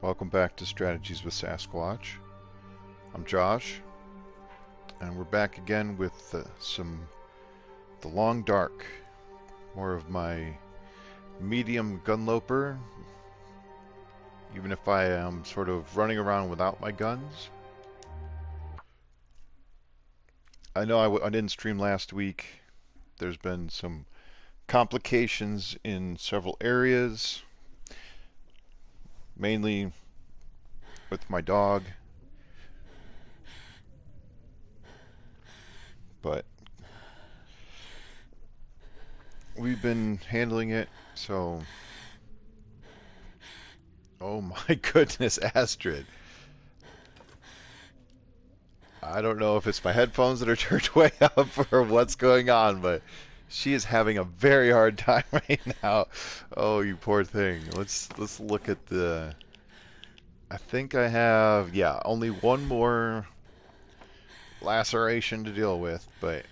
Welcome back to Strategies with Sasquatch. I'm Josh, and we're back again with The Long Dark, more of my medium gun loper, even if I am sort of running around without my guns. I know I didn't stream last week. There's been some complications in several areas, mainly with my dog, but we've been handling it, so... Oh my goodness, Astrid. I don't know if it's my headphones that are turned way up or what's going on, but she is having a very hard time right now. Oh, you poor thing. Let's look at the... I think I have, yeah, only one more laceration to deal with, but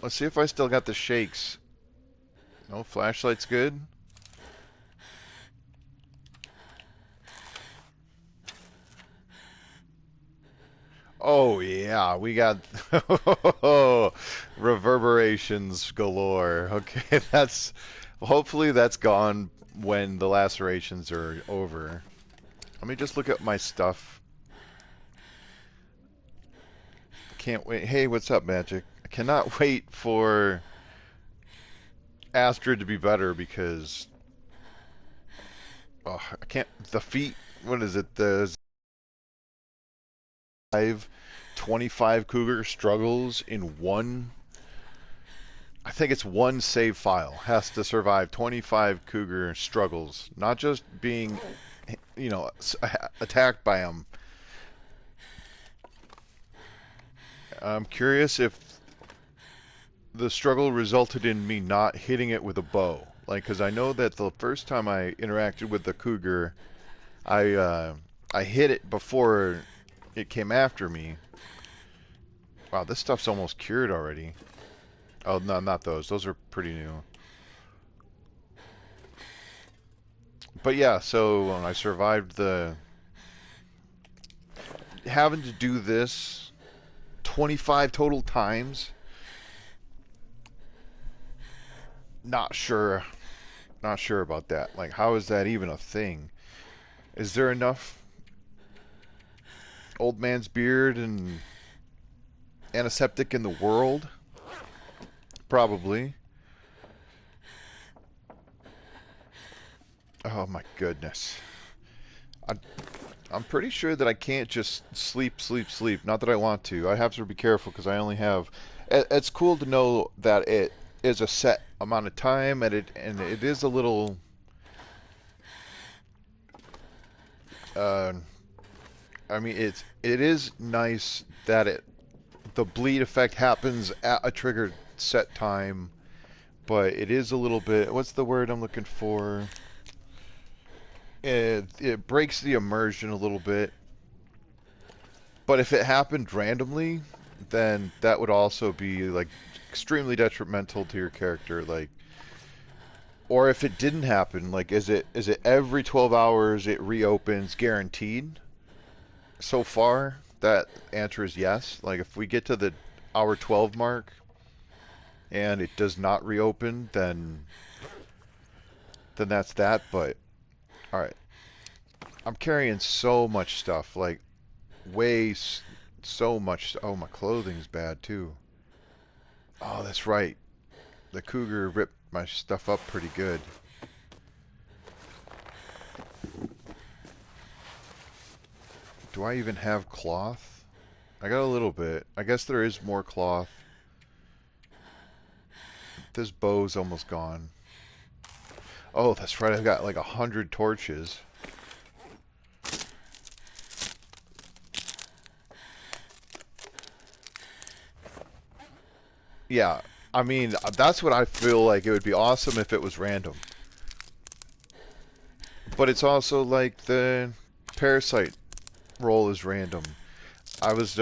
let's see if I still got the shakes. No, flashlight's good. Oh yeah, we got reverberations galore. Okay, hopefully that's gone when the lacerations are over. Let me just look at my stuff. Can't wait. Hey, what's up, Magic? I cannot wait for Astrid to be better because I can't. The feet. What is it? The 25 Cougar struggles in one. I think it's one save file has to survive 25 Cougar struggles, not just being, attacked by them. I'm curious if the struggle resulted in me not hitting it with a bow. Like, because I know that the first time I interacted with the Cougar, I hit it before it came after me. Wow, this stuff's almost cured already. Oh, no, not those. Those are pretty new. But yeah, so I survived having to do this 25 total times. Not sure. Not sure about that. Like, how is that even a thing? Is there enough old man's beard and antiseptic in the world? Probably. Oh my goodness. I'm pretty sure that I can't just sleep. Not that I want to. I have to be careful because I only have... It's cool to know that it is a set amount of time, and it is a little... I mean, it is nice that the bleed effect happens at a triggered set time, but it is a little bit... What's the word I'm looking for? It breaks the immersion a little bit. But if it happened randomly, then that would also be like extremely detrimental to your character. Like, or if it didn't happen, like is it every 12 hours it reopens guaranteed? So far, that answer is yes. Like if we get to the hour 12 mark and it does not reopen, then that's that. But all right, I'm carrying so much stuff, like way so much. Oh, my clothing's bad too. Oh, that's right. The Cougar ripped my stuff up pretty good. Do I even have cloth? I got a little bit. I guess there is more cloth. This bow's almost gone. Oh, that's right. I've got like 100 torches. Yeah, I mean, that's what I feel like. It would be awesome if it was random. But it's also like the parasite roll is random. I was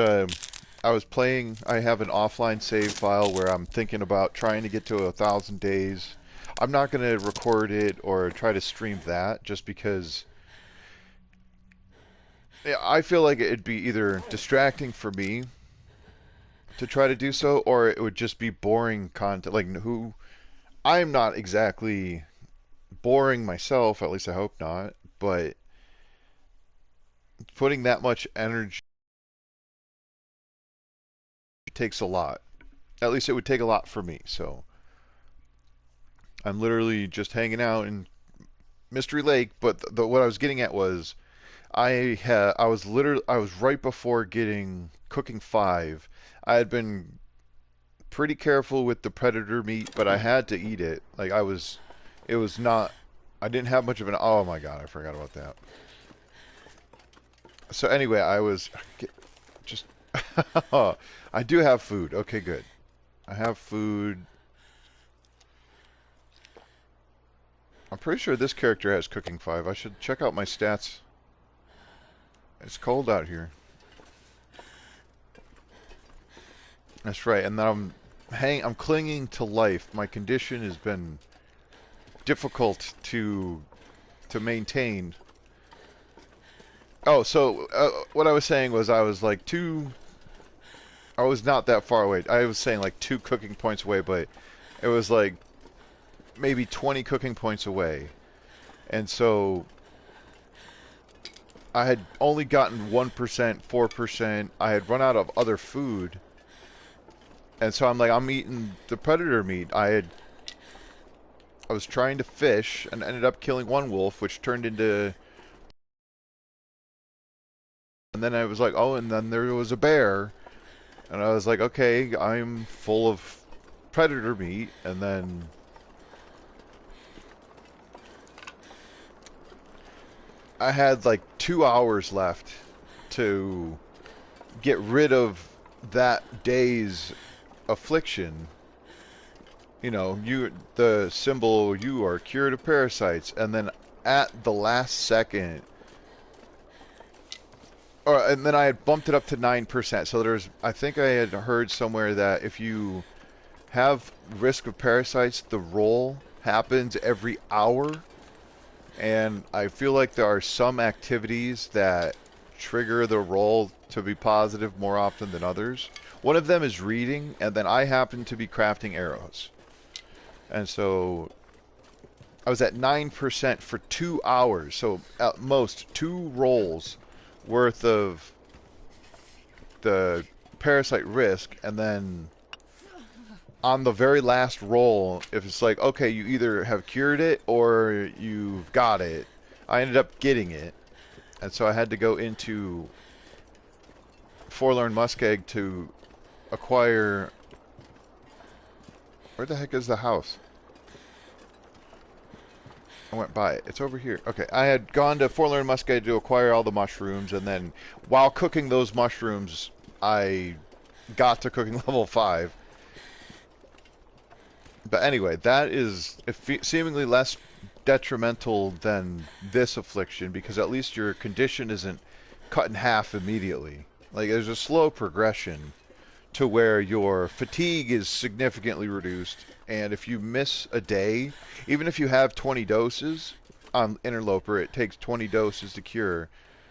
playing. I have an offline save file where I'm thinking about trying to get to 1,000 days. I'm not going to record it or try to stream that just because Yeah, I feel like it'd be either distracting for me to try to do so, or it would just be boring content. Like who I'm not exactly boring myself, at least I hope not, but putting that much energy takes a lot. At least it would take a lot for me. So I'm literally just hanging out in Mystery Lake, but what I was getting at was I was right before getting cooking 5. I had been pretty careful with the predator meat, but I had to eat it. It was not. I didn't have much of an. Oh my god, I forgot about that. So anyway, I was just. I do have food. Okay, good. I have food. I'm pretty sure this character has cooking 5. I should check out my stats. It's cold out here. That's right, and then I'm clinging to life. My condition has been difficult to maintain. Oh, so what I was saying was I was not that far away. I was saying like 2 cooking points away, but it was like maybe 20 cooking points away. And so I had only gotten 1%, 4%. I had run out of other food. And so I'm eating the predator meat. I was trying to fish and ended up killing one wolf, which turned into. And then I was like, oh, and then there was a bear. And I was like, okay, I'm full of predator meat. And then I had like 2 hours left to get rid of that day's affliction. You know, the symbol, you are cured of parasites. And then at the last second, and then I had bumped it up to 9%. So I think I had heard somewhere that if you have risk of parasites, the roll happens every hour. And I feel like there are some activities that trigger the roll to be positive more often than others. One of them is reading, and then I happen to be crafting arrows. And so I was at 9% for 2 hours. So at most 2 rolls worth of the parasite risk, and then on the very last roll, if it's like, okay, you either have cured it or you've got it, I ended up getting it. And so I had to go into Forlorn Muskeg to acquire. Where the heck is the house? I went by it. It's over here. Okay, I had gone to Forlorn Muskeg to acquire all the mushrooms, and then while cooking those mushrooms, I got to cooking level 5. But anyway, that is seemingly less detrimental than this affliction, because at least your condition isn't cut in half immediately. Like, there's a slow progression to where your fatigue is significantly reduced, and if you miss a day, even if you have 20 doses on Interloper, it takes 20 doses to cure.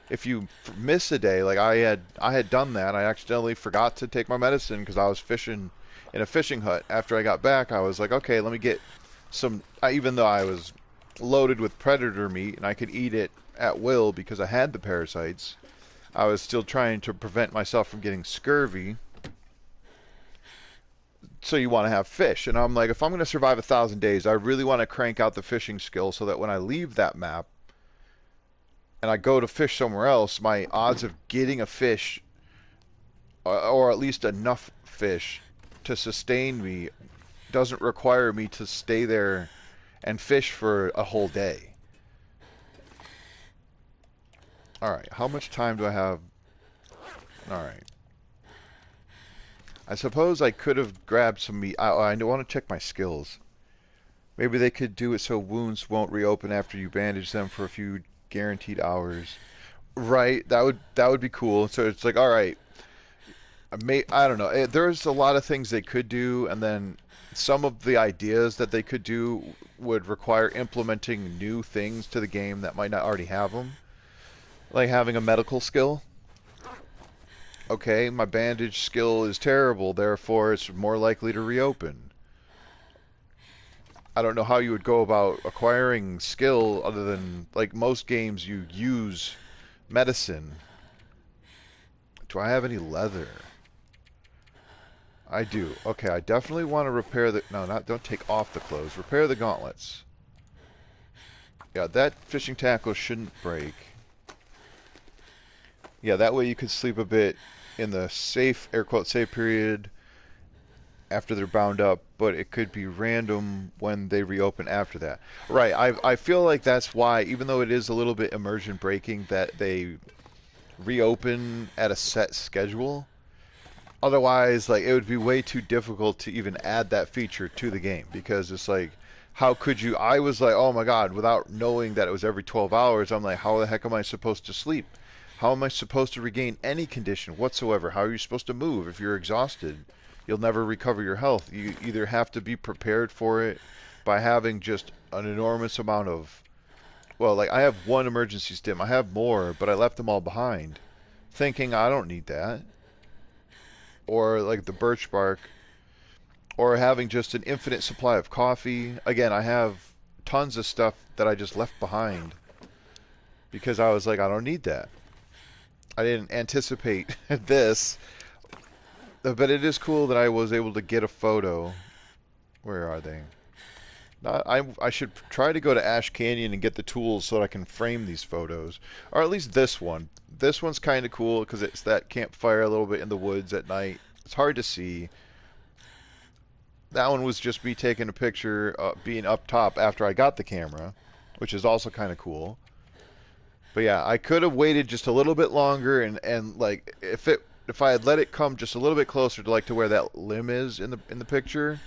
If you miss a day, like I had done that, I accidentally forgot to take my medicine because I was fishing in a fishing hut. After I got back, I was like, okay, let me get some. Even though I was loaded with predator meat and I could eat it at will because I had the parasites, I was still trying to prevent myself from getting scurvy. So you want to have fish, and I'm like, if I'm going to survive 1,000 days, I really want to crank out the fishing skill so that when I leave that map and I go to fish somewhere else, my odds of getting a fish, or at least enough fish to sustain me, doesn't require me to stay there and fish for a whole day. Alright, how much time do I have? Alright. I suppose I could have grabbed some meat. I want to check my skills. Maybe they could do it so wounds won't reopen after you bandage them for a few guaranteed hours. Right, that would be cool. So it's like, all right, I don't know. There's a lot of things they could do, and then some of the ideas that they could do would require implementing new things to the game that might not already have them. Like having a medical skill. Okay, my bandage skill is terrible, therefore it's more likely to reopen. I don't know how you would go about acquiring skill other than, like most games, you use medicine. Do I have any leather? I do. Okay, I definitely want to repair the... No, not don't take off the clothes. Repair the gauntlets. Yeah, that fishing tackle shouldn't break. Yeah, that way you could sleep a bit in the safe, air quote, safe period after they're bound up, but it could be random when they reopen after that. Right, I feel like that's why, even though it is a little bit immersion breaking, that they reopen at a set schedule. Otherwise, like, it would be way too difficult to even add that feature to the game, because it's like, how could you... I was like, oh my god, without knowing that it was every 12 hours, I'm like, how the heck am I supposed to sleep? How am I supposed to regain any condition whatsoever? How are you supposed to move? If you're exhausted, you'll never recover your health. You either have to be prepared for it by having just an enormous amount of... Well, like, I have one emergency stim. I have more, but I left them all behind, thinking I don't need that. Or like the birch bark, or having just an infinite supply of coffee. Again, I have tons of stuff that I just left behind because I was like, I don't need that. I didn't anticipate this, but it is cool that I was able to get a photo. Where are they? I should try to go to Ash Canyon and get the tools so that I can frame these photos, or at least this one. This one's kind of cool because it's that campfire a little bit in the woods at night. It's hard to see. That one was just me taking a picture, being up top after I got the camera, which is also kind of cool. But yeah, I could have waited just a little bit longer, and like if I had let it come just a little bit closer to like to where that limb is in the picture,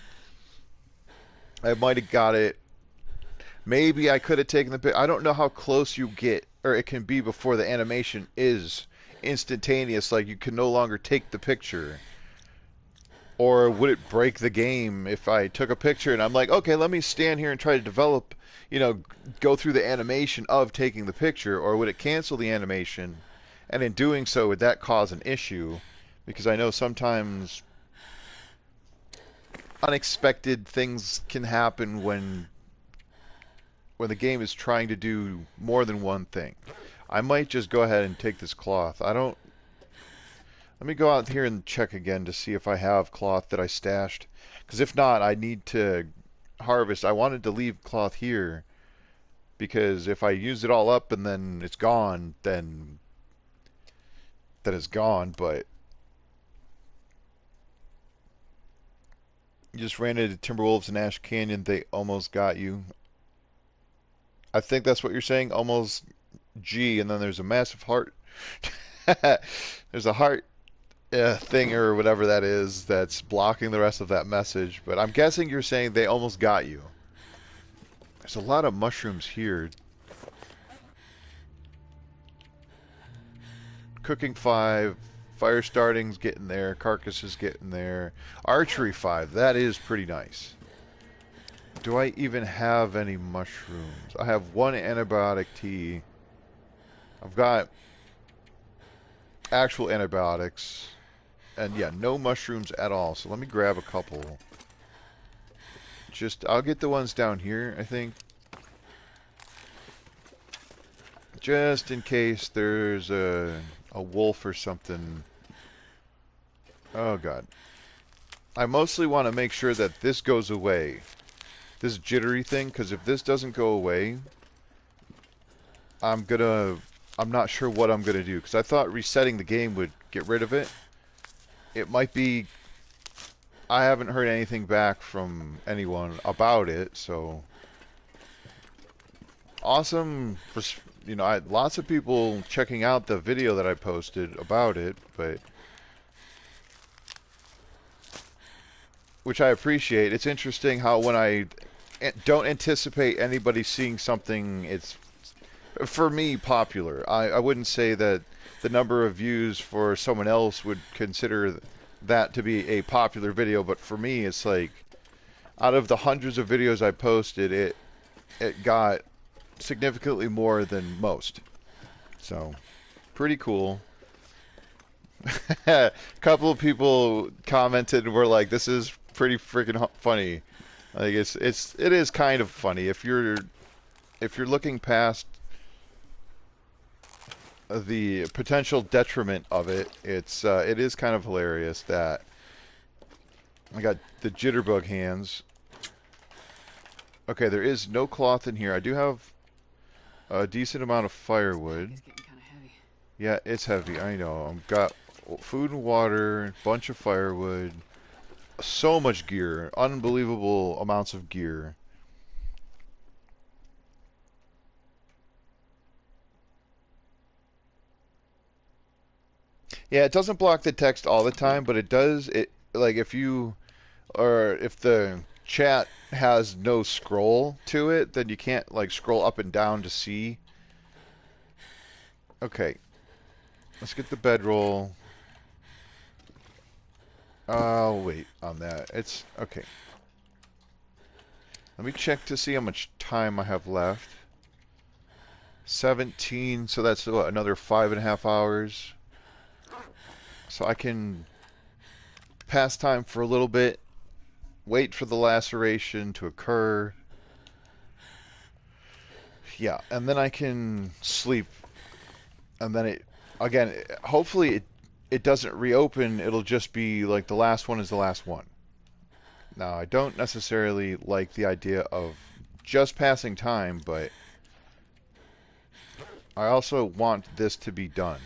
I might have got it. Maybe I could have taken the pic. I don't know how close you get, or it can be before the animation is instantaneous. Like, you can no longer take the picture. Or would it break the game if I took a picture and I'm like, okay, let me stand here and try to develop, go through the animation of taking the picture? Or would it cancel the animation? And in doing so, would that cause an issue? Because I know sometimes unexpected things can happen when the game is trying to do more than one thing. I might just go ahead and take this cloth. Let me go out here and check again to see if I have cloth that I stashed. Because if not, I need to harvest. I wanted to leave cloth here, because if I use it all up and then it's gone, then it's gone. But you just ran into Timberwolves in Ash Canyon. They almost got you. I think that's what you're saying. Almost G, and then there's a massive heart. There's a heart thing or whatever that is that's blocking the rest of that message. But I'm guessing you're saying they almost got you. There's a lot of mushrooms here. Cooking 5, fire starting's getting there, carcass is getting there. Archery 5, that is pretty nice. Do I even have any mushrooms? I have one antibiotic tea. I've got actual antibiotics. And yeah, no mushrooms at all. So let me grab a couple. I'll get the ones down here, I think. Just in case there's a wolf or something. Oh god. I mostly want to make sure that this goes away. This jittery thing, because if this doesn't go away, I'm not sure what I'm gonna do. Because I thought resetting the game would get rid of it. It might be... I haven't heard anything back from anyone about it, so... Awesome, lots of people checking out the video that I posted about it, but... Which I appreciate. It's interesting how when I don't anticipate anybody seeing something, it's, for me, popular. I wouldn't say that the number of views for someone else would consider that to be a popular video, but for me, it's like, out of the hundreds of videos I posted, it got significantly more than most. So, pretty cool. A couple of people commented and were like, "This is pretty freaking funny." Like it is kind of funny if you're looking past the potential detriment of it. It is kind of hilarious that I got the jitterbug hands. Okay, there is no cloth in here. I do have a decent amount of firewood. It's getting kind of heavy. Yeah, it's heavy. I know. I've got food and water, a bunch of firewood, so much gear, unbelievable amounts of gear. Yeah, it doesn't block the text all the time, but it does. It like if you or if the chat has no scroll to it, then you can't like scroll up and down to see. Okay, let's get the bedroll. I'll wait on that. It's okay. Let me check to see how much time I have left. 17, so that's what, another 5.5 hours. So I can pass time for a little bit, wait for the laceration to occur. Yeah, and then I can sleep. And then it, again, hopefully it doesn't reopen. It'll just be like the last one is the last one. Now, I don't necessarily like the idea of just passing time, but I also want this to be done.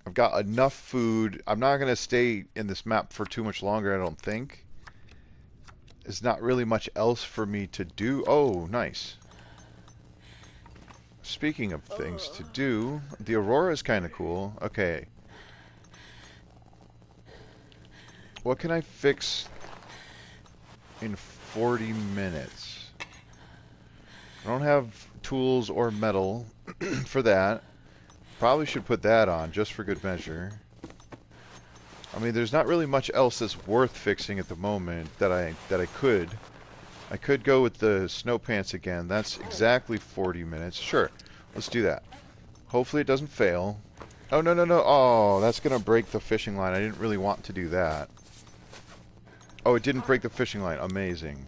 I've got enough food. I'm not going to stay in this map for too much longer, I don't think. There's not really much else for me to do. Oh, nice. Speaking of things to do, the Aurora is kind of cool. Okay. What can I fix in 40 minutes? I don't have tools or metal for that. Probably should put that on just for good measure. I mean, there's not really much else that's worth fixing at the moment that I could. I could go with the snow pants again. That's exactly 40 minutes. Sure, let's do that. Hopefully it doesn't fail. Oh, no, no, no. Oh, that's going to break the fishing line. I didn't really want to do that. Oh, it didn't break the fishing line. Amazing.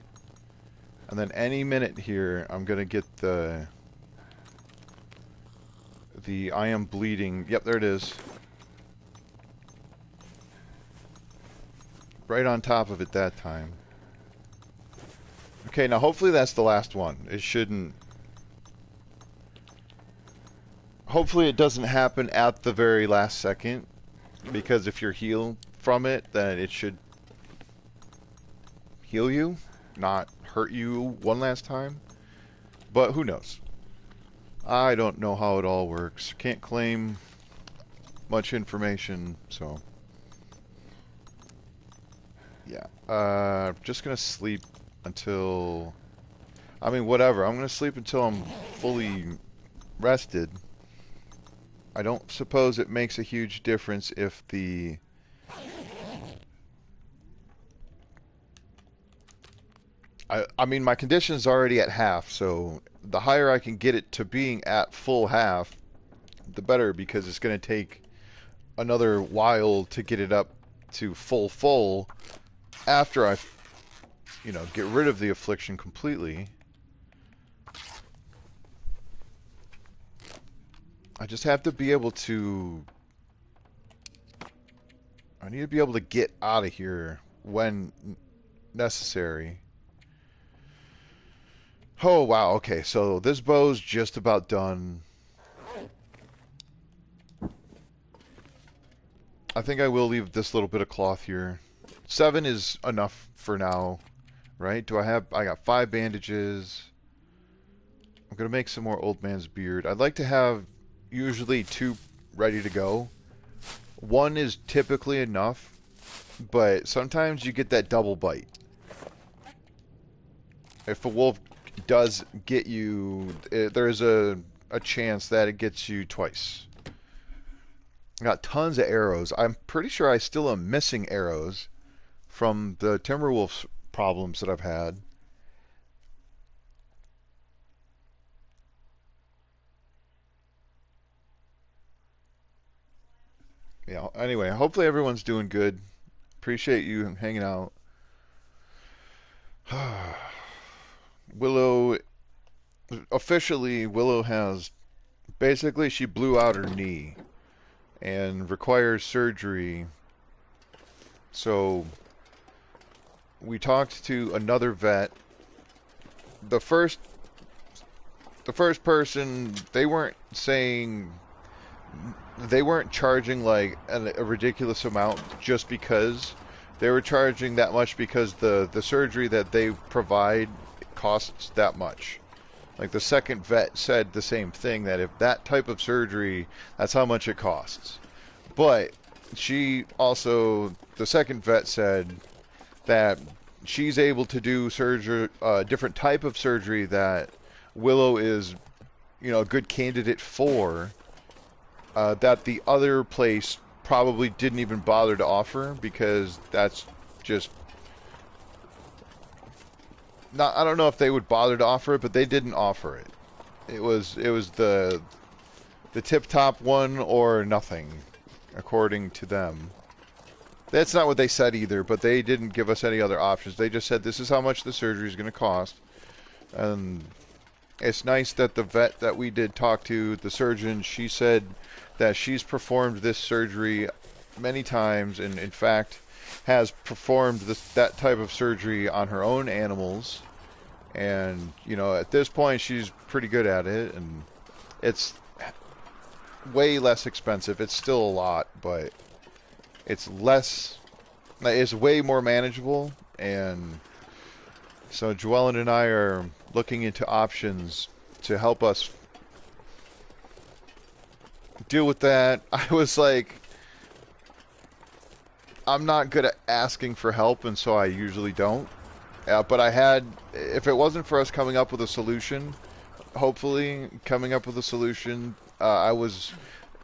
And then any minute here, I'm going to get the I am bleeding. Yep, there it is. Right on top of it that time. Okay, now hopefully that's the last one. It shouldn't... Hopefully it doesn't happen at the very last second, because if you're healed from it, then it should heal you, not hurt you one last time. But who knows? I don't know how it all works. Can't claim much information, so... Yeah. Just gonna sleep until... I mean, whatever. I'm gonna sleep until I'm fully rested. I don't suppose it makes a huge difference if the... I mean, my condition's already at half, so the higher I can get it to being at full half, the better, because it's going to take another while to get it up to full after I, you know, get rid of the affliction completely. I just have to be able to... I need to be able to get out of here when necessary. Oh, wow, okay, so this bow's just about done. I think I will leave this little bit of cloth here. 7 is enough for now, right? I got 5 bandages. I'm going to make some more old man's beard. I'd like to have usually 2 ready to go. 1 is typically enough, but sometimes you get that double bite. If a wolf does get you, there's a chance that it gets you twice. I got tons of arrows. I'm pretty sure I still am missing arrows from the Timberwolves problems that I've had. yeah. Anyway, hopefully everyone's doing good. Appreciate you hanging out. Willow, officially, Willow has basically she blew out her knee and requires surgery. So we talked to another vet. The first the first person, they weren't charging like a ridiculous amount just because they were charging that much because the surgery that they provide costs that much. Like the second vet said the same thing, that if that type of surgery, that's how much it costs. But the second vet said that she's able to do surgery, different type of surgery that Willow is, a good candidate for, that the other place probably didn't even bother to offer because that's just not. I don't know if they would bother to offer it, but they didn't offer it. It was the tip top one or nothing, according to them. That's not what they said either, but they didn't give us any other options. They just said this is how much the surgery is going to cost. And it's nice that the vet that we did talk to, the surgeon, she said that she's performed this surgery many times, and in fact has performed that type of surgery on her own animals. And, at this point she's pretty good at it, and it's way less expensive. It's still a lot, but it's way more manageable. And so Joellen and I are looking into options to help us deal with that. I was like, I'm not good at asking for help, and so I usually don't. But if it wasn't for us coming up with a solution, hopefully coming up with a solution, I was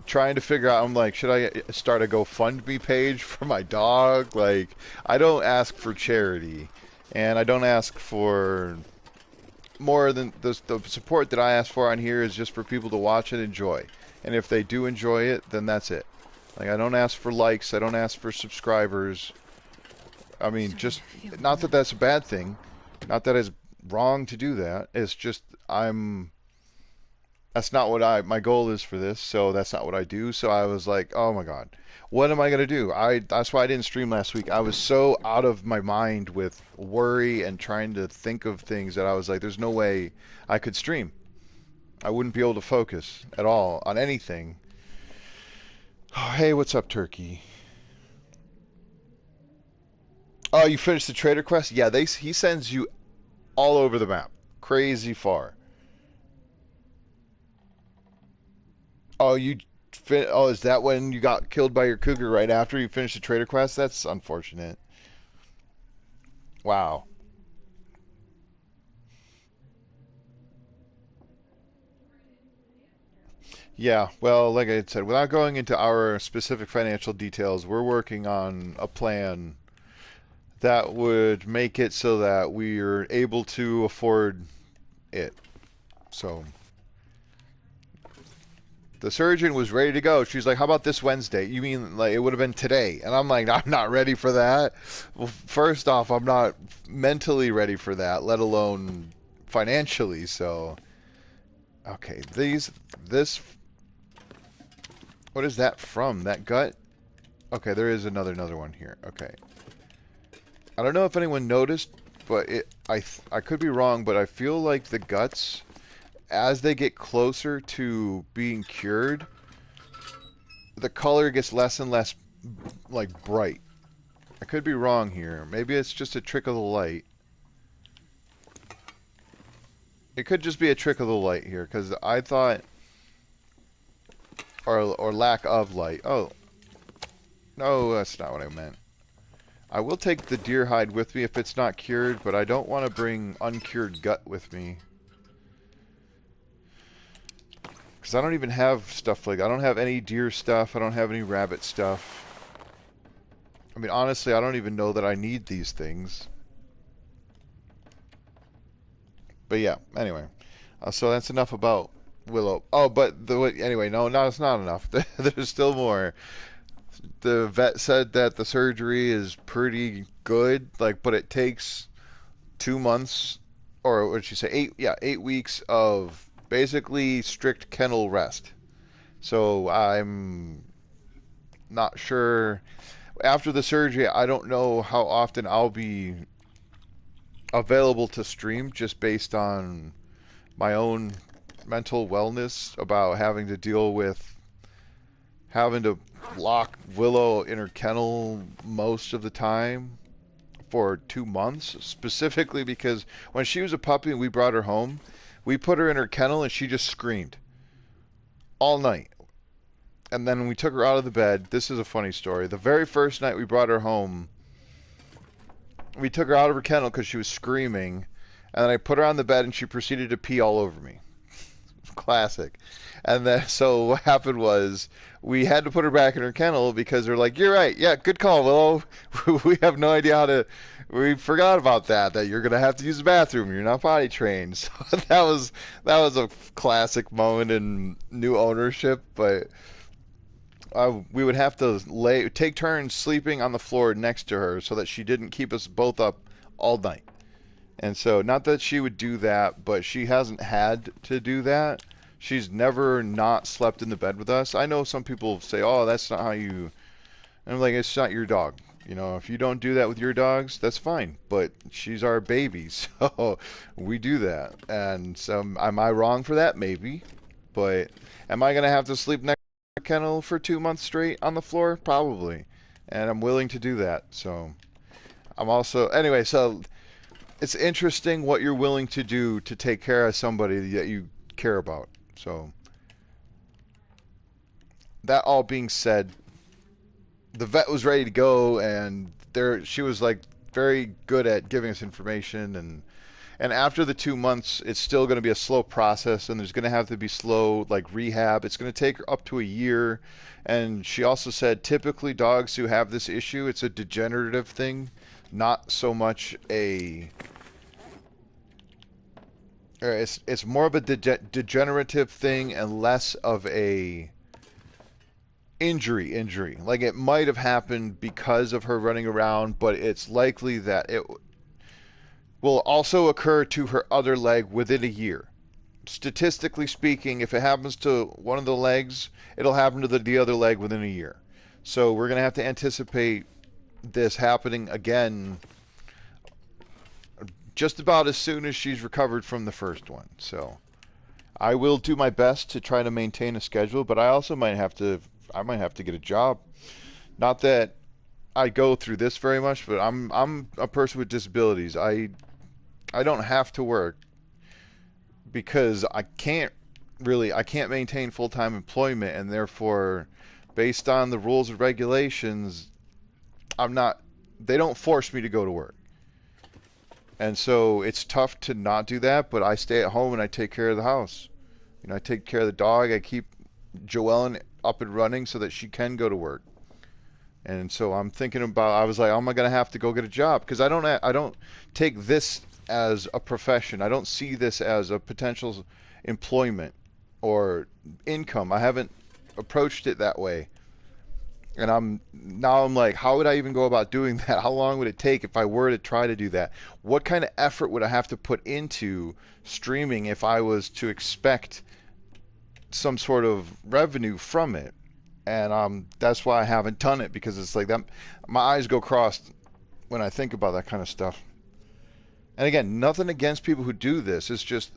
trying to figure out, I'm like, should I start a GoFundMe page for my dog? Like, I don't ask for charity, and I don't ask for more than the support that I ask for on here is just for people to watch and enjoy. And if they do enjoy it, then that's it. Like, I don't ask for likes, I don't ask for subscribers. I mean, just, not that that's a bad thing, not that it's wrong to do that. It's just, that's not what my goal is for this, so that's not what I do. So I was like, oh my god, what am I going to do? That's why I didn't stream last week. I was so out of my mind with worry and trying to think of things that I was like, there's no way I could stream. I wouldn't be able to focus at all on anything. Oh, hey, what's up, Turkey? Oh, you finished the trader quest? Yeah, he sends you all over the map. Crazy far. Oh, is that when you got killed by your cougar right after you finished the trader quest? That's unfortunate. Wow. Yeah, well, like I said, without going into our specific financial details, we're working on a plan that would make it so that we're able to afford it. So the surgeon was ready to go. She's like, how about this Wednesday? You mean like it would have been today? And I'm like, I'm not ready for that. Well, first off, I'm not mentally ready for that, let alone financially. So, okay, this, what is that from? That gut? Okay, there is another one here. Okay. I don't know if anyone noticed, but I could be wrong, but I feel like the guts, as they get closer to being cured, the color gets less and less, like, bright. I could be wrong here. Maybe it's just a trick of the light. It could just be a trick of the light here, because I thought, or lack of light. Oh, no, that's not what I meant. I will take the deer hide with me if it's not cured, but I don't want to bring uncured gut with me. Because I don't even have stuff like... I don't have any deer stuff. I don't have any rabbit stuff. I mean, honestly, I don't even know that I need these things. But yeah, anyway. So that's enough about Willow. Oh, but anyway, no, it's not enough. There's still more. The vet said that the surgery is pretty good, like, but it takes 2 months, or what did she say? 8 weeks of basically strict kennel rest. So I'm not sure. After the surgery, I don't know how often I'll be available to stream just based on my own mental wellness about having to deal with having to lock Willow in her kennel most of the time for 2 months, specifically because when she was a puppy and we brought her home, we put her in her kennel and she just screamed all night. And then when we took her out of the bed, this is a funny story. The very first night we brought her home, we took her out of her kennel because she was screaming, and then I put her on the bed and she proceeded to pee all over me. Classic. And then, so what happened was we had to put her back in her kennel because they're like, "You're right, yeah, good call, Willow. We have no idea how to. We forgot about that you're gonna have to use the bathroom. You're not potty trained." So that was a classic moment in new ownership. But we would have to take turns sleeping on the floor next to her so that she didn't keep us both up all night. And so, not that she would do that, but she hasn't had to do that. She's never not slept in the bed with us. I know some people say, "Oh, that's not how you." And I'm like, "It's not your dog. You know, if you don't do that with your dogs, that's fine. But she's our baby, so we do that." And so, am I wrong for that? Maybe. But am I gonna have to sleep next to a kennel for 2 months straight on the floor? Probably. And I'm willing to do that. So I'm also anyway. So it's interesting what you're willing to do to take care of somebody that you care about. So, that all being said, the vet was ready to go, and she was like very good at giving us information, and after the 2 months, it's still going to be a slow process, and there's going to have to be slow like rehab. It's going to take up to a year, and she also said typically dogs who have this issue, it's a degenerative thing, not so much a it's more of a degenerative thing and less of a injury. Like it might have happened because of her running around, but it's likely that it will also occur to her other leg within a year. Statistically speaking, if it happens to one of the legs, it'll happen to the other leg within a year. So we're going to have to anticipate this happening again just about as soon as she's recovered from the first one. So I will do my best to try to maintain a schedule, but I also might have to get a job. Not that I go through this very much, but I'm a person with disabilities. I don't have to work because I can't maintain full-time employment, and therefore based on the rules and regulations, they don't force me to go to work. And so it's tough to not do that, but I stay at home and I take care of the house. You know, I take care of the dog. I keep Joellen up and running so that she can go to work. And so I'm thinking about, I was like, am I going to have to go get a job? Because I don't take this as a profession. I don't see this as a potential employment or income. I haven't approached it that way. And I'm like, how would I even go about doing that? How long would it take if I were to try to do that? What kind of effort would I have to put into streaming if I was to expect some sort of revenue from it? And that's why I haven't done it, because it's like that. My eyes go crossed when I think about that kind of stuff. And again, nothing against people who do this. It's just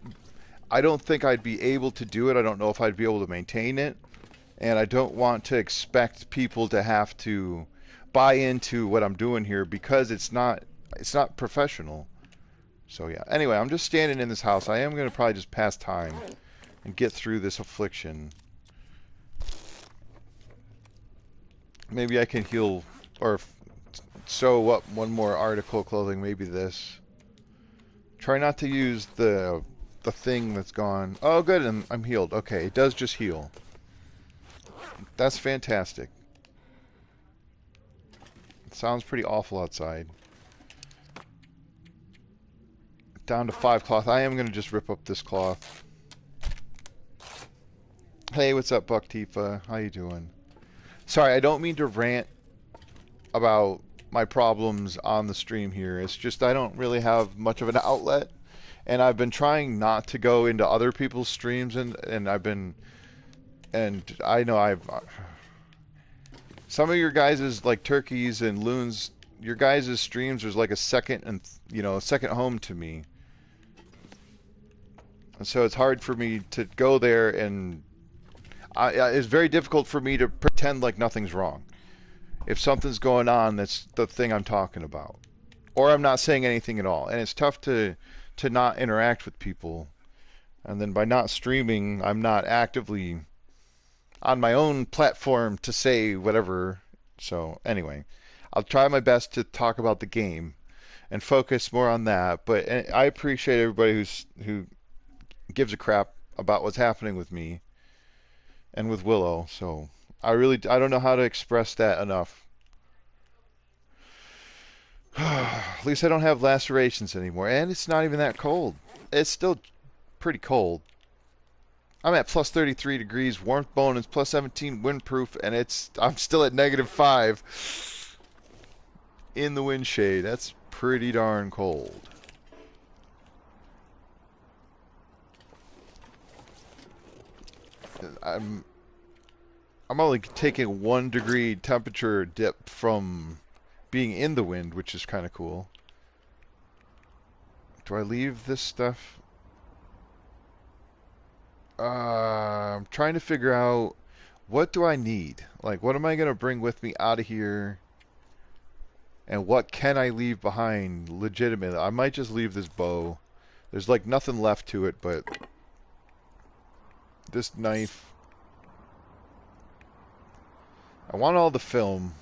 I don't think I'd be able to do it. I don't know if I'd be able to maintain it. And I don't want to expect people to have to buy into what I'm doing here, because it's not professional. So yeah. Anyway, I'm just standing in this house. I am going to probably just pass time and get through this affliction. Maybe I can heal or sew up one more article of clothing. Maybe this. Try not to use the thing that's gone. Oh, good. I'm healed. Okay, it does just heal. That's fantastic. It sounds pretty awful outside. Down to 5 cloth. I am going to just rip up this cloth. Hey, what's up, Buck Tifa? How you doing? Sorry, I don't mean to rant about my problems on the stream here. It's just I don't really have much of an outlet, and I've been trying not to go into other people's streams, and I've been, and I know I've some of your guys' like turkeys and loons, your guys' streams is like a second and a second home to me, and so it's hard for me to go there, and it's very difficult for me to pretend like nothing's wrong. If something's going on, that's the thing I'm talking about. Or I'm not saying anything at all. And it's tough to not interact with people. And then by not streaming, I'm not actively on my own platform to say whatever. So anyway, I'll try my best to talk about the game and focus more on that. But I appreciate everybody who gives a crap about what's happening with me and with Willow. So I don't know how to express that enough. At least I don't have lacerations anymore, and it's not even that cold. It's still pretty cold. I'm at plus 33 degrees, warmth bonus, plus 17 windproof, and I'm still at -5 in the wind shade. That's pretty darn cold. I'm only taking 1 degree temperature dip from being in the wind, which is kind of cool. Do I leave this stuff? I'm trying to figure out what do I need? Like, what am I going to bring with me out of here? And what can I leave behind legitimately? I might just leave this bow. There's like nothing left to it, but this knife. I want all the film.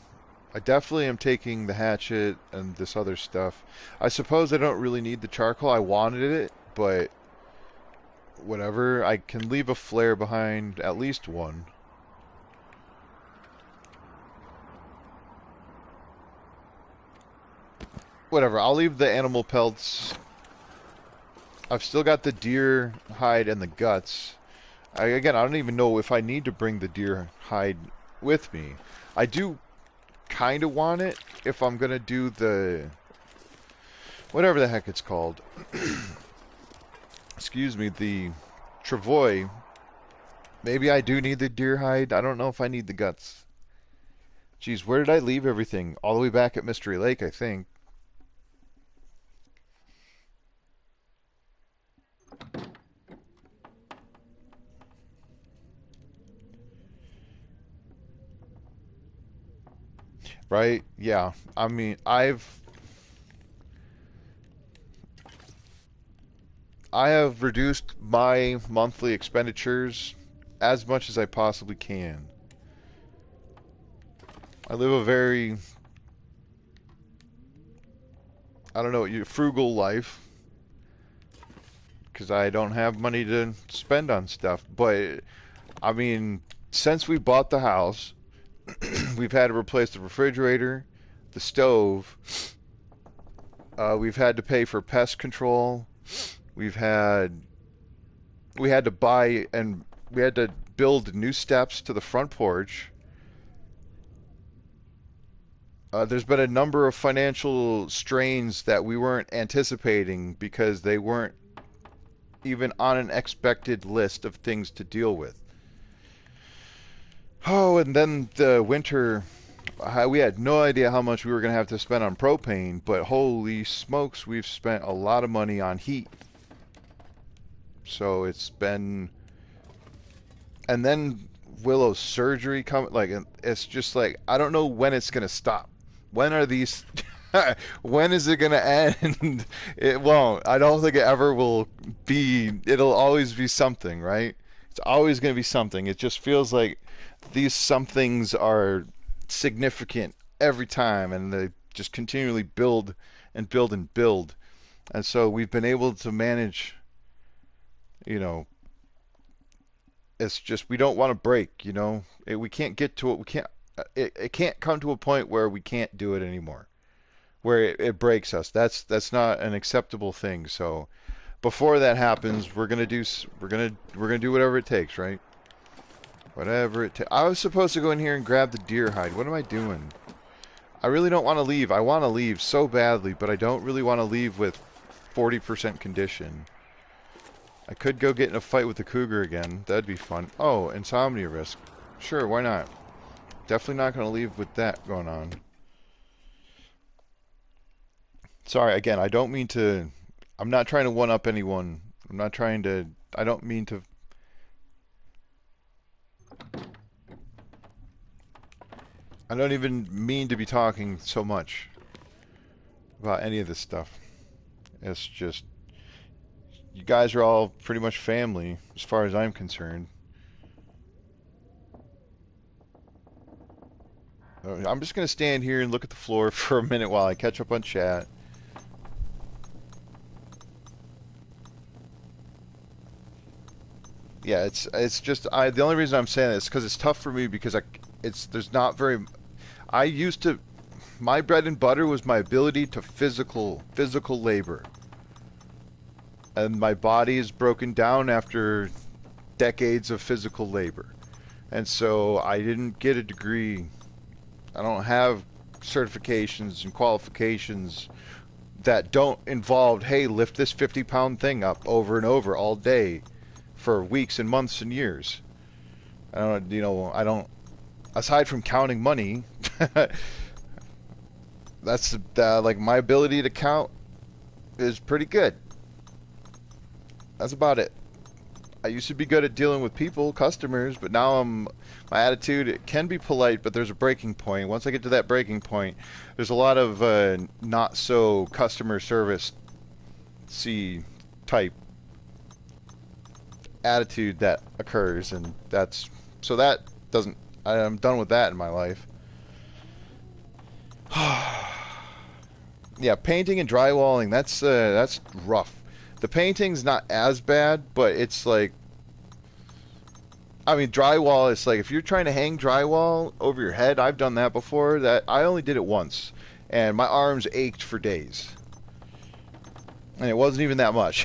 I definitely am taking the hatchet and this other stuff. I suppose I don't really need the charcoal. I wanted it, but whatever. I can leave a flare behind, at least one. Whatever, I'll leave the animal pelts. I've still got the deer hide and the guts. Again, I don't even know if I need to bring the deer hide with me. I do kind of want it if I'm going to do the... whatever the heck it's called. Excuse me, the travois. Maybe I do need the deer hide. I don't know if I need the guts. Geez, where did I leave everything? All the way back at Mystery Lake, I think. Right? Yeah. I mean, I have reduced my monthly expenditures as much as I possibly can. I live a very, I don't know, frugal life because I don't have money to spend on stuff. But I mean, since we bought the house, we've had to replace the refrigerator, the stove. We've had to pay for pest control. We had to buy and we had to build new steps to the front porch. There's been a number of financial strains that we weren't anticipating because they weren't even on an expected list of things to deal with. Oh, and then the winter, we had no idea how much we were going to have to spend on propane, but holy smokes, we've spent a lot of money on heat. So it's been... and then Willow's surgery coming, like, it's just like, I don't know when it's going to stop. When are these... when is it going to end? It won't. I don't think it ever will be. It'll always be something, right? It's always going to be something. It just feels like these somethings are significant every time, and they just continually build and build and build. And so we've been able to manage, it's just we don't want to break, we can't get to it. We can't. It can't come to a point where we can't do it anymore, where it breaks us. That's not an acceptable thing. So before that happens, we're gonna do whatever it takes, right? Whatever it takes. I was supposed to go in here and grab the deer hide. What am I doing? I really don't want to leave. I want to leave so badly, but I don't really want to leave with 40% condition. I could go get in a fight with the cougar again. That'd be fun. Oh, insomnia risk. Sure, why not? Definitely not going to leave with that going on. Sorry, again, I don't mean to... I'm not trying to one-up anyone. I'm not trying to... I don't mean to... I don't even mean to be talking so much about any of this stuff. It's just... You guys are all pretty much family, as far as I'm concerned. I'm just going to stand here and look at the floor for a minute while I catch up on chat. Yeah, it's just the only reason I'm saying this is because it's tough for me because there's not very. I used to, my bread and butter was my ability to physical labor, and my body is broken down after decades of physical labor, and so I didn't get a degree. I don't have certifications and qualifications that don't involve, hey, lift this 50-pound thing up over and over all day for weeks and months and years. I don't, aside from counting money, that's like my ability to count is pretty good. That's about it. I used to be good at dealing with people, customers, but now my attitude, it can be polite, but there's a breaking point. Once I get to that breaking point, there's a lot of not so customer service type attitude that occurs, and I'm done with that in my life. Yeah, painting and drywalling, that's rough. The painting's not as bad, but it's like, I mean, drywall is like, if you're trying to hang drywall over your head, I've done that before. That I only did it once, and my arms ached for days. And it wasn't even that much.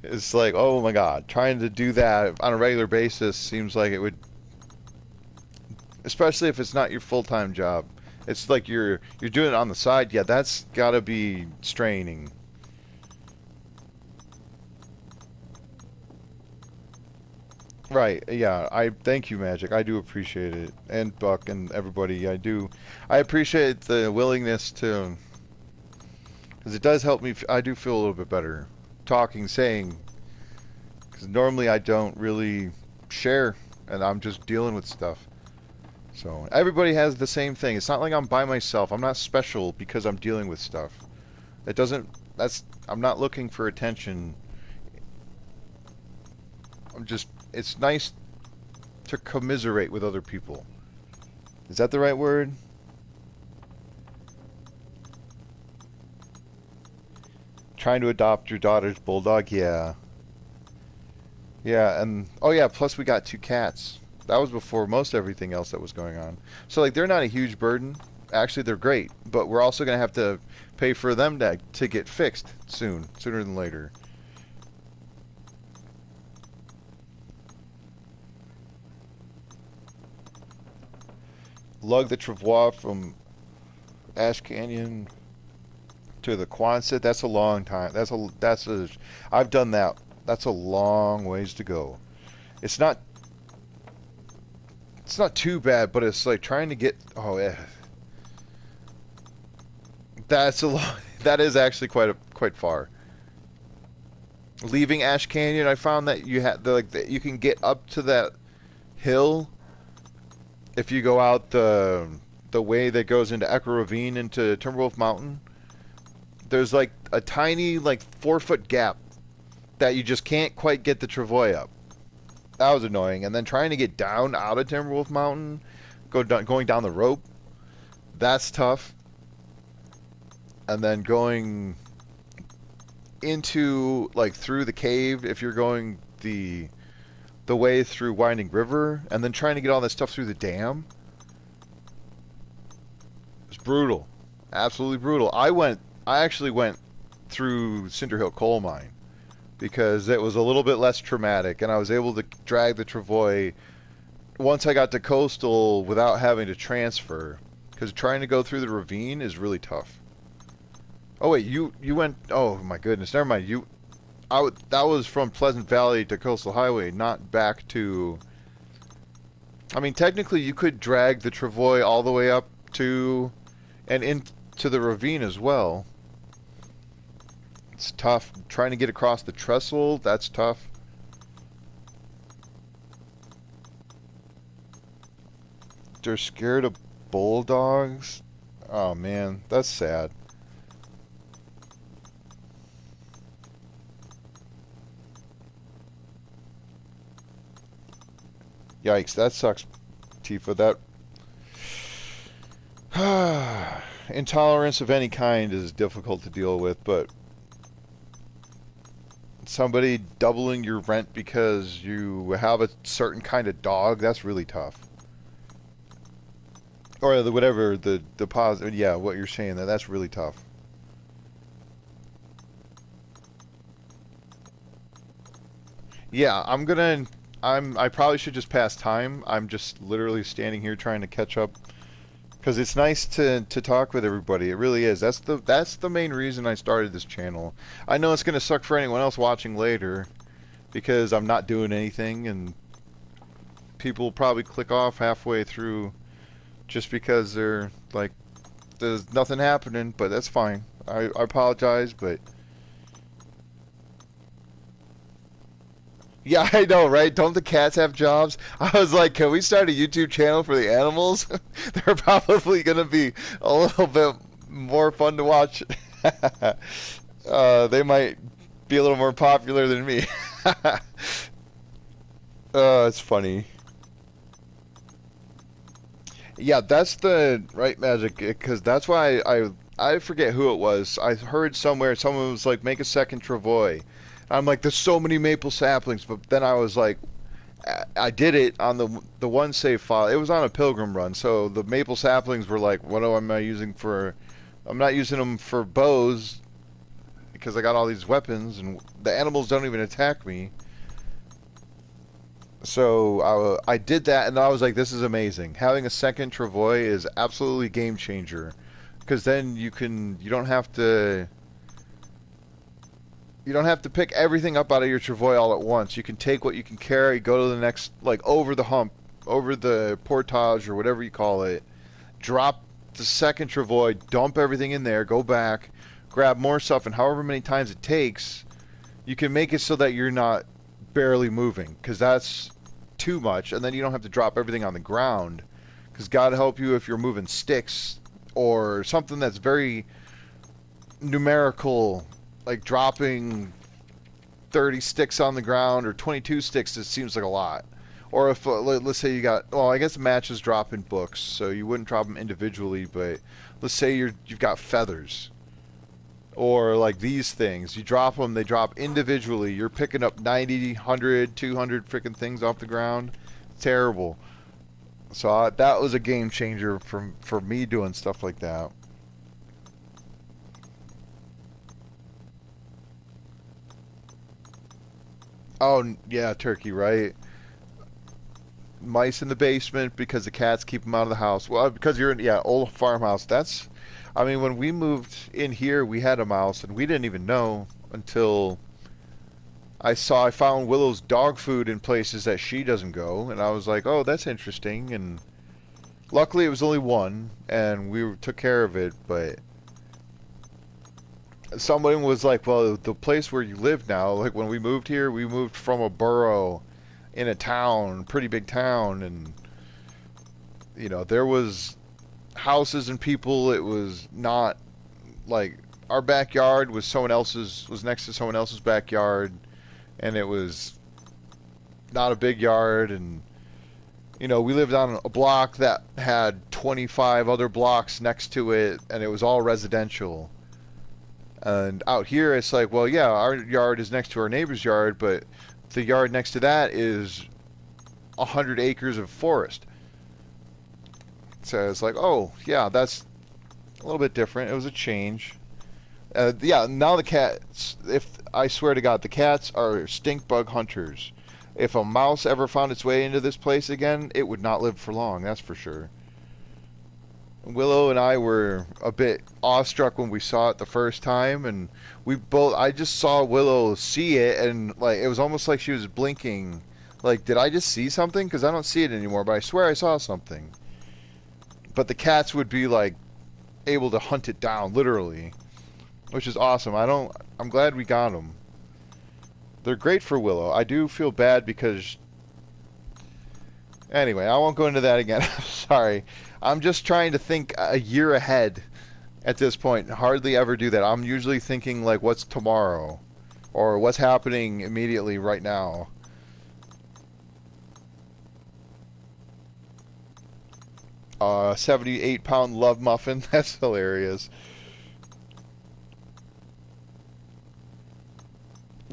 It's like, oh my God, trying to do that on a regular basis seems like it would, especially if it's not your full-time job. It's like you're doing it on the side. Yeah, that's got to be straining. Right, yeah, I thank you, Magic. I do appreciate it. And Buck and everybody, I appreciate the willingness to, because it does help me, I do feel a little bit better saying, because normally I don't really share, and I'm just dealing with stuff. So, everybody has the same thing. It's not like I'm by myself. I'm not special because I'm dealing with stuff. I'm not looking for attention. It's nice to commiserate with other people. Is that the right word? Trying to adopt your daughter's bulldog? Yeah. Yeah, and, oh yeah, plus we got 2 cats. That was before most everything else that was going on. So, like, they're not a huge burden. Actually, they're great. But we're also going to have to pay for them to get fixed sooner than later. Lug the travois from Ash Canyon to the Quonset. That's a long time. I've done that. That's a long ways to go. It's not too bad, but it's like trying to get. Oh yeah, that's a lot. That is actually quite far. Leaving Ash Canyon, I found that you can get up to that hill if you go out the way that goes into Echo Ravine into Timberwolf Mountain. There's like a tiny 4-foot gap that you just can't quite get the travois up. That was annoying. And then trying to get down out of Timberwolf Mountain, going down the rope, that's tough. And then going into through the cave if you're going the way through Winding River, and then trying to get all that stuff through the dam. It's brutal. Absolutely brutal. I actually went through Cinder Hill Coal Mine because it was a little bit less traumatic, and I was able to drag the travois once I got to coastal without having to transfer, because trying to go through the ravine is really tough. Oh wait, you went. Oh my goodness, never mind. That was from Pleasant Valley to Coastal Highway, not back to. I mean, technically, you could drag the travois all the way up to and into the ravine as well. It's tough trying to get across the trestle. That's tough. They're scared of bulldogs. Oh man, that's sad. Yikes, that sucks, Tifa. That intolerance of any kind is difficult to deal with, but somebody doubling your rent because you have a certain kind of dog, that's really tough. Or whatever the deposit, yeah, what you're saying, that's really tough. Yeah, I probably should just pass time. I'm just literally standing here trying to catch up because it's nice to talk with everybody. It really is. That's the main reason I started this channel. I know it's gonna suck for anyone else watching later because I'm not doing anything and people will probably click off halfway through just because they're like, there's nothing happening. But that's fine. I apologize, but. Yeah, I know, right? Don't the cats have jobs? I was like, can we start a YouTube channel for the animals? They're probably going to be a little bit more fun to watch. They might be a little more popular than me. It's funny. Yeah, that's the right magic, because that's why I forget who it was. I heard somewhere someone was like, make a second travois. I'm like, there's so many maple saplings, but then I was like, I did it on the one save file. It was on a pilgrim run, so the maple saplings were like, what am I using for? I'm not using them for bows because I got all these weapons, and the animals don't even attack me. So I did that, and I was like, this is amazing. Having a second travois is absolutely game changer, because then you don't have to. You don't have to pick everything up out of your travois all at once. You can take what you can carry, go to the next, like over the hump, over the portage or whatever you call it, drop the second travois, dump everything in there, go back, grab more stuff, and however many times it takes, you can make it so that you're not barely moving, because that's too much, and then you don't have to drop everything on the ground, because God help you if you're moving sticks or something that's very numerical, like dropping 30 sticks on the ground or 22 sticks. It seems like a lot. Or if let's say you got, well, I guess matches drop in books, so you wouldn't drop them individually, but let's say you've got feathers or like these things, you drop them, they drop individually. You're picking up 90, 100, 200 freaking things off the ground. Terrible. So that was a game changer for me doing stuff like that. Oh, yeah, turkey, right? Mice in the basement because the cats keep them out of the house. Well, because you're in, yeah, old farmhouse. I mean, when we moved in here, we had a mouse, and we didn't even know until I found Willow's dog food in places that she doesn't go, and I was like, oh, that's interesting. And luckily, it was only one, and we took care of it, but someone was like, well, the place where you live now, like when we moved here, we moved from a borough in a town, pretty big town, and there was houses and people. It was not like our backyard was next to someone else's backyard, and it was not a big yard, and we lived on a block that had 25 other blocks next to it, and it was all residential. And out here, it's like, well, yeah, our yard is next to our neighbor's yard, but the yard next to that is 100 acres of forest. So it's like, oh, yeah, that's a little bit different. It was a change. Yeah, now the cats, I swear to God, the cats are stink bug hunters. If a mouse ever found its way into this place again, it would not live for long, that's for sure. Willow and I were a bit awestruck when we saw it the first time, and I just saw Willow see it, and like it was almost like she was blinking. Like, did I just see something? Because I don't see it anymore, but I swear I saw something. But the cats would be like able to hunt it down, literally, which is awesome. I'm glad we got them. They're great for Willow. I do feel bad because... Anyway, I won't go into that again. Sorry. I'm just trying to think a year ahead at this point. Hardly ever do that. I'm usually thinking, like, what's tomorrow? Or what's happening immediately right now. A 78-pound love muffin. That's hilarious.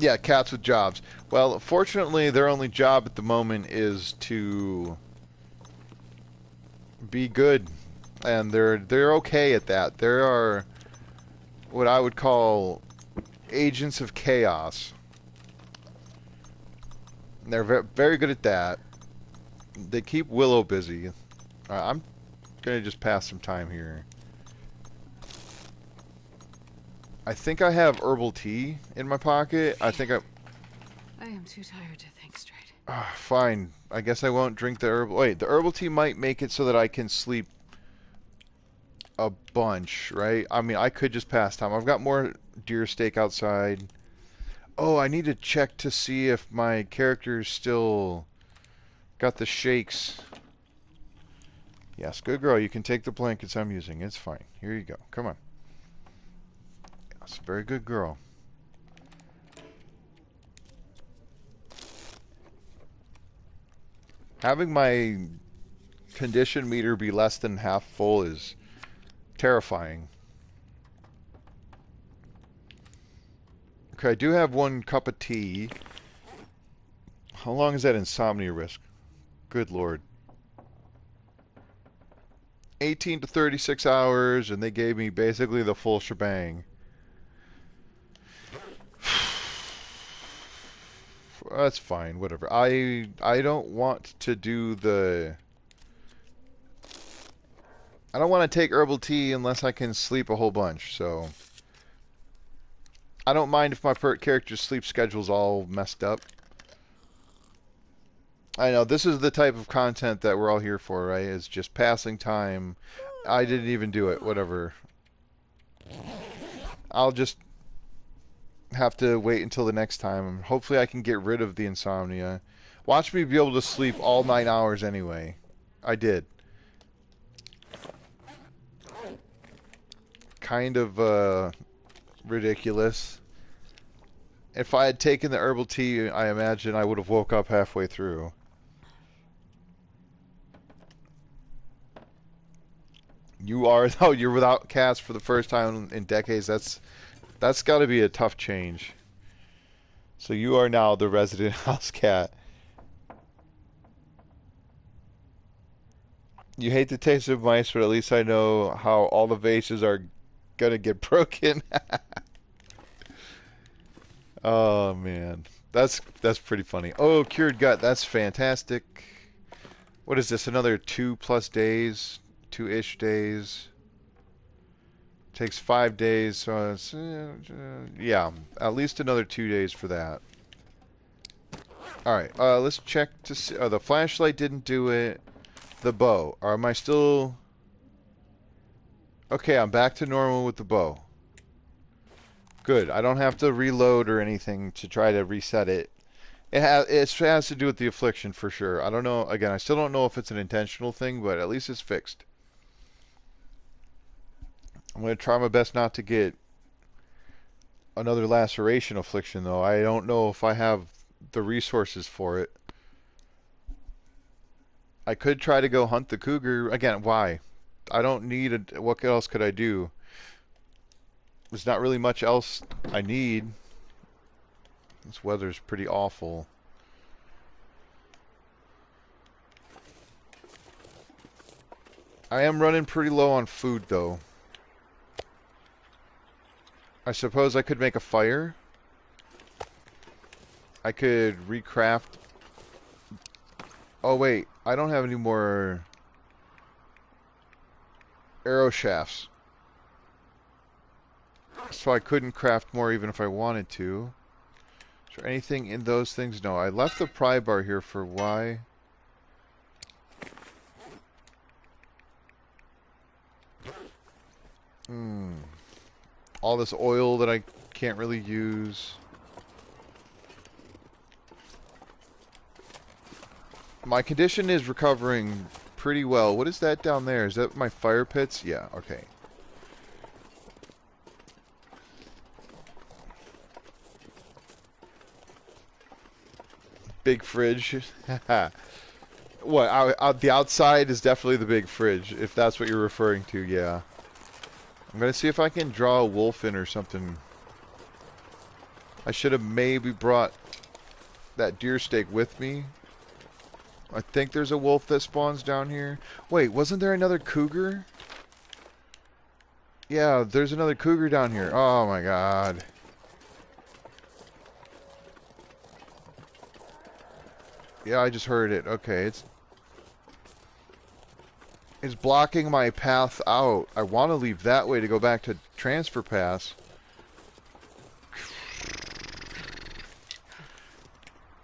Yeah, cats with jobs. Well, fortunately, their only job at the moment is to be good, and they're okay at that. There are what I would call agents of chaos. They're very good at that. They keep Willow busy. I'm gonna just pass some time here. I think I have herbal tea in my pocket. I am too tired to think straight. Fine. I guess I won't drink the herbal... Wait, the herbal tea might make it so that I can sleep a bunch, right? I mean, I could just pass time. I've got more deer steak outside. Oh, I need to check to see if my character's still got the shakes. Yes, good girl. You can take the blankets I'm using. It's fine. Here you go. Come on. Yes, very good girl. Having my condition meter be less than half full is terrifying. Okay, I do have 1 cup of tea. How long is that insomnia risk? Good lord. 18 to 36 hours, and they gave me basically the full shebang. That's fine, whatever. I don't want to do the... I don't want to take herbal tea unless I can sleep a whole bunch, so... I don't mind if my character's sleep schedule's all messed up. I know, this is the type of content that we're all here for, right? It's just passing time. I didn't even do it, whatever. I'll just have to wait until the next time. Hopefully I can get rid of the insomnia. Watch me be able to sleep all 9 hours anyway. I did. Kind of ridiculous. If I had taken the herbal tea, I imagine I would have woke up halfway through. You are, though, you're without cats for the first time in decades. That's got to be a tough change. So you are now the resident house cat. You hate the taste of mice, but at least I know how all the vases are gonna get broken. Oh man, that's pretty funny. Oh, cured gut, that's fantastic. What is this? Another 2+ days, 2-ish days. Takes 5 days, so it's, yeah, at least another 2 days for that. Alright, let's check to see. Oh, the flashlight didn't do it. The bow. Or am I still... Okay, I'm back to normal with the bow. Good. I don't have to reload or anything to try to reset it. It has to do with the affliction for sure. I don't know. Again, I still don't know if it's an intentional thing, but at least it's fixed. I'm going to try my best not to get another laceration affliction, though. I don't know if I have the resources for it. I could try to go hunt the cougar. Again, why? I don't need a... What else could I do? There's not really much else I need. This weather's pretty awful. I am running pretty low on food, though. I suppose I could make a fire. I could recraft Oh wait, I don't have any more arrow shafts. So I couldn't craft more even if I wanted to. Is there anything in those things? No, I left the pry bar here for why? All this oil that I can't really use. My condition is recovering pretty well. What is that down there? Is that my fire pits? Yeah, okay. Big fridge. What? The outside is definitely the big fridge, if that's what you're referring to, yeah. I'm gonna see if I can draw a wolf in or something. I should have maybe brought that deer steak with me. I think there's a wolf that spawns down here. Wait, wasn't there another cougar? Yeah, there's another cougar down here. Oh my god. Yeah, I just heard it. Okay, it's blocking my path out. I want to leave that way to go back to transfer pass.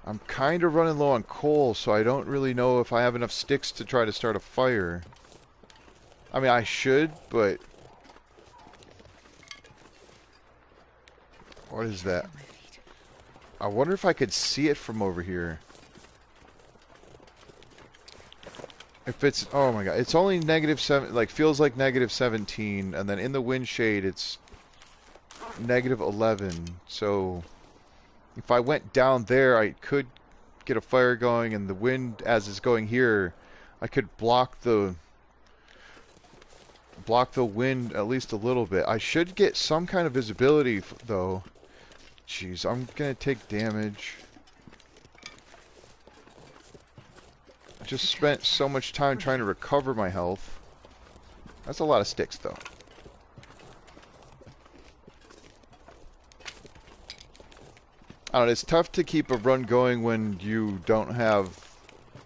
I'm kind of running low on coal, so I don't really know if I have enough sticks to try to start a fire. I mean, I should, but... What is that? I wonder if I could see it from over here. If it's... Oh my god. It's only -7... Like, feels like -17, and then in the wind shade, it's -11. So... If I went down there, I could get a fire going, and the wind, as is going here, I could block the wind at least a little bit. I should get some kind of visibility, though. Jeez, I'm gonna take damage. I just spent so much time trying to recover my health. That's a lot of sticks, though. I don't know, it's tough to keep a run going when you don't have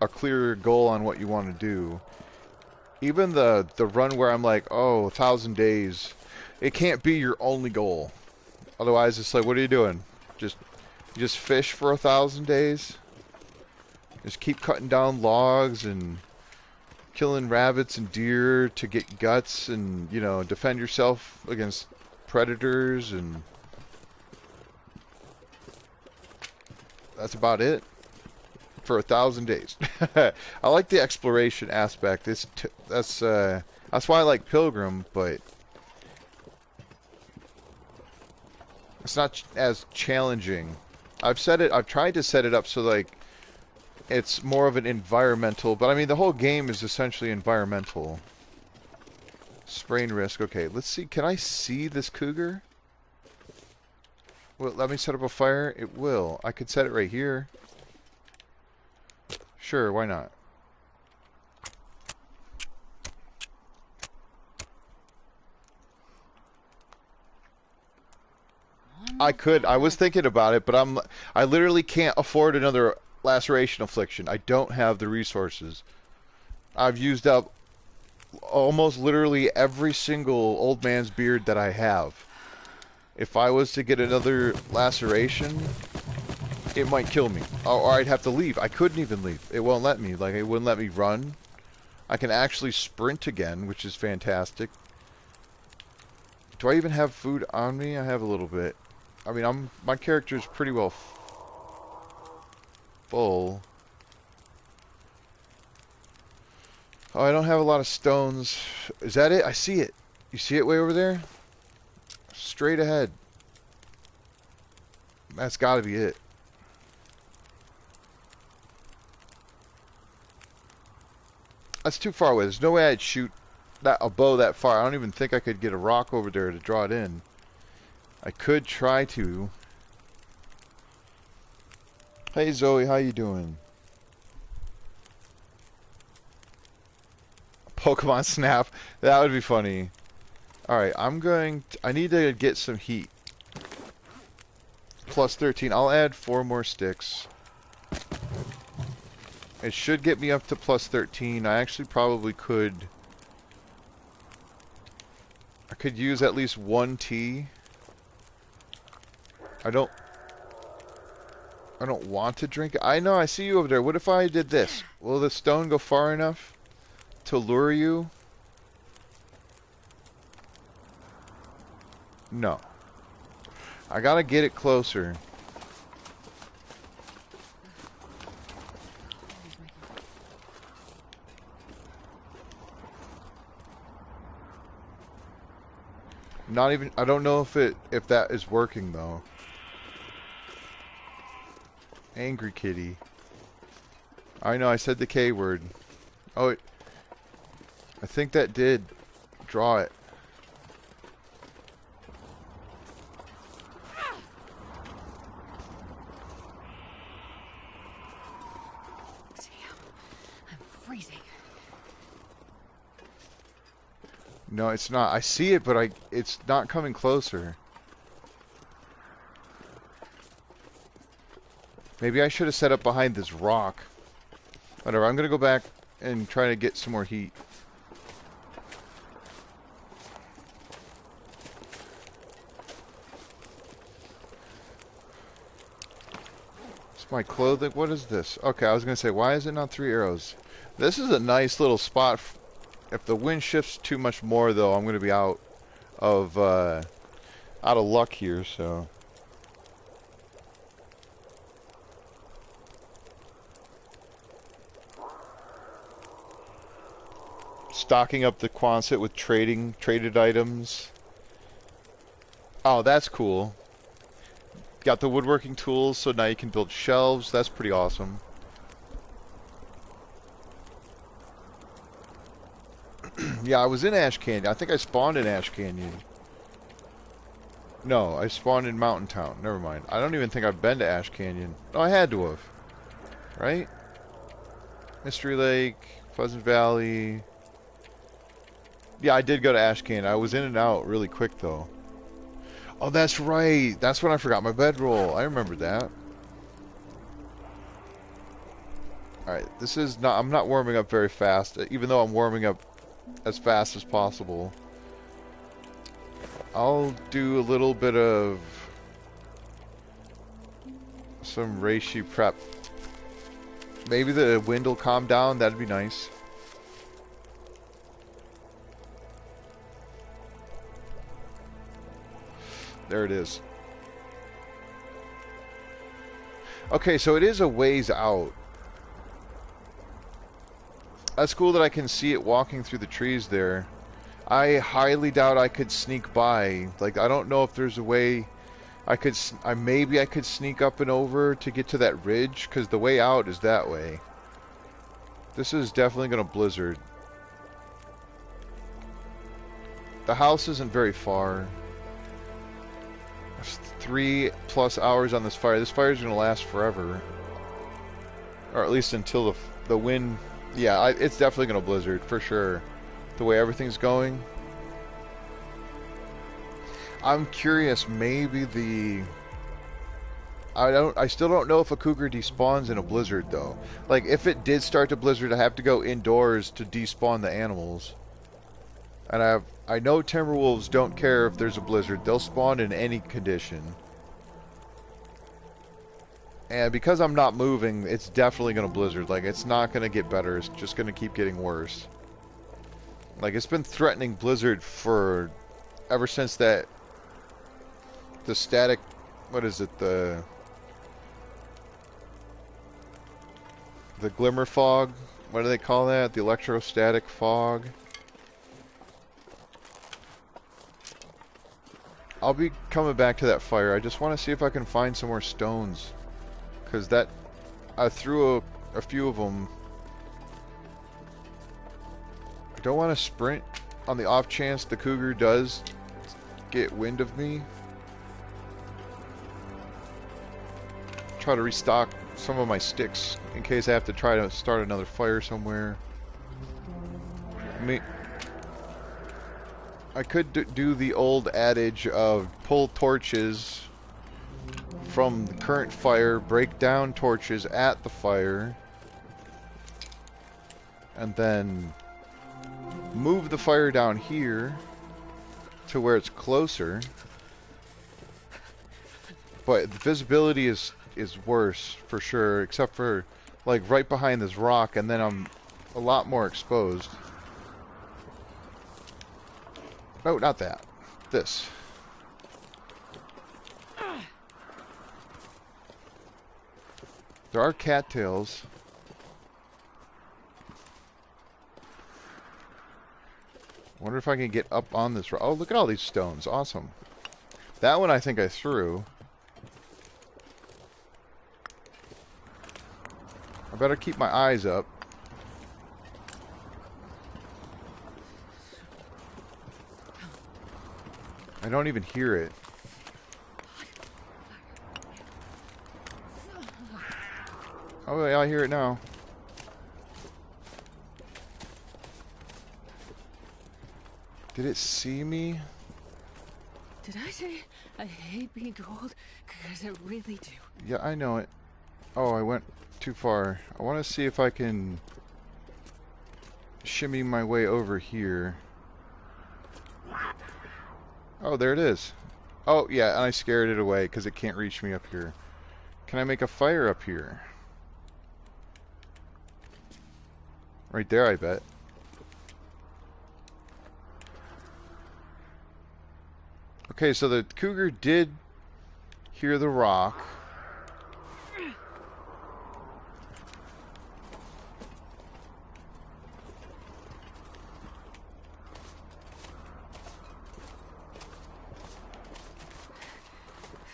a clear goal on what you want to do. Even the run where I'm like, oh, 1,000 days, it can't be your only goal. Otherwise, it's like, what are you doing? Just fish for 1,000 days? Just keep cutting down logs and killing rabbits and deer to get guts and, you know, defend yourself against predators, and that's about it for 1,000 days. I like the exploration aspect. That's why I like Pilgrim, but it's not as challenging. I've tried to set it up so like it's more of an environmental, but I mean the whole game is essentially environmental. Sprain risk. Okay, let's see. Can I see this cougar? Will it let me set up a fire? It will. I could set it right here. Sure, why not? I could. I was thinking about it, but I literally can't afford another laceration affliction. I don't have the resources. I've used up almost literally every single old man's beard that I have. If I was to get another laceration, it might kill me. Or I'd have to leave. I couldn't even leave. It won't let me. Like, it wouldn't let me run. I can actually sprint again, which is fantastic. Do I even have food on me? I have a little bit. I mean, my character's pretty well full. Oh, I don't have a lot of stones. Is that it? I see it. You see it way over there? Straight ahead. That's gotta be it. That's too far away. There's no way I'd shoot a bow that far. I don't even think I could get a rock over there to draw it in. I could try to. Hey Zoe, how you doing? Pokemon Snap. That would be funny. Alright, I need to get some heat. Plus 13. I'll add 4 more sticks. It should get me up to plus 13. I actually probably could... I could use at least one tea. I don't want to drink it. I know, I see you over there. What if I did this? Will the stone go far enough to lure you? No. I gotta get it closer. Not even, I don't know if that is working though. Angry kitty. I know, I said the K word. Oh, I think that did draw it. Freezing. No, it's not. I see it, but it's not coming closer. Maybe I should have set up behind this rock. Whatever, I'm gonna go back and try to get some more heat. It's my clothing. What is this? Okay, I was gonna say, why is it not 3 arrows? This is a nice little spot. If the wind shifts too much more, though, I'm gonna be out of luck here. So. Stocking up the Quonset with traded items. Oh, that's cool. Got the woodworking tools, so now you can build shelves. That's pretty awesome. Yeah, I was in Ash Canyon. I think I spawned in Ash Canyon. No, I spawned in Mountain Town. Never mind. I don't even think I've been to Ash Canyon. No, I had to have. Right? Mystery Lake, Pleasant Valley. Yeah, I did go to Ash Canyon. I was in and out really quick, though. Oh, that's right. That's when I forgot my bedroll. I remember that. Alright, this is not... I'm not warming up very fast, even though I'm warming up as fast as possible. I'll do a little bit of some reishi prep. Maybe the wind will calm down. That'd be nice. There it is. Okay, so it is a ways out. That's cool that I can see it walking through the trees there. I highly doubt I could sneak by. Like, I don't know if there's a way I could... maybe I could sneak up and over to get to that ridge, because the way out is that way. This is definitely going to blizzard. The house isn't very far. 3+ hours on this fire. This fire is going to last forever. Or at least until the wind... Yeah, it's definitely going to blizzard, for sure. The way everything's going. I'm curious, maybe the... I still don't know if a cougar despawns in a blizzard, though. Like, if it did start to blizzard, I have to go indoors to despawn the animals. And I know timberwolves don't care if there's a blizzard. They'll spawn in any condition. And because I'm not moving, it's definitely going to blizzard. Like, it's not going to get better. It's just going to keep getting worse. Like, it's been threatening blizzard for... ever since that... the static... what is it? The glimmer fog? What do they call that? The electrostatic fog? I'll be coming back to that fire. I just want to see if I can find some more stones. Because that... I threw a few of them. I don't want to sprint on the off chance the cougar does get wind of me. Try to restock some of my sticks in case I have to try to start another fire somewhere. I could do the old adage of pull torches from the current fire, break down torches at the fire, and then move the fire down here to where it's closer. But the visibility is worse for sure, except for like right behind this rock, and then I'm a lot more exposed. No, not that. This. There are cattails. Wonder if I can get up on this rock. Oh, look at all these stones. Awesome. That one I think I threw. I better keep my eyes up. I don't even hear it. Oh, yeah, I hear it now. Did it see me? Did I say I hate being cold? Because I really do. Yeah, I know it. Oh, I went too far. I want to see if I can shimmy my way over here. Oh, there it is. Oh, yeah, and I scared it away because it can't reach me up here. Can I make a fire up here? Right there, I bet. Okay, so the cougar did hear the rock.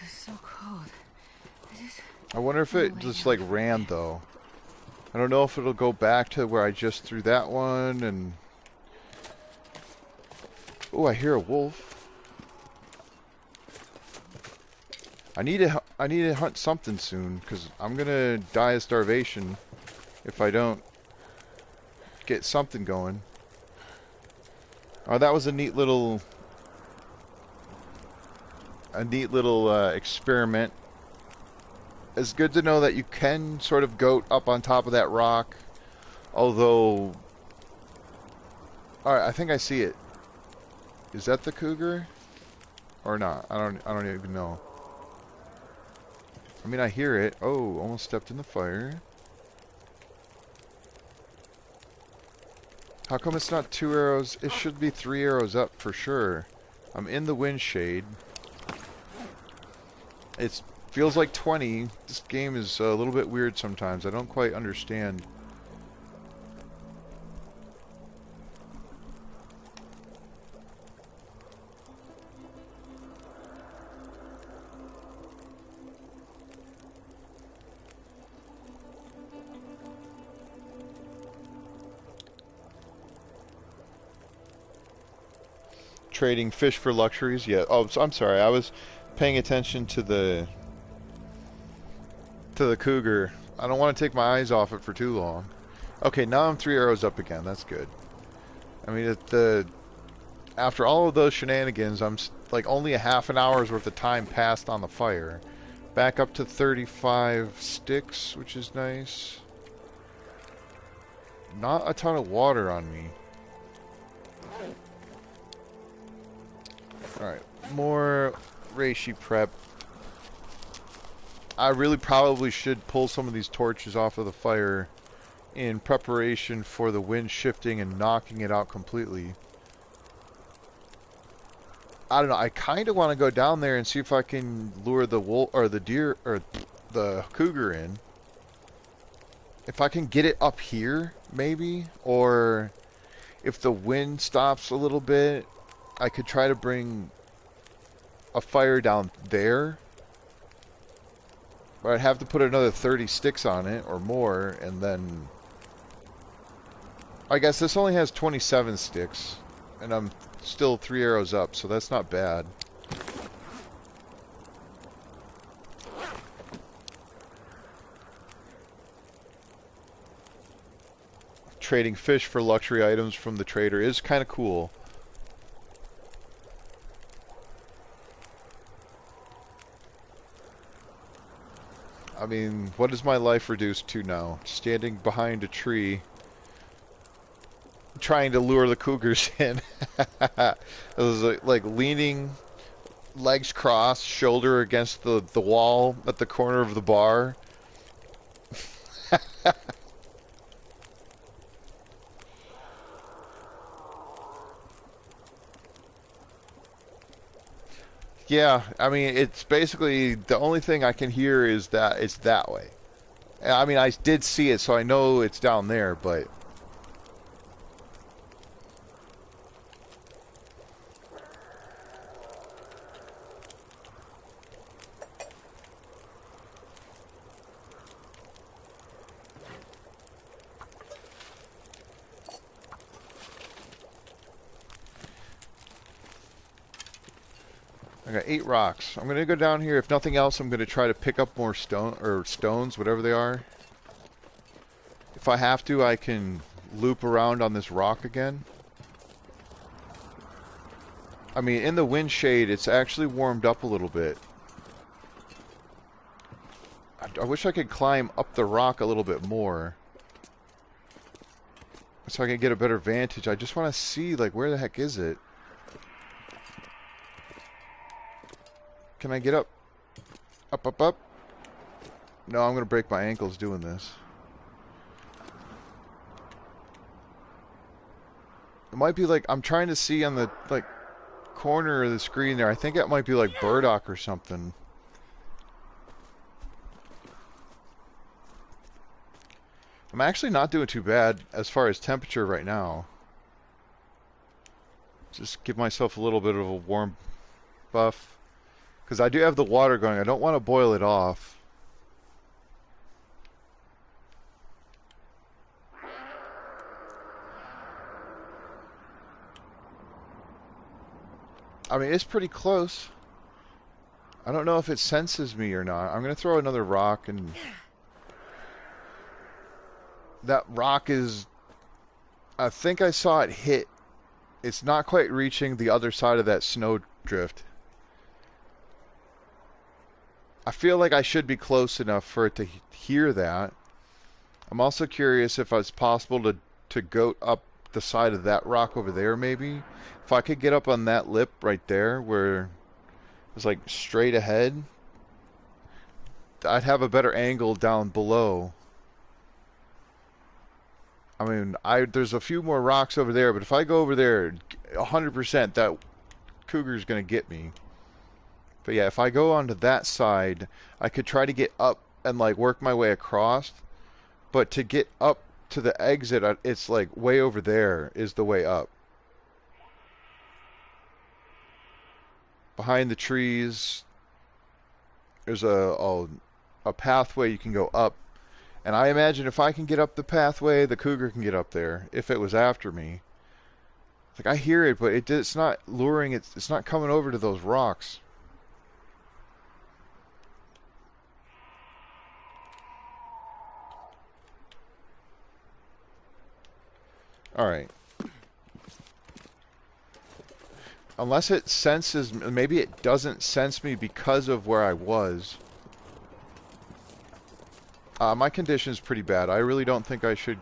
It's so cold. I wonder if it just like ran though. I don't know if it'll go back to where I just threw that one and... Oh, I hear a wolf. I need to hunt something soon because I'm gonna die of starvation if I don't get something going. Oh, that was a neat little experiment. It's good to know that you can sort of goat up on top of that rock, although... Alright, I think I see it. Is that the cougar? Or not? I don't even know. I mean, I hear it. Oh, almost stepped in the fire. How come it's not 2 arrows? It should be 3 arrows up for sure. I'm in the wind shade. It feels like 20. This game is a little bit weird sometimes. I don't quite understand. Trading fish for luxuries? Yeah. Oh, so I'm sorry. I was paying attention to the cougar. I don't want to take my eyes off it for too long. Okay, now I'm 3 arrows up again. That's good. I mean, after all of those shenanigans, I'm like only a half an hour's worth of time passed on the fire. Back up to 35 sticks, which is nice. Not a ton of water on me. Alright, more reishi prep. I really probably should pull some of these torches off of the fire in preparation for the wind shifting and knocking it out completely. I don't know, I kind of want to go down there and see if I can lure the wolf or the deer or the cougar in. If I can get it up here, maybe, or if the wind stops a little bit, I could try to bring a fire down there. But I'd have to put another 30 sticks on it or more, and then... I guess this only has 27 sticks, and I'm still 3 arrows up, so that's not bad. Trading fish for luxury items from the trader is kind of cool. I mean, what is my life reduced to now? Standing behind a tree trying to lure the cougars in. It was like leaning, legs crossed, shoulder against the wall at the corner of the bar. Yeah, I mean, it's basically the only thing I can hear is that it's that way. I mean, I did see it, so I know it's down there, but I got 8 rocks. I'm gonna go down here. If nothing else, I'm gonna try to pick up more stones, whatever they are. If I have to, I can loop around on this rock again. I mean, in the wind shade, it's actually warmed up a little bit. I wish I could climb up the rock a little bit more, so I can get a better vantage. I just want to see, like, where the heck is it? Can I get up? Up, up, up? No, I'm gonna break my ankles doing this. It might be like, I'm trying to see on the, like, corner of the screen there. I think it might be like burdock or something. I'm actually not doing too bad as far as temperature right now. Just give myself a little bit of a warm buff. Because I do have the water going. I don't want to boil it off. I mean, it's pretty close. I don't know if it senses me or not. I'm going to throw another rock, and that rock is... I think I saw it hit. It's not quite reaching the other side of that snow drift. I feel like I should be close enough for it to hear that. I'm also curious if it's possible to go up the side of that rock over there, maybe. If I could get up on that lip right there where it's like straight ahead, I'd have a better angle down below. I mean, there's a few more rocks over there, but if I go over there, 100% that cougar's going to get me. But yeah, if I go onto that side, I could try to get up and like work my way across. But to get up to the exit, it's like way over there is the way up. Behind the trees, there's a pathway you can go up. And I imagine if I can get up the pathway, the cougar can get up there if it was after me. Like, I hear it, but it's not luring. It's not coming over to those rocks. Alright. Unless it senses... Maybe it doesn't sense me because of where I was. My condition's pretty bad. I really don't think I should...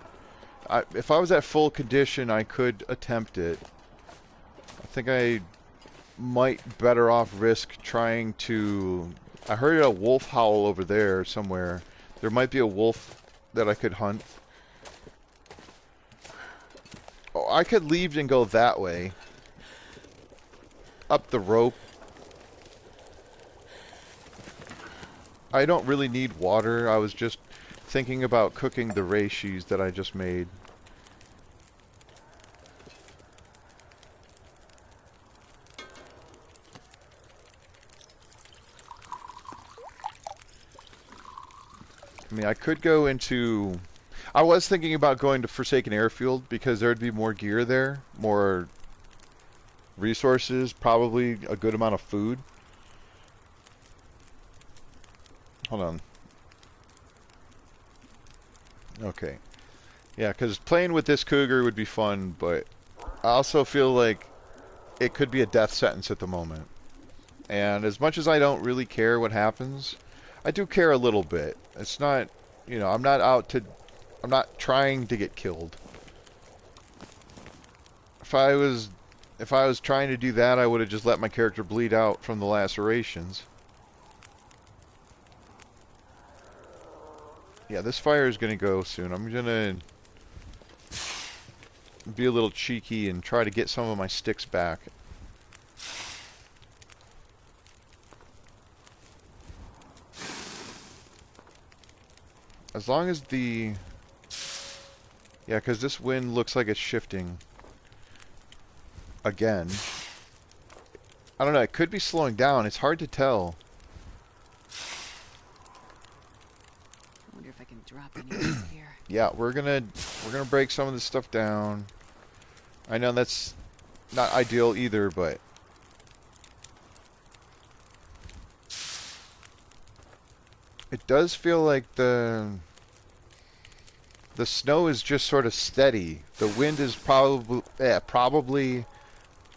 if I was at full condition, I could attempt it. I think I might better off risk trying to... I heard a wolf howl over there somewhere. There might be a wolf that I could hunt. Oh, I could leave and go that way. Up the rope. I don't really need water. I was just thinking about cooking the reishi that I just made. I mean, I could go into... I was thinking about going to Forsaken Airfield because there would be more gear there, more resources, probably a good amount of food. Hold on. Okay. Yeah, because playing with this cougar would be fun, but I also feel like it could be a death sentence at the moment. And as much as I don't really care what happens, I do care a little bit. It's not, you know, I'm not trying to get killed. if I was trying to do that, I would have just let my character bleed out from the lacerations. Yeah, this fire is gonna go soon. I'm gonna be a little cheeky and try to get some of my sticks back. As long as the... Yeah, because this wind looks like it's shifting. Again. I don't know, it could be slowing down. It's hard to tell. I wonder if I can drop any of this here. Yeah, we're gonna break some of this stuff down. I know that's not ideal either, but it does feel like the snow is just sort of steady. The wind is probably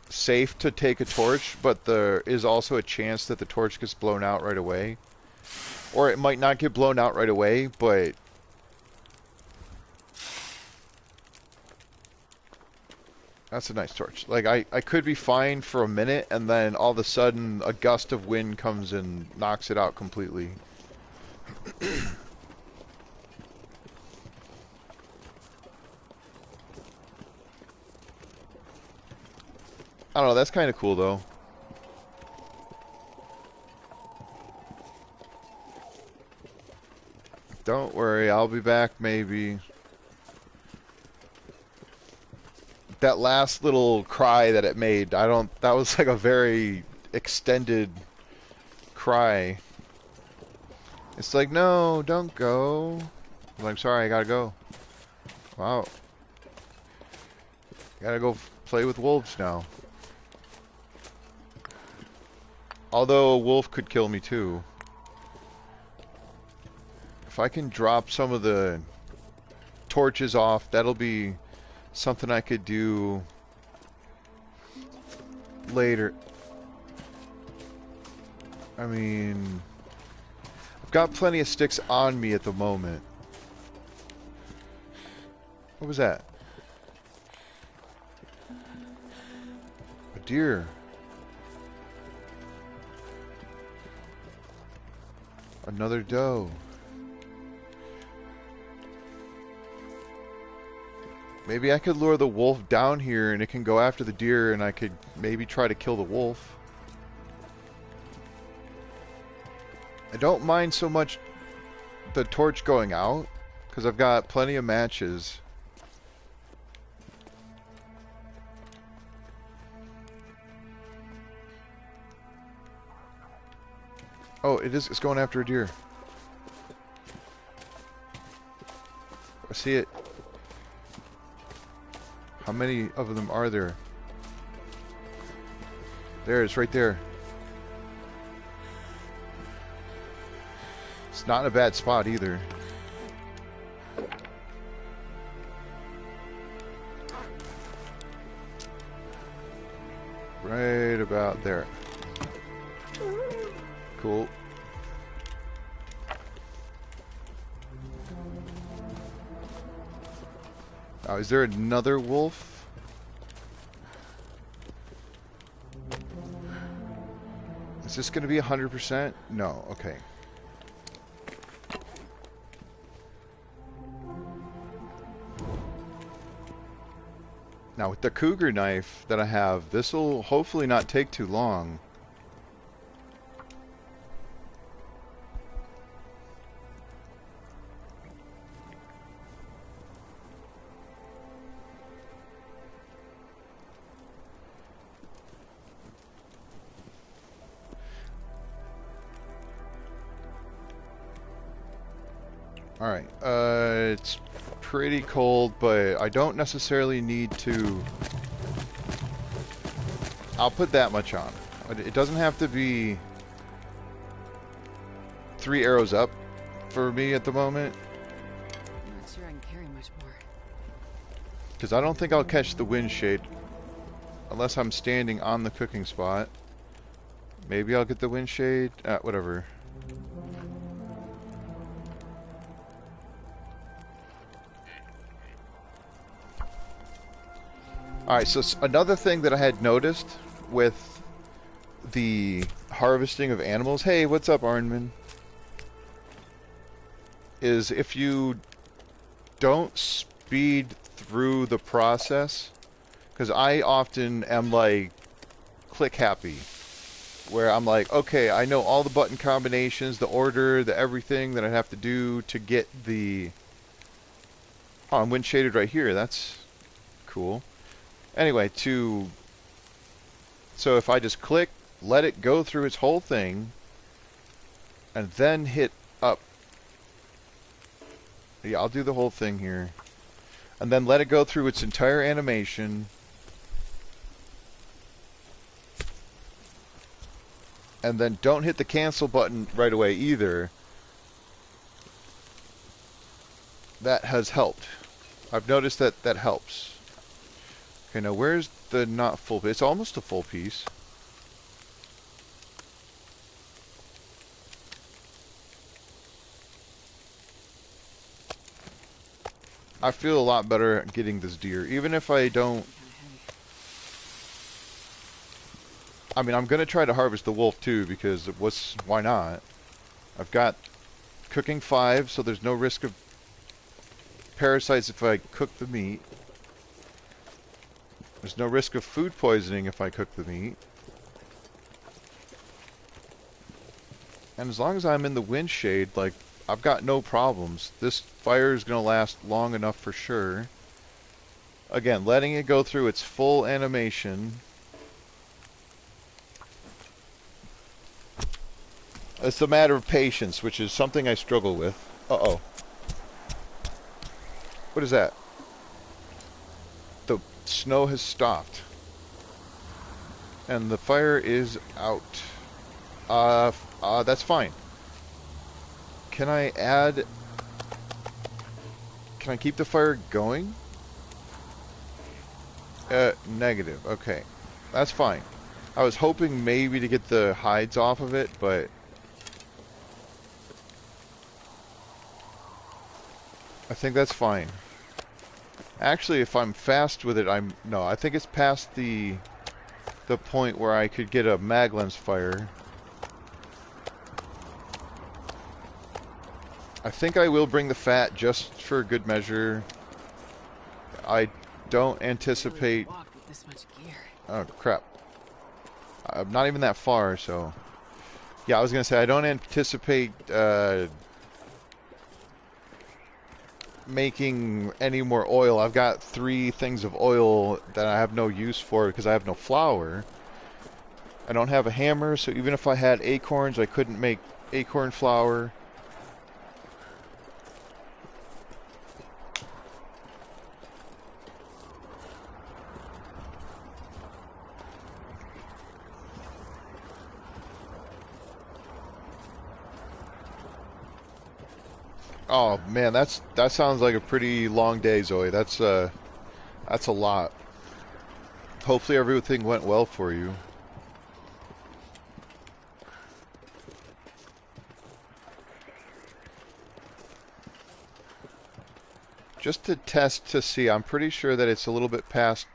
safe to take a torch, but there is also a chance that the torch gets blown out right away. Or it might not get blown out right away, but that's a nice torch. Like, I could be fine for a minute, and then all of a sudden a gust of wind comes and knocks it out completely. I don't know, that's kind of cool though. Don't worry, I'll be back maybe. That last little cry that it made, that was like a very extended cry. It's like, no, don't go. I'm like, sorry, I gotta go. Wow. Gotta go play with wolves now. Although a wolf could kill me too. If I can drop some of the torches off, that'll be something I could do later. I mean, I've got plenty of sticks on me at the moment. What was that? A deer. Another doe. Maybe I could lure the wolf down here and it can go after the deer and I could maybe try to kill the wolf. I don't mind so much the torch going out because I've got plenty of matches. Oh, it's going after a deer. I see it. How many of them are there? There, it's right there. It's not in a bad spot either. Right about there. Cool. Now, is there another wolf? Is this going to be 100%? No, okay. Now, with the Cougar knife that I have, this will hopefully not take too long. Alright, it's pretty cold, but I don't necessarily need to... I'll put that much on. It doesn't have to be 3 arrows up for me at the moment. I'm not sure I can carry much more. Because I don't think I'll catch the wind shade unless I'm standing on the cooking spot. Maybe I'll get the wind shade. Whatever. Alright, so another thing that I had noticed with the harvesting of animals, hey, what's up, Arnman? Is if you don't speed through the process, because I often am like click happy, where I'm like, okay, I know all the button combinations, the order, the everything that I have to do to get the... Oh, I'm wind shaded right here. That's cool. Anyway, so if I just click, let it go through its whole thing, and then hit up. Yeah, I'll do the whole thing here. And then let it go through its entire animation. And then don't hit the cancel button right away either. That has helped. I've noticed that that helps. Okay, now where's the not full piece? It's almost a full piece. I feel a lot better getting this deer, even if I don't... I mean, I'm going to try to harvest the wolf too, because why not? I've got cooking 5, so there's no risk of parasites if I cook the meat. There's no risk of food poisoning if I cook the meat. And as long as I'm in the wind shade, like, I've got no problems. This fire is going to last long enough for sure. Again, letting it go through its full animation. It's a matter of patience, which is something I struggle with. Uh-oh. What is that? The snow has stopped. And the fire is out. That's fine. Can I add... Can I keep the fire going? Negative. Okay. That's fine. I was hoping maybe to get the hides off of it, but... I think that's fine. Actually, if I'm fast with it, no, I think it's past the point where I could get a mag lens fire. I think I will bring the fat just for good measure. I don't anticipate... Oh, crap. I'm not even that far, so... Yeah, I was going to say, I don't anticipate making any more oil. I've got 3 things of oil that I have no use for because I have no flour. I don't have a hammer, so even if I had acorns, I couldn't make acorn flour. Oh man, that sounds like a pretty long day, Zoe. That's a lot. Hopefully everything went well for you. Just to test to see, I'm pretty sure that it's a little bit past,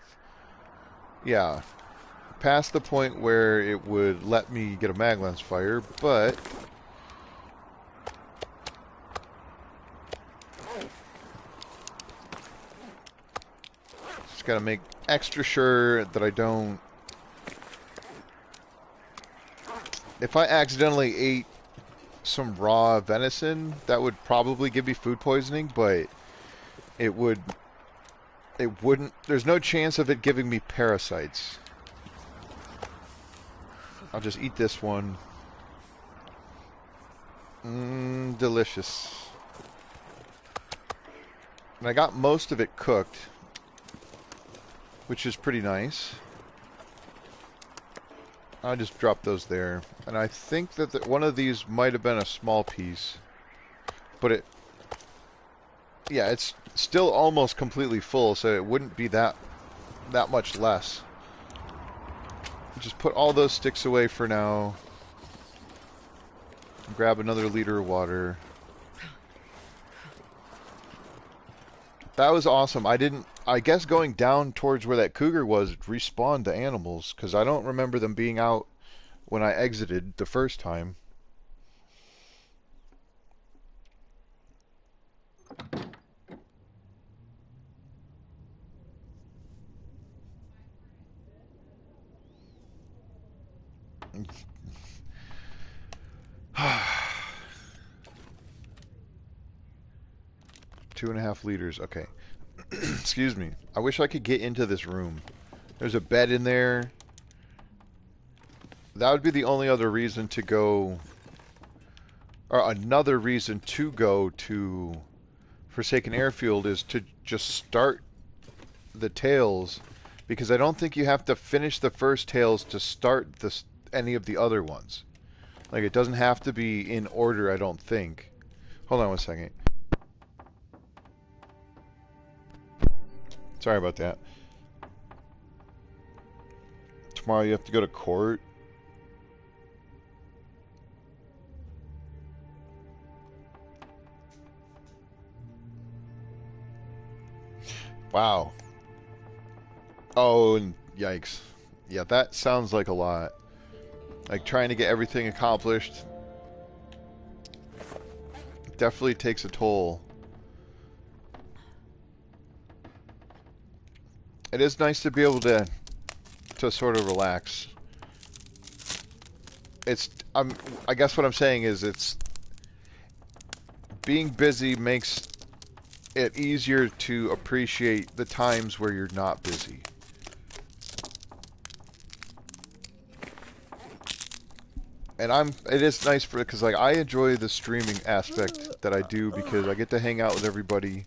yeah, past the point where it would let me get a mag lens fire, but just gotta make extra sure that I don't... If I accidentally ate some raw venison, that would probably give me food poisoning, but it wouldn't, there's no chance of it giving me parasites. I'll just eat this one. Delicious. And I got most of it cooked, which is pretty nice. I'll just drop those there. And I think that one of these might have been a small piece. But yeah, it's still almost completely full, so it wouldn't be that much less. Just put all those sticks away for now. Grab another liter of water. That was awesome. I I guess going down towards where that cougar was respawned the animals because I don't remember them being out when I exited the first time. 2.5 liters. Okay. Excuse me. I wish I could get into this room. There's a bed in there. That would be the only other reason to go, or another reason to go to Forsaken Airfield is to just start the tails, because I don't think you have to finish the first tails to start this any of the other ones. Like it doesn't have to be in order, I don't think. Hold on one second. Sorry about that. Tomorrow you have to go to court. Wow. Oh, and yikes. Yeah, that sounds like a lot. Like trying to get everything accomplished definitely takes a toll. It is nice to be able to sort of relax. It's I guess what I'm saying is it's being busy makes it easier to appreciate the times where you're not busy. And it is nice for because like I enjoy the streaming aspect that I do because I get to hang out with everybody,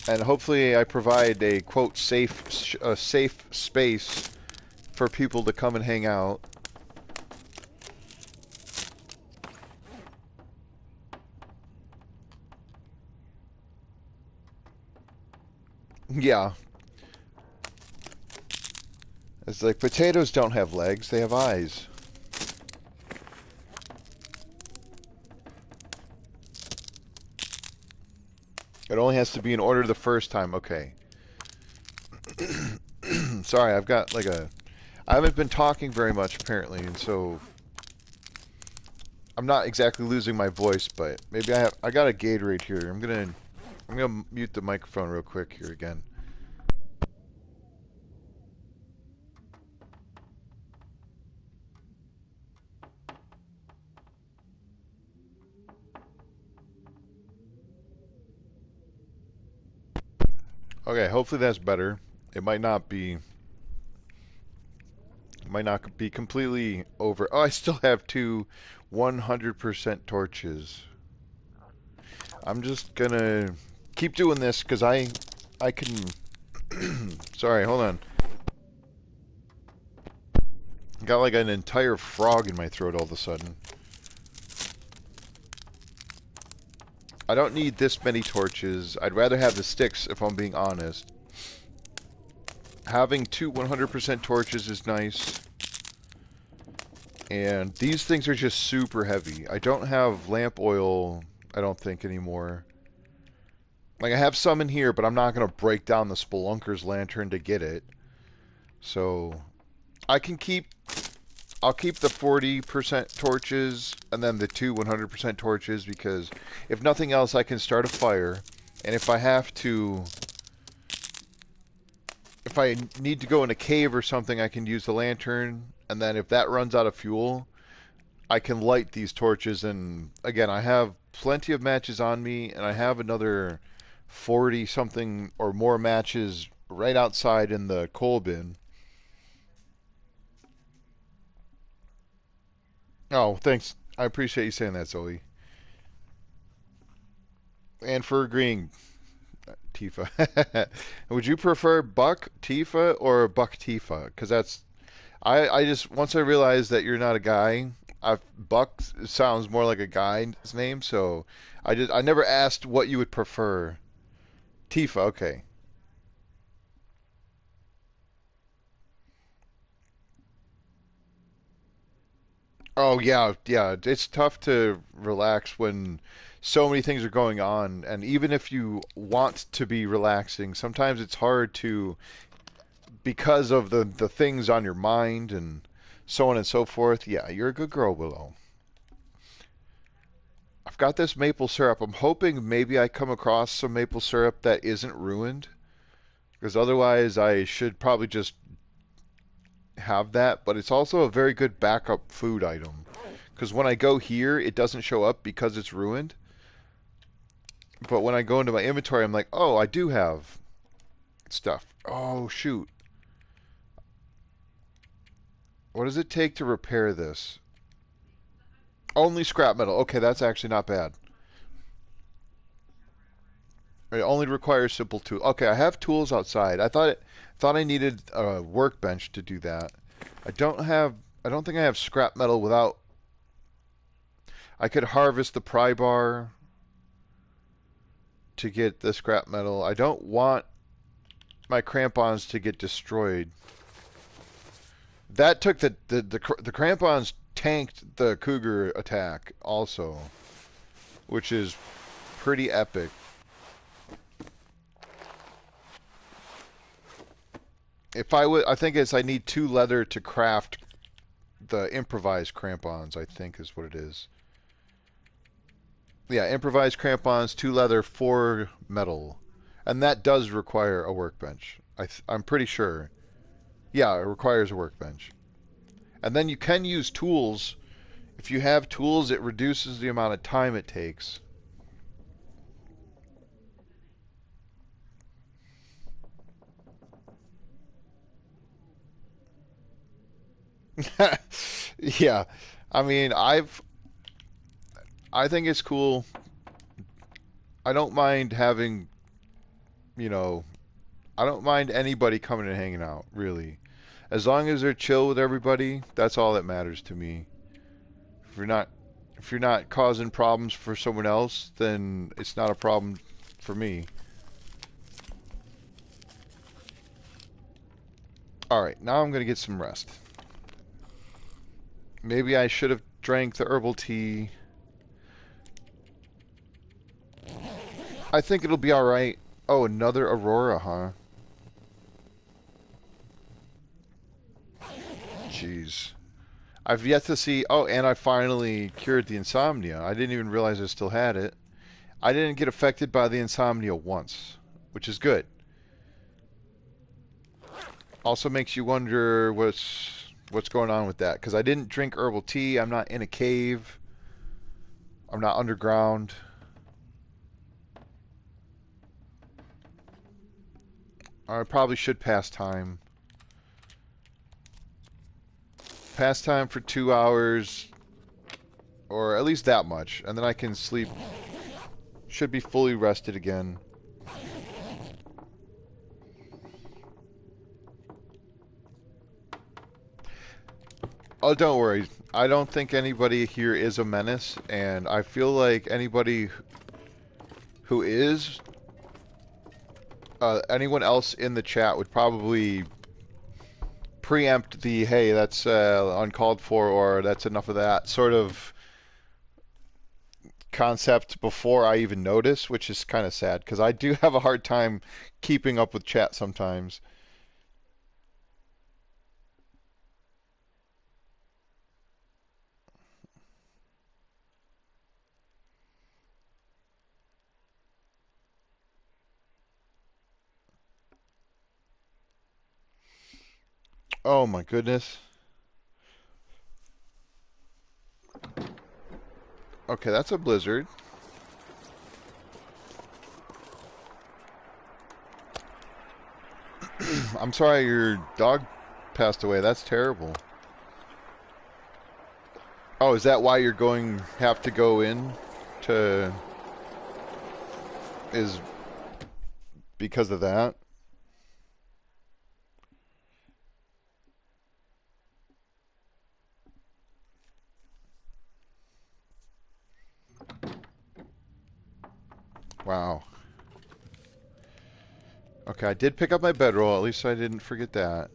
and hopefully I provide a quote safe space for people to come and hang out. Yeah, it's like potatoes don't have legs, they have eyes. It only has to be in order the first time. Okay. Sorry, I've got like I haven't been talking very much apparently, and so I'm not exactly losing my voice, but maybe I got a Gatorade here. I'm gonna mute the microphone real quick here again. Okay, hopefully that's better. It might not be. It might not be completely over. Oh, I still have two 100% torches. I'm just gonna keep doing this because I can. Sorry, hold on. Got like an entire frog in my throat all of a sudden. I don't need this many torches. I'd rather have the sticks if I'm being honest. Having two 100% torches is nice. And these things are just super heavy. I don't have lamp oil, I don't think, anymore. Like, I have some in here, but I'm not going to break down the Spelunker's lantern to get it. So, I can keep... I'll keep the 40% torches and then the two 100% torches because if nothing else, I can start a fire. And if I have to... If I need to go in a cave or something, I can use the lantern. And then if that runs out of fuel, I can light these torches. And again, I have plenty of matches on me, and I have another 40 something or more matches right outside in the coal bin. Oh, thanks. I appreciate you saying that, Zoe. And for agreeing, Tifa. Would you prefer Buck Tifa or Buck Tifa? Because I just once I realized that you're not a guy. Buck sounds more like a guy's name, so I never asked what you would prefer. Tifa, okay. Oh yeah, yeah. It's tough to relax when so many things are going on, and even if you want to be relaxing, sometimes it's hard to, because of the things on your mind and so on and so forth. Yeah, you're a good girl, Willow. I've got this maple syrup. I'm hoping maybe I come across some maple syrup that isn't ruined, because otherwise I should probably just have that. But it's also a very good backup food item, because when I go here, it doesn't show up because it's ruined. But when I go into my inventory, I'm like, oh, I do have stuff. Oh, shoot. What does it take to repair this? Only scrap metal. Okay, that's actually not bad. It only requires simple tools. Okay, I have tools outside. Thought I needed a workbench to do that. I don't have. I don't think I have scrap metal without. I could harvest the pry bar to get the scrap metal. I don't want my crampons to get destroyed. That took the crampons tanked the Cougar attack also, which is pretty epic. If I would, I think I need 2 leather to craft the improvised crampons. I think is what it is. Yeah, improvised crampons, 2 leather, 4 metal, and that does require a workbench. I'm pretty sure. Yeah, it requires a workbench. And then you can use tools. If you have tools, it reduces the amount of time it takes. Yeah. I mean, I think it's cool. I don't mind having, you know, I don't mind anybody coming and hanging out, really. As long as they're chill with everybody, that's all that matters to me. If you're not if you're not causing problems for someone else, then it's not a problem for me. All right, now I'm going to get some rest. Maybe I should have drank the herbal tea. I think it'll be all right. Oh, another Aurora, huh? Jeez. I've yet to see... Oh, and I finally cured the insomnia. I didn't even realize I still had it. I didn't get affected by the insomnia once, which is good. Also makes you wonder what's going on with that, because I didn't drink herbal tea. I'm not in a cave. I'm not underground. I probably should pass time. Pass time for 2 hours, or at least that much, and then I can sleep. Should be fully rested again. Oh, don't worry. I don't think anybody here is a menace, and I feel like anybody who is, anyone else in the chat would probably preempt the, hey, that's uncalled for, or that's enough of that sort of concept before I even notice, which is kind of sad, because I do have a hard time keeping up with chat sometimes. Oh my goodness. Okay, that's a blizzard. I'm sorry your dog passed away. That's terrible. Oh, is that why you're have to go in to, is because of that? Wow. Okay, I did pick up my bedroll. At least I didn't forget that.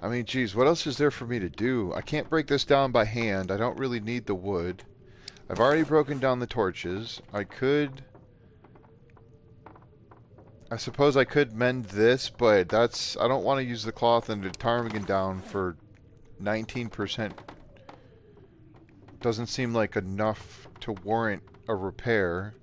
I mean, geez, what else is there for me to do? I can't break this down by hand. I don't really need the wood. I've already broken down the torches. I suppose I could mend this, but that's... I don't want to use the cloth and the ptarmigan down for 19%. Doesn't seem like enough to warrant a repair.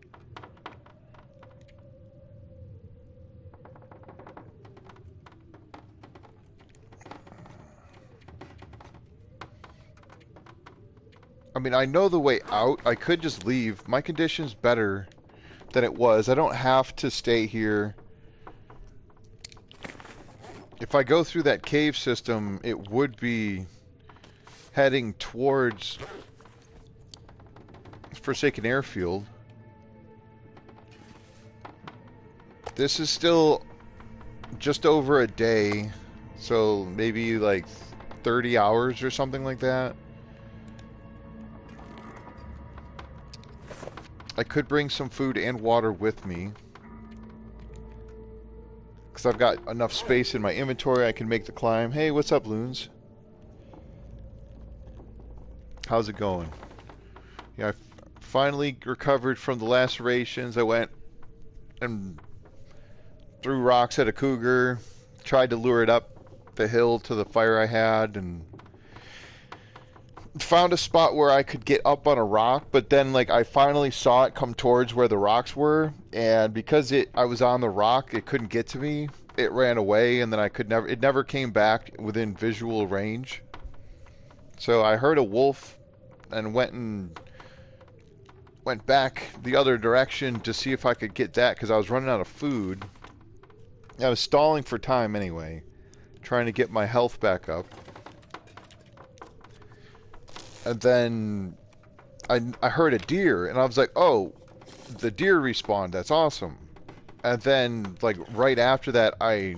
I mean, I know the way out. I could just leave. My condition's better than it was. I don't have to stay here. If I go through that cave system, it would be heading towards Forsaken Airfield. This is still just over a day, so maybe like 30 hours or something like that. I could bring some food and water with me, because I've got enough space in my inventory. I can make the climb. Hey, what's up, Loons? How's it going? Yeah, I finally recovered from the lacerations. I went and threw rocks at a cougar, tried to lure it up the hill to the fire I had, and found a spot where I could get up on a rock, but then like I finally saw it come towards where the rocks were, and because I was on the rock, it couldn't get to me. It ran away, and then it never came back within visual range. So I heard a wolf and went back the other direction to see if I could get that, because I was running out of food. I was stalling for time anyway, trying to get my health back up. And then I heard a deer, and I was like, oh, the deer respawned, that's awesome. And then, like, right after that, I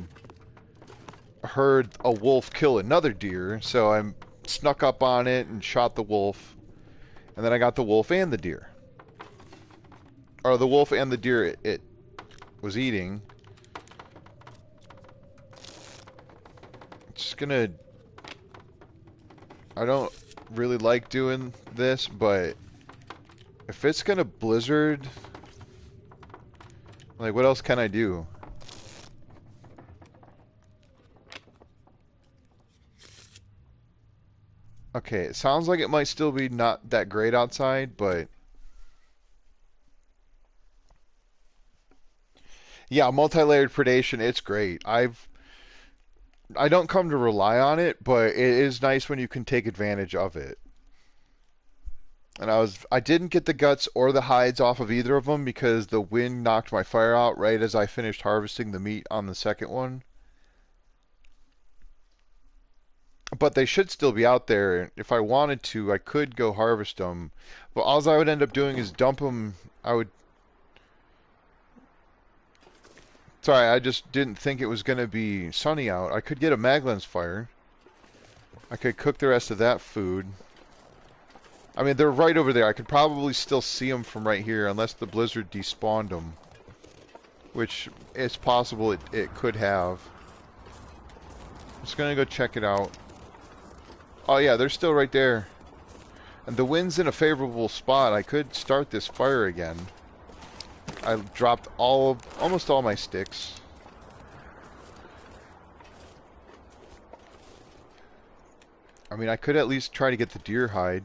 heard a wolf kill another deer, so I snuck up on it and shot the wolf. And then I got the wolf and the deer. Or the wolf and the deer it was eating. Just gonna... I don't really like doing this, but if it's gonna blizzard, like, what else can I do? Okay, it sounds like it might still be not that great outside, but yeah, multi-layered predation, it's great. I don't come to rely on it, but it is nice when you can take advantage of it. And I didn't get the guts or the hides off of either of them because the wind knocked my fire out right as I finished harvesting the meat on the second one. But they should still be out there. If I wanted to, I could go harvest them. But all I would end up doing is dump them. Sorry, I just didn't think it was going to be sunny out. I could get a Maglens fire. I could cook the rest of that food. I mean, they're right over there. I could probably still see them from right here, unless the blizzard despawned them. Which, it's possible it could have. I'm just going to go check it out. Oh yeah, they're still right there. And the wind's in a favorable spot. I could start this fire again. I dropped almost all my sticks. I mean, I could at least try to get the deer hide.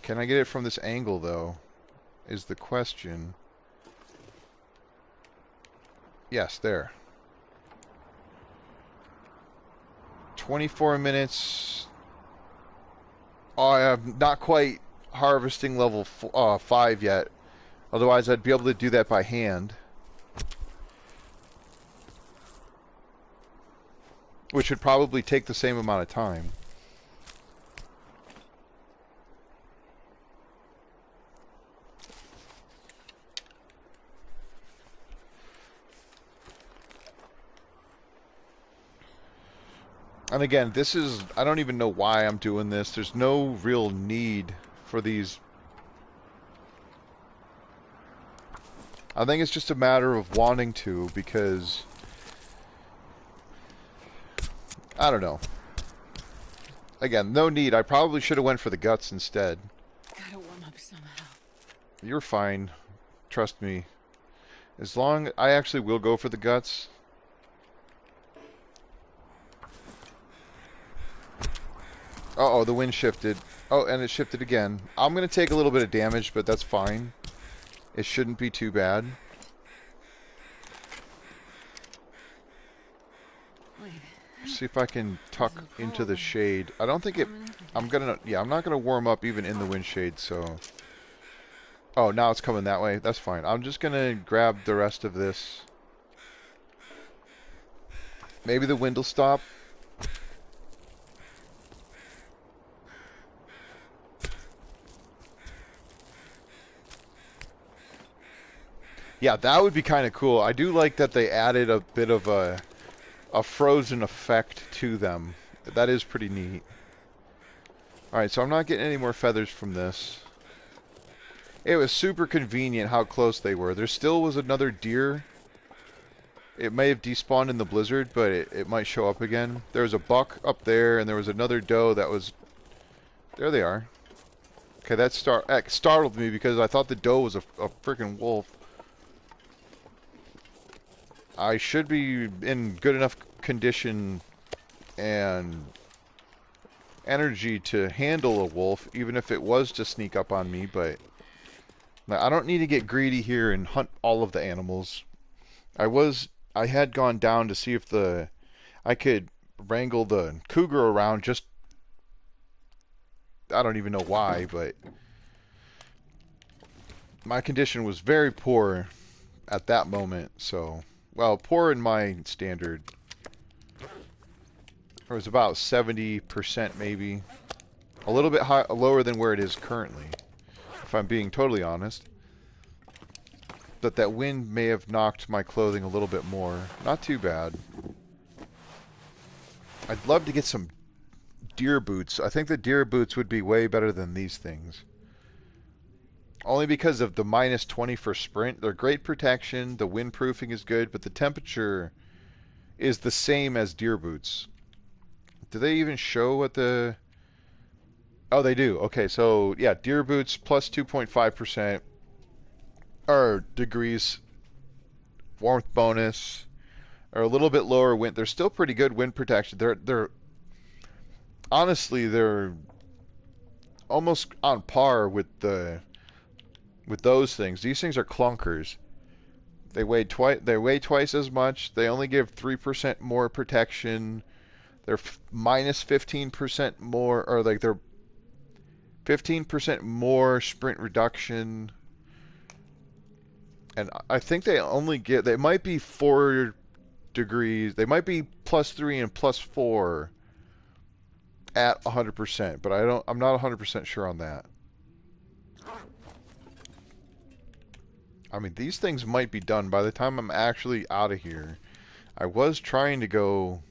Can I get it from this angle, though? Is the question. Yes, there. 24 minutes. Oh, I'm not quite harvesting level 5 yet. Otherwise, I'd be able to do that by hand. Which would probably take the same amount of time. And again, this is... I don't even know why I'm doing this. There's no real need for these... I think it's just a matter of wanting to, because... I don't know. Again, no need. I probably should have went for the guts instead. You're fine. Trust me. As long... I actually will go for the guts. Uh-oh, the wind shifted. Oh, and it shifted again. I'm going to take a little bit of damage, but that's fine. It shouldn't be too bad. Wait, See if I can tuck so into the cold. shade. I don't think it... Warming up I'm again. gonna... Yeah, I'm not gonna warm up even in the wind shade, so... Oh, now it's coming that way. That's fine. I'm just gonna grab the rest of this. Maybe the wind will stop. Yeah, that would be kind of cool. I do like that they added a bit of a frozen effect to them. That is pretty neat. Alright, so I'm not getting any more feathers from this. It was super convenient how close they were. There still was another deer. It may have despawned in the blizzard, but it might show up again. There was a buck up there, and there was another doe that was... There they are. Okay, that startled me because I thought the doe was a freaking wolf. I should be in good enough condition and energy to handle a wolf, even if it was to sneak up on me, but I don't need to get greedy here and hunt all of the animals. I had gone down to see if I could wrangle the cougar around, just I don't even know why, but my condition was very poor at that moment, so well, poor in my standard. It was about 70% maybe. A little bit lower than where it is currently, if I'm being totally honest. But that wind may have knocked my clothing a little bit more. Not too bad. I'd love to get some deer boots. I think the deer boots would be way better than these things. Only because of the minus 20 for sprint. They're great protection, the windproofing is good, but the temperature is the same as deer boots. Do they even show what the... Oh, they do. Okay, so yeah, deer boots plus 2.5% or degrees warmth bonus, or a little bit lower wind. They're still pretty good wind protection. They're honestly they're almost on par with those things. These things are clunkers. They weigh twice as much. They only give 3% more protection. They're minus 15% more, or like they're 15% more sprint reduction. And I think they might be 4 degrees. They might be plus 3 and plus 4 at 100%, but I'm not 100% sure on that. I mean, these things might be done by the time I'm actually out of here. I was trying to go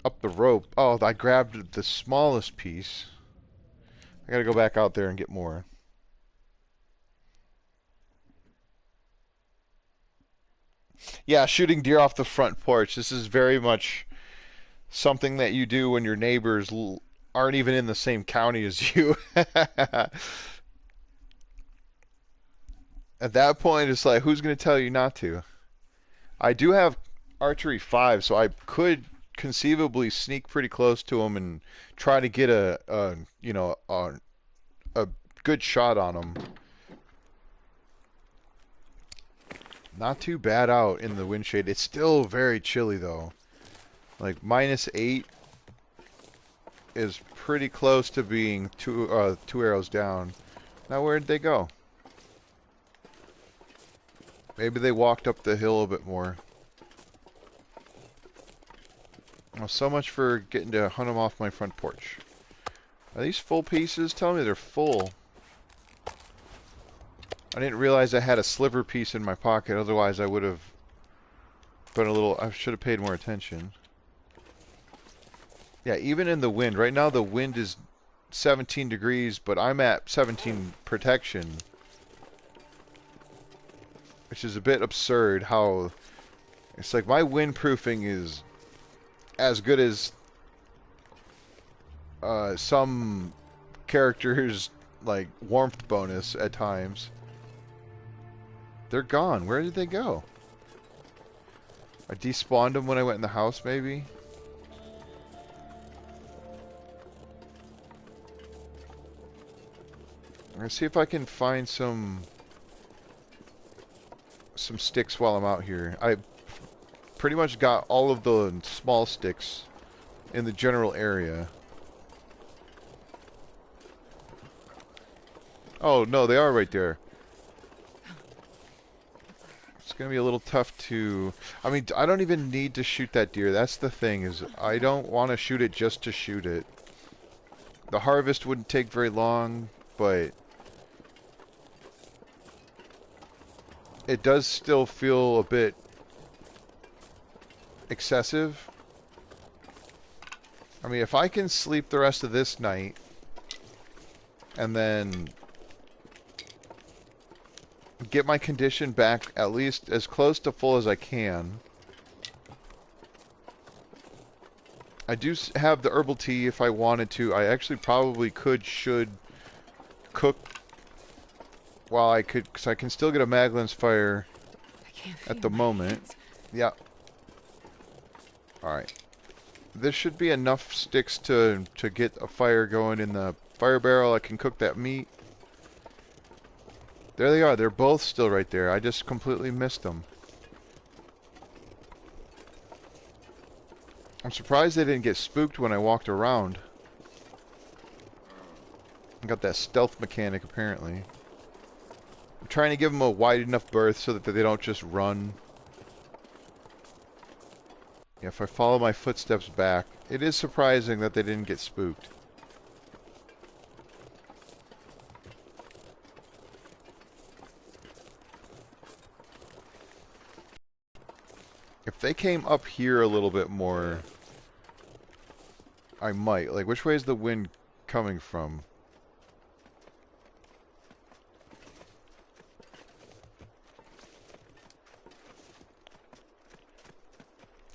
up the rope. Oh, I grabbed the smallest piece. I gotta go back out there and get more. Yeah, shooting deer off the front porch. This is very much something that you do when your neighbors aren't even in the same county as you. At that point, it's like, who's going to tell you not to? I do have archery 5, so I could conceivably sneak pretty close to him and try to get a good shot on him. Not too bad out in the wind shade. It's still very chilly though. Like minus 8 is pretty close to being two arrows down. Now where'd they go? Maybe they walked up the hill a bit more. Well, so much for getting to hunt them off my front porch. Are these full pieces? Tell me they're full. I didn't realize I had a sliver piece in my pocket, otherwise I would have been a little... I should have paid more attention. Yeah, even in the wind. Right now the wind is 17 degrees, but I'm at 17 protection. Which is a bit absurd how... It's like my windproofing is as good as some characters like warmth bonus at times. They're gone. Where did they go? I despawned them when I went in the house, maybe? I'm gonna see if I can find some sticks while I'm out here. I pretty much got all of the small sticks in the general area. Oh, no, they are right there. It's gonna be a little tough to... I mean, I don't even need to shoot that deer. That's the thing, is I don't want to shoot it just to shoot it. The harvest wouldn't take very long, but... it does still feel a bit excessive. I mean, if I can sleep the rest of this night, and then get my condition back at least as close to full as I can. I do have the herbal tea if I wanted to. I actually probably should cook while I could, because I can still get a Maglin's fire at the moment. Yeah. Alright. This should be enough sticks to get a fire going in the fire barrel. I can cook that meat. There they are. They're both still right there. I just completely missed them. I'm surprised they didn't get spooked when I walked around. I got that stealth mechanic, apparently. I'm trying to give them a wide enough berth so that they don't just run. Yeah, if I follow my footsteps back, it is surprising that they didn't get spooked. If they came up here a little bit more, I might. Like, which way is the wind coming from?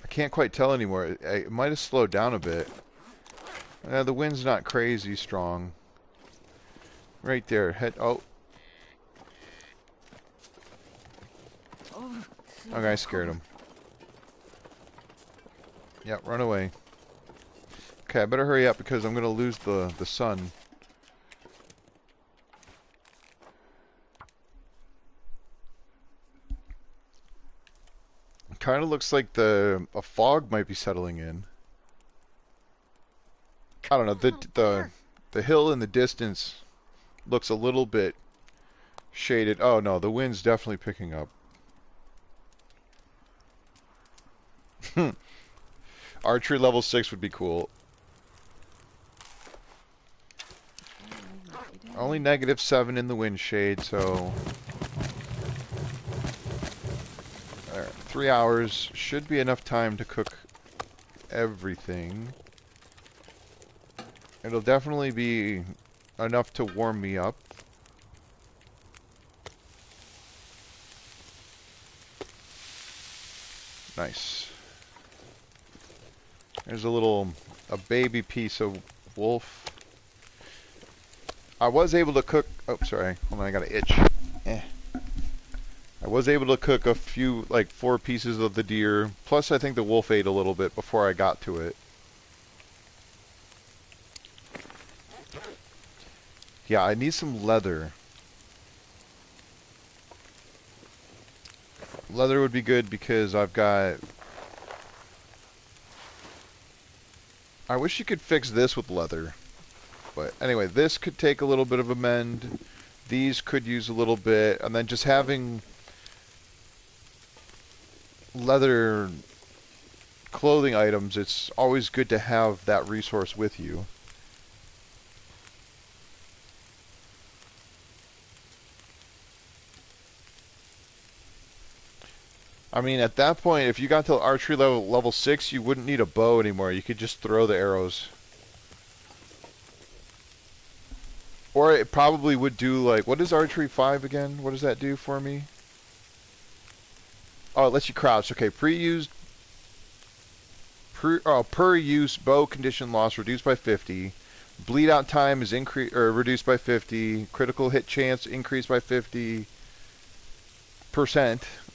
I can't quite tell anymore. It might have slowed down a bit. The wind's not crazy strong. Right there. Head. Oh. Okay, I scared him. Yeah, run away. Okay, I better hurry up because I'm gonna lose the sun. Kind of looks like a fog might be settling in. I don't know, the hill in the distance looks a little bit shaded. Oh no, the wind's definitely picking up. Archery level 6 would be cool. Only -7 in the wind shade, so... There, 3 hours should be enough time to cook everything. It'll definitely be enough to warm me up. Nice. There's a baby piece of wolf. I was able to cook, oh sorry, hold on, I got an itch. I was able to cook a few, like 4 pieces of the deer, plus I think the wolf ate a little bit before I got to it. Yeah, I need some leather. Leather would be good because I've got... I wish you could fix this with leather. But anyway, this could take a little bit of a mend. These could use a little bit. And then just having leather clothing items, it's always good to have that resource with you. I mean, at that point, if you got to archery level 6, you wouldn't need a bow anymore. You could just throw the arrows. Or it probably would do, like, what is archery 5 again? What does that do for me? Oh, it lets you crouch. Okay, per use bow condition loss reduced by 50. Bleed out time is reduced by 50. Critical hit chance increased by 50%.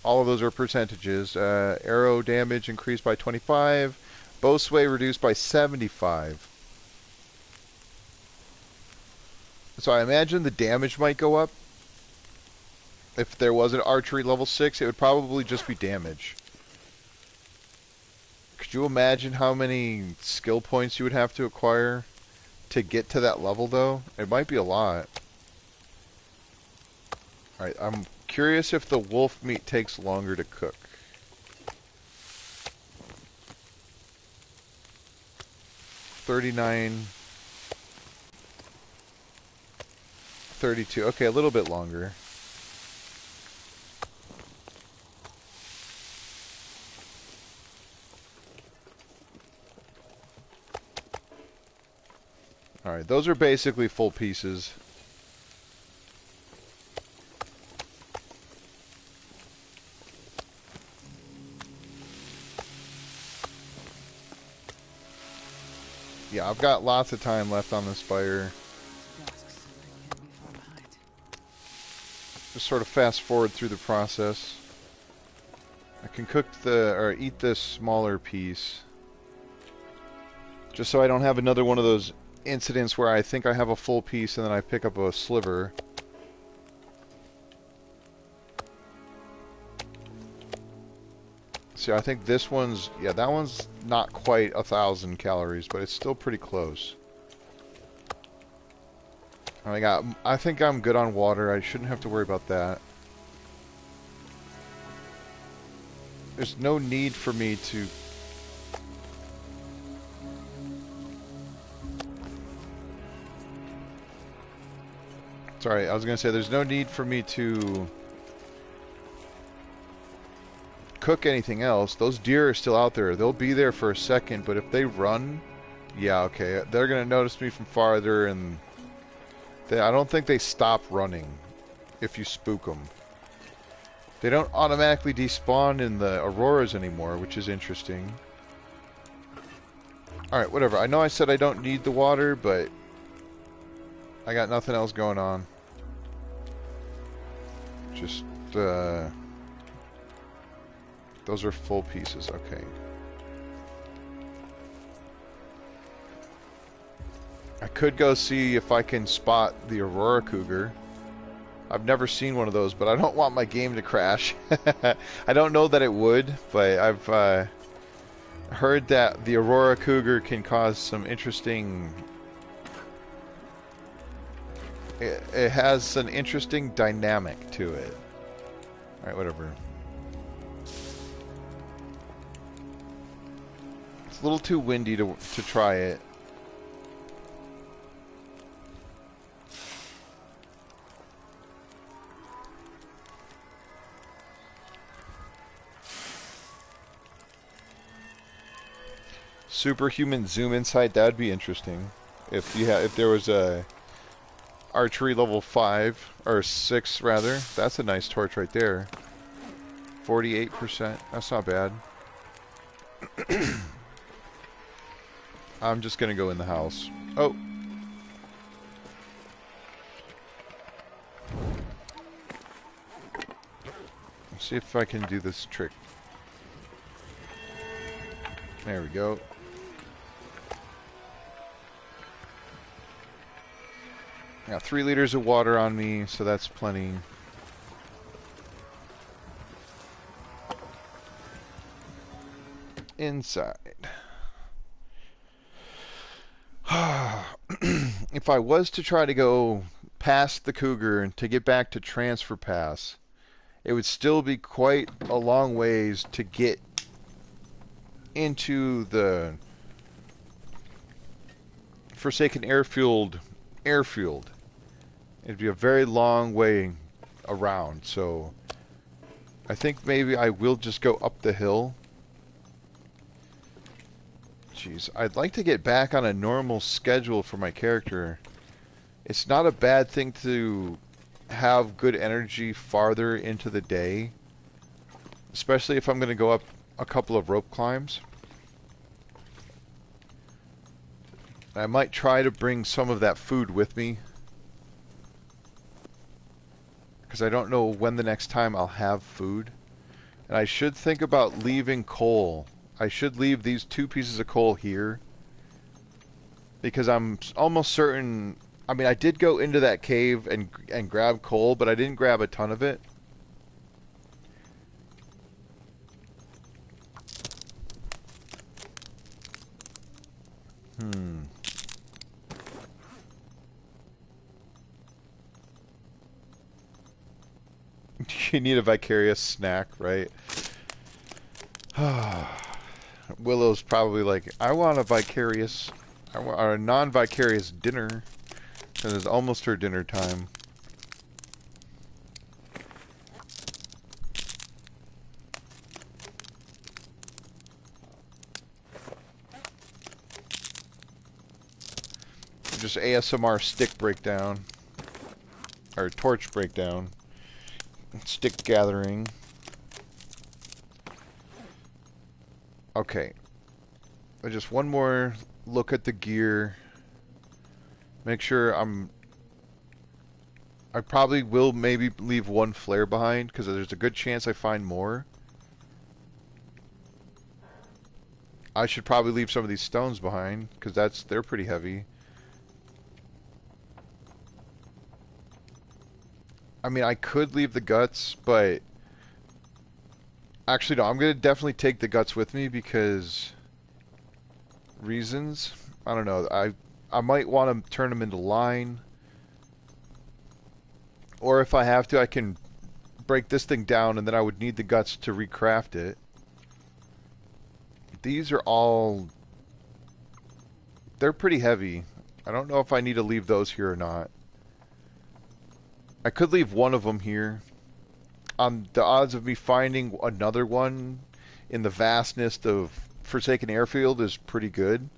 All of those are percentages. Arrow damage increased by 25. Bow sway reduced by 75. So I imagine the damage might go up. If there was an archery level 6, it would probably just be damage. Could you imagine how many skill points you would have to acquire to get to that level, though? It might be a lot. Alright, I'm curious if the wolf meat takes longer to cook. 39... 32. Okay, a little bit longer. Alright, those are basically full pieces. Yeah, I've got lots of time left on this fire. Just sort of fast forward through the process. I can cook or eat this smaller piece. Just so I don't have another one of those incidents where I think I have a full piece and then I pick up a sliver. See, I think this one's, yeah, that one's not quite 1,000 calories, but it's still pretty close. I think I'm good on water. I shouldn't have to worry about that. There's no need for me to... Sorry, I was going to say there's no need for me to cook anything else. Those deer are still out there. They'll be there for a second, but if they run, yeah, okay. They're going to notice me from farther, and I don't think they stop running if you spook them. They don't automatically despawn in the auroras anymore, which is interesting. Alright, whatever. I know I said I don't need the water, but I got nothing else going on. Just, those are full pieces, okay. I could go see if I can spot the Aurora Cougar. I've never seen one of those, but I don't want my game to crash. I don't know that it would, but I've heard that the Aurora Cougar can cause some interesting... It has an interesting dynamic to it. Alright, whatever. It's a little too windy to try it. Superhuman zoom insight, that'd be interesting. If there was a archery level 5 or 6 rather, that's a nice torch right there. 48%, that's not bad. I'm just gonna go in the house. Oh. Let's see if I can do this trick. There we go. I got 3 liters of water on me, so that's plenty. Inside. If I was to try to go past the Cougar and to get back to Transfer Pass, it would still be quite a long ways to get into the Forsaken Airfield. It'd be a very long way around, so I think maybe I will just go up the hill. Jeez, I'd like to get back on a normal schedule for my character. It's not a bad thing to have good energy farther into the day, especially if I'm going to go up a couple of rope climbs. I might try to bring some of that food with me, because I don't know when the next time I'll have food. And I should think about leaving coal. I should leave these 2 pieces of coal here, because I'm almost certain... I mean, I did go into that cave and grab coal, but I didn't grab a ton of it. You need a vicarious snack, right? Willow's probably like, I want a vicarious, or a non-vicarious dinner, because it's almost her dinner time. Just ASMR stick breakdown, or torch breakdown, stick gathering. Okay, just one more look at the gear. Make sure I probably will maybe leave 1 flare behind, because there's a good chance I find more. I should probably leave some of these stones behind, because they're pretty heavy. I mean, I could leave the guts, but... Actually, no, I'm going to definitely take the guts with me, because... Reasons? I don't know. I might want to turn them into line. Or if I have to, I can break this thing down, and then I would need the guts to recraft it. These are all... They're pretty heavy. I don't know if I need to leave those here or not. I could leave one of them here. The odds of me finding another one in the vastness of Forsaken Airfield is pretty good,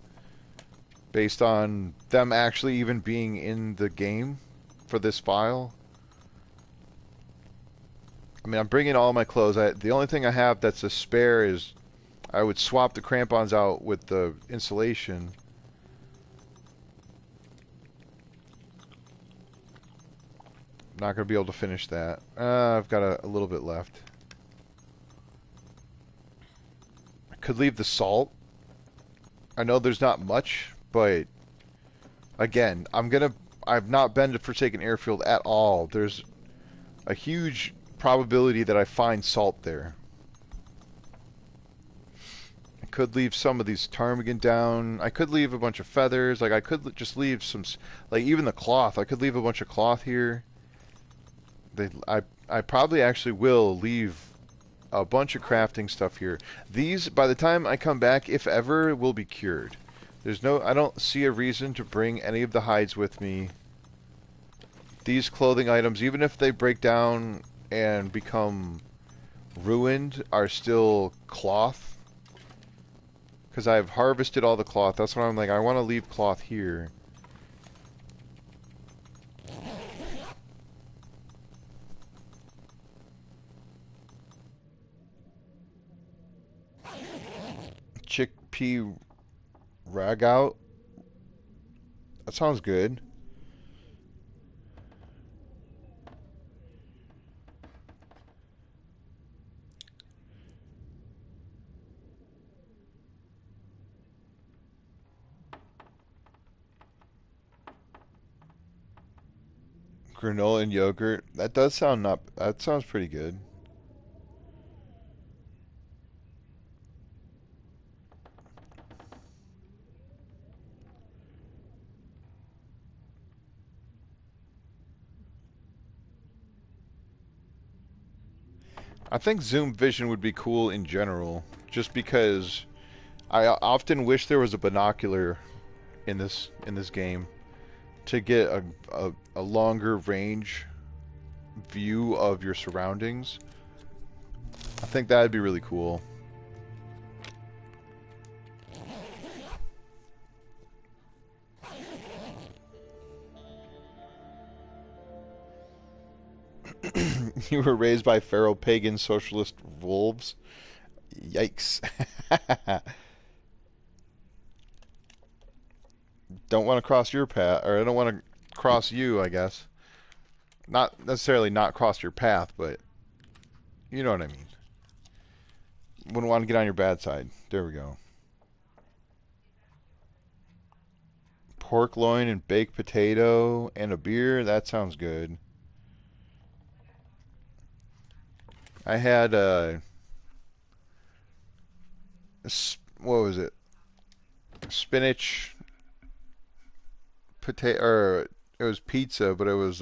based on them actually even being in the game for this file. I mean, I'm bringing all my clothes. The only thing I have that's a spare is I would swap the crampons out with the insulation. Not going to be able to finish that. I've got a little bit left. I could leave the salt. I know there's not much, but again, I've not been to Forsaken Airfield at all. There's a huge probability that I find salt there. I could leave some of these ptarmigan down. I could leave a bunch of feathers. Like, I could just leave some, like, even the cloth. I could leave a bunch of cloth here. I probably actually will leave a bunch of crafting stuff here. These, by the time I come back, if ever, will be cured. I don't see a reason to bring any of the hides with me. These clothing items, even if they break down and become ruined, are still cloth. Because I've harvested all the cloth. That's why I'm like, I want to leave cloth here. Chickpea ragout. That sounds good. Granola and yogurt. That sounds pretty good. I think zoom vision would be cool in general, just because I often wish there was a binocular in this game to get a longer range view of your surroundings. I think that'd be really cool. You were raised by feral pagan socialist wolves? Yikes. don't want to cross your path, or I don't want to cross you, I guess. Not necessarily not cross your path, but you know what I mean. Wouldn't want to get on your bad side. There we go. Pork loin and baked potato and a beer. That sounds good. I had what was it? Spinach potato, or it was pizza, but it was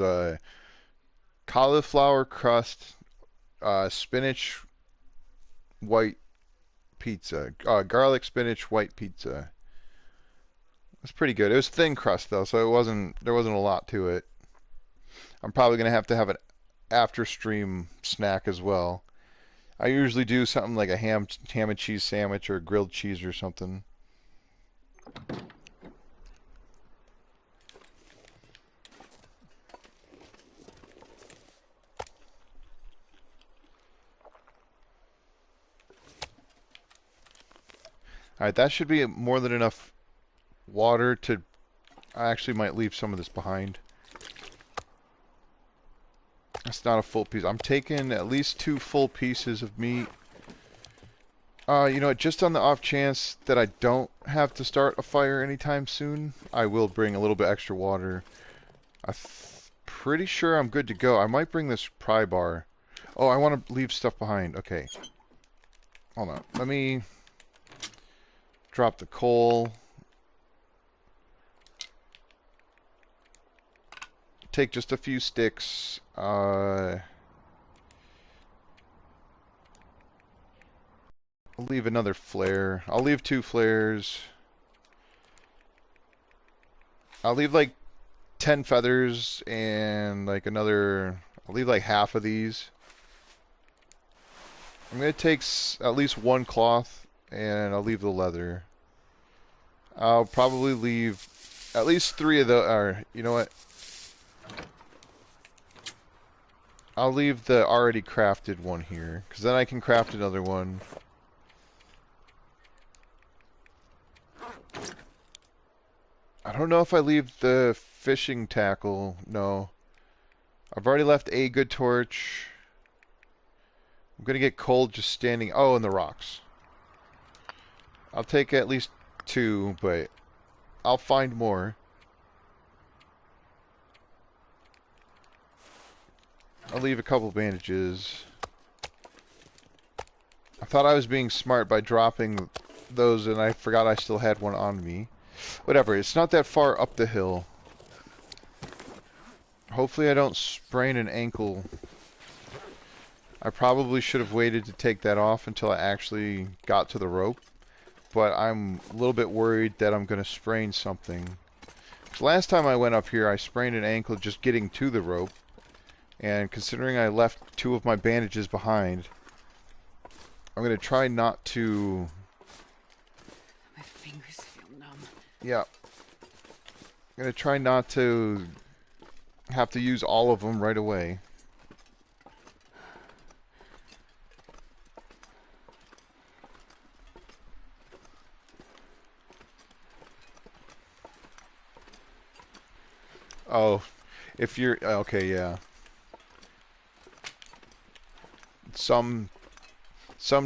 cauliflower crust, spinach white pizza, garlic spinach white pizza. It's pretty good. It was thin crust though, so there wasn't a lot to it. I'm probably gonna have to have an after stream snack as well. I usually do something like a ham and cheese sandwich or grilled cheese or something. Alright, that should be more than enough water to... I actually might leave some of this behind. That's not a full piece. I'm taking at least 2 full pieces of meat. You know what, just on the off chance that I don't have to start a fire anytime soon, I will bring a little bit extra water. I'm pretty sure I'm good to go. I might bring this pry bar. Oh, I want to leave stuff behind. Okay. Hold on. Let me drop the coal. Take just a few sticks. I'll leave another flare. I'll leave 2 flares. I'll leave like 10 feathers and like another... I'll leave like half of these. I'm going to take at least 1 cloth and I'll leave the leather. I'll probably leave at least 3 of the... Or, you know what? I'll leave the already crafted one here, because then I can craft another one. I don't know if I leave the fishing tackle. No. I've already left a good torch. I'm going to get cold just standing... Oh, and the rocks. I'll take at least 2, but I'll find more. I'll leave a couple bandages. I thought I was being smart by dropping those, and I forgot I still had one on me. Whatever, it's not that far up the hill. Hopefully I don't sprain an ankle. I probably should have waited to take that off until I actually got to the rope. But I'm a little bit worried that I'm going to sprain something. Last time I went up here, I sprained an ankle just getting to the rope. And considering I left 2 of my bandages behind, I'm going to try not to... My fingers feel numb. Yeah. I'm going to try not to have to use all of them right away. Oh, if you're... Okay, yeah. Some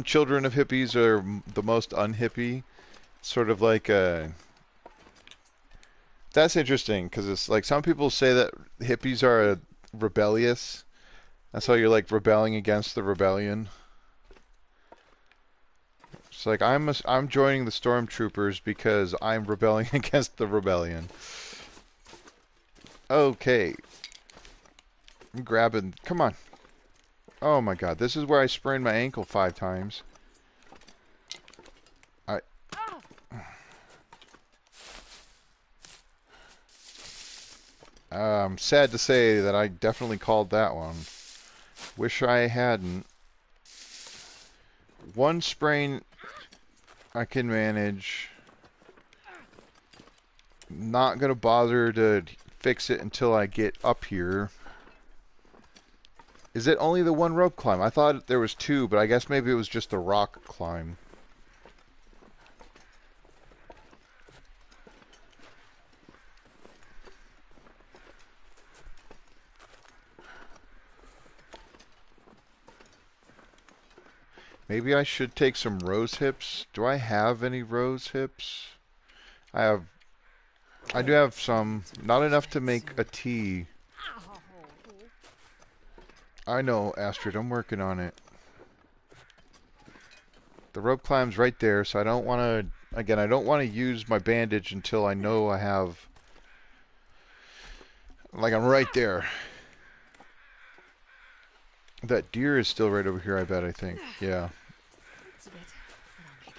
children of hippies are the most unhippie. Sort of like that's interesting, because it's like some people say that hippies are rebellious. That's how you're like rebelling against the rebellion. It's like I'm joining the stormtroopers because I'm rebelling against the rebellion. Okay. I'm grabbing... Come on. Oh my god, this is where I sprained my ankle 5 times. I'm sad to say that I definitely called that one. Wish I hadn't. 1 sprain I can manage. Not gonna bother to fix it until I get up here. Is it only the 1 rope climb? I thought there was 2, but I guess maybe it was just the rock climb. Maybe I should take some rose hips. Do I have any rose hips? I have. I do have some. Not enough to make a tea. I know, Astrid. I'm working on it. The rope climb's right there, so I don't want to... Again, I don't want to use my bandage until I know I have... Like, I'm right there. That deer is still right over here, I bet, I think. Yeah. It's a bit, but I'll make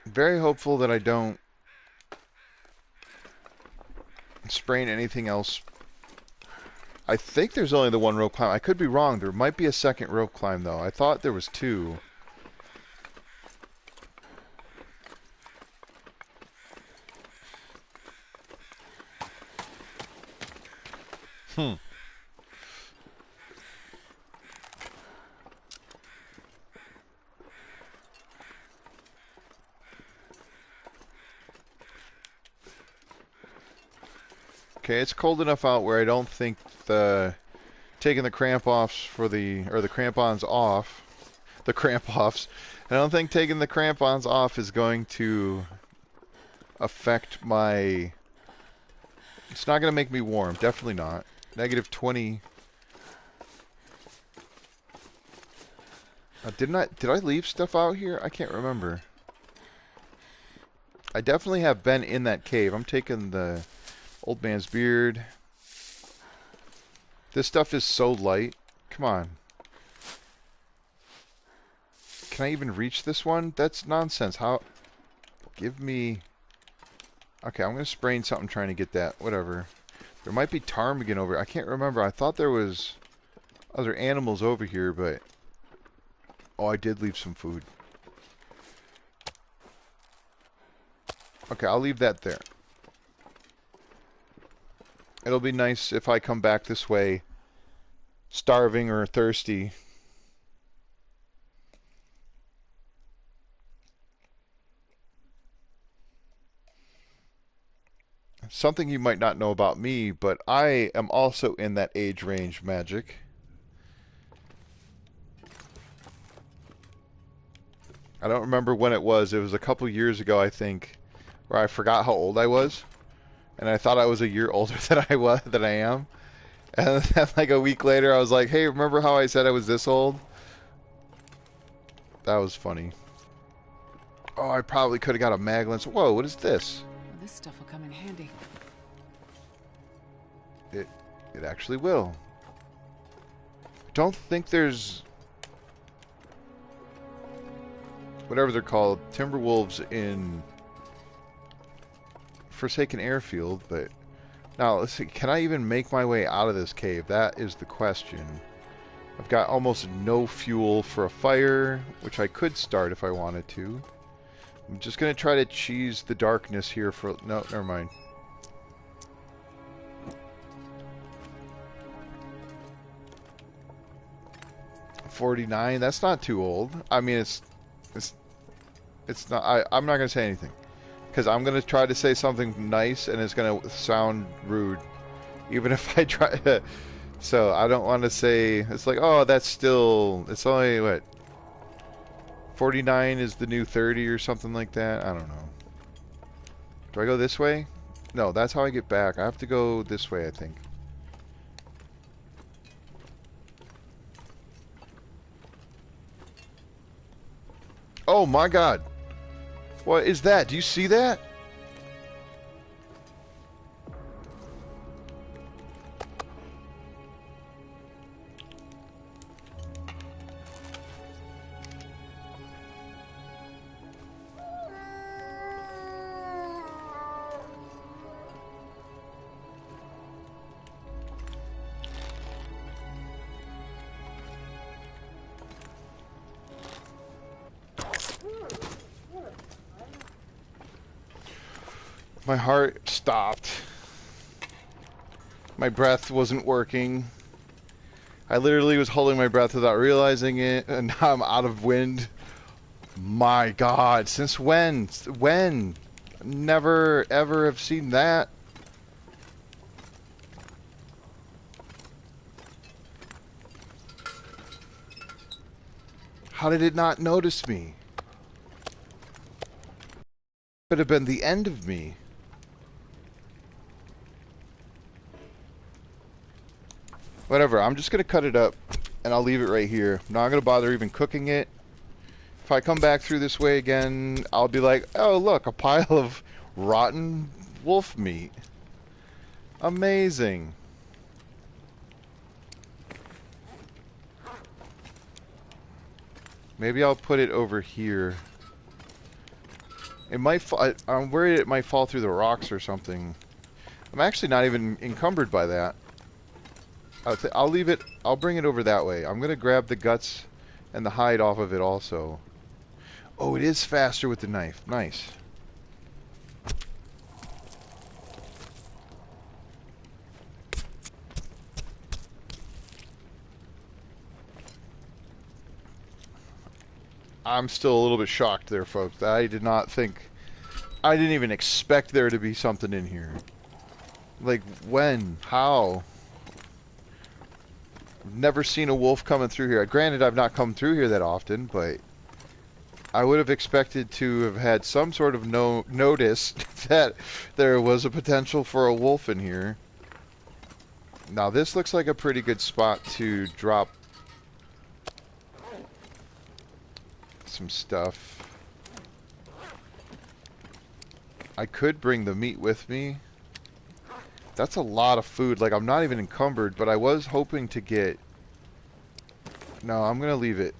it. Very hopeful that I don't sprain anything else. I think there's only the one rope climb. I could be wrong. There might be a second rope climb, though. I thought there was two. Okay, it's cold enough out where I don't think taking the cramp-offs for the crampons off, the cramp-offs, I don't think taking the crampons off is going to affect my... It's not going to make me warm. Definitely not. Negative 20. Did I leave stuff out here? I can't remember. I definitely have been in that cave. I'm taking the old man's beard. This stuff is so light. Come on. Can I even reach this one? That's nonsense. How? Give me... Okay, I'm going to sprain something trying to get that. Whatever. There might be ptarmigan over... I can't remember. I thought there was other animals over here, but... Oh, I did leave some food. Okay, I'll leave that there. It'll be nice if I come back this way starving or thirsty. Something you might not know about me, but I am also in that age range, Magic. I don't remember when it was. It was a couple years ago, I think, where I forgot how old I was. And I thought I was a year older than I am. And then like a week later, I was like, hey, remember how I said I was this old? That was funny. Oh, I probably could have got a mag lens. Whoa, what is this? Well, this stuff will come in handy. It actually will. I don't think there's... whatever they're called, Timberwolves in Forsaken Airfield, but... Now, let's see, can I even make my way out of this cave? That is the question. I've got almost no fuel for a fire, which I could start if I wanted to. I'm just going to try to cheese the darkness here for... No, never mind. $49, that's not too old. I mean, it's not... I'm not going to say anything. Because I'm going to try to say something nice, and it's going to sound rude. Even if I try to... So, I don't want to say... It's like, oh, that's still... It's only, what... 49 is the new 30 or something like that? I don't know. Do I go this way? No, that's how I get back. I have to go this way, I think. Oh my god! What is that? Do you see that? My heart stopped. My breath wasn't working. I literally was holding my breath without realizing it, and now I'm out of wind. My god, since when? When? Never ever have seen that. How did it not notice me? Could have been the end of me. Whatever, I'm just gonna cut it up and I'll leave it right here. I'm not gonna bother even cooking it. If I come back through this way again, I'll be like, oh look, a pile of rotten wolf meat. Amazing. Maybe I'll put it over here. It might I'm worried it might fall through the rocks or something. I'm actually not even encumbered by that. I'll leave it, I'll bring it over that way. I'm gonna grab the guts and the hide off of it also. Oh, it is faster with the knife. Nice. I'm still a little bit shocked there, folks. I did not think... I didn't even expect there to be something in here. Like, when? How? I've never seen a wolf coming through here. Granted, I've not come through here that often, but... I would have expected to have had some sort of notice that there was a potential for a wolf in here. Now, this looks like a pretty good spot to drop some stuff. I could bring the meat with me. That's a lot of food. Like, I'm not even encumbered, but I was hoping to get... No, I'm gonna leave it.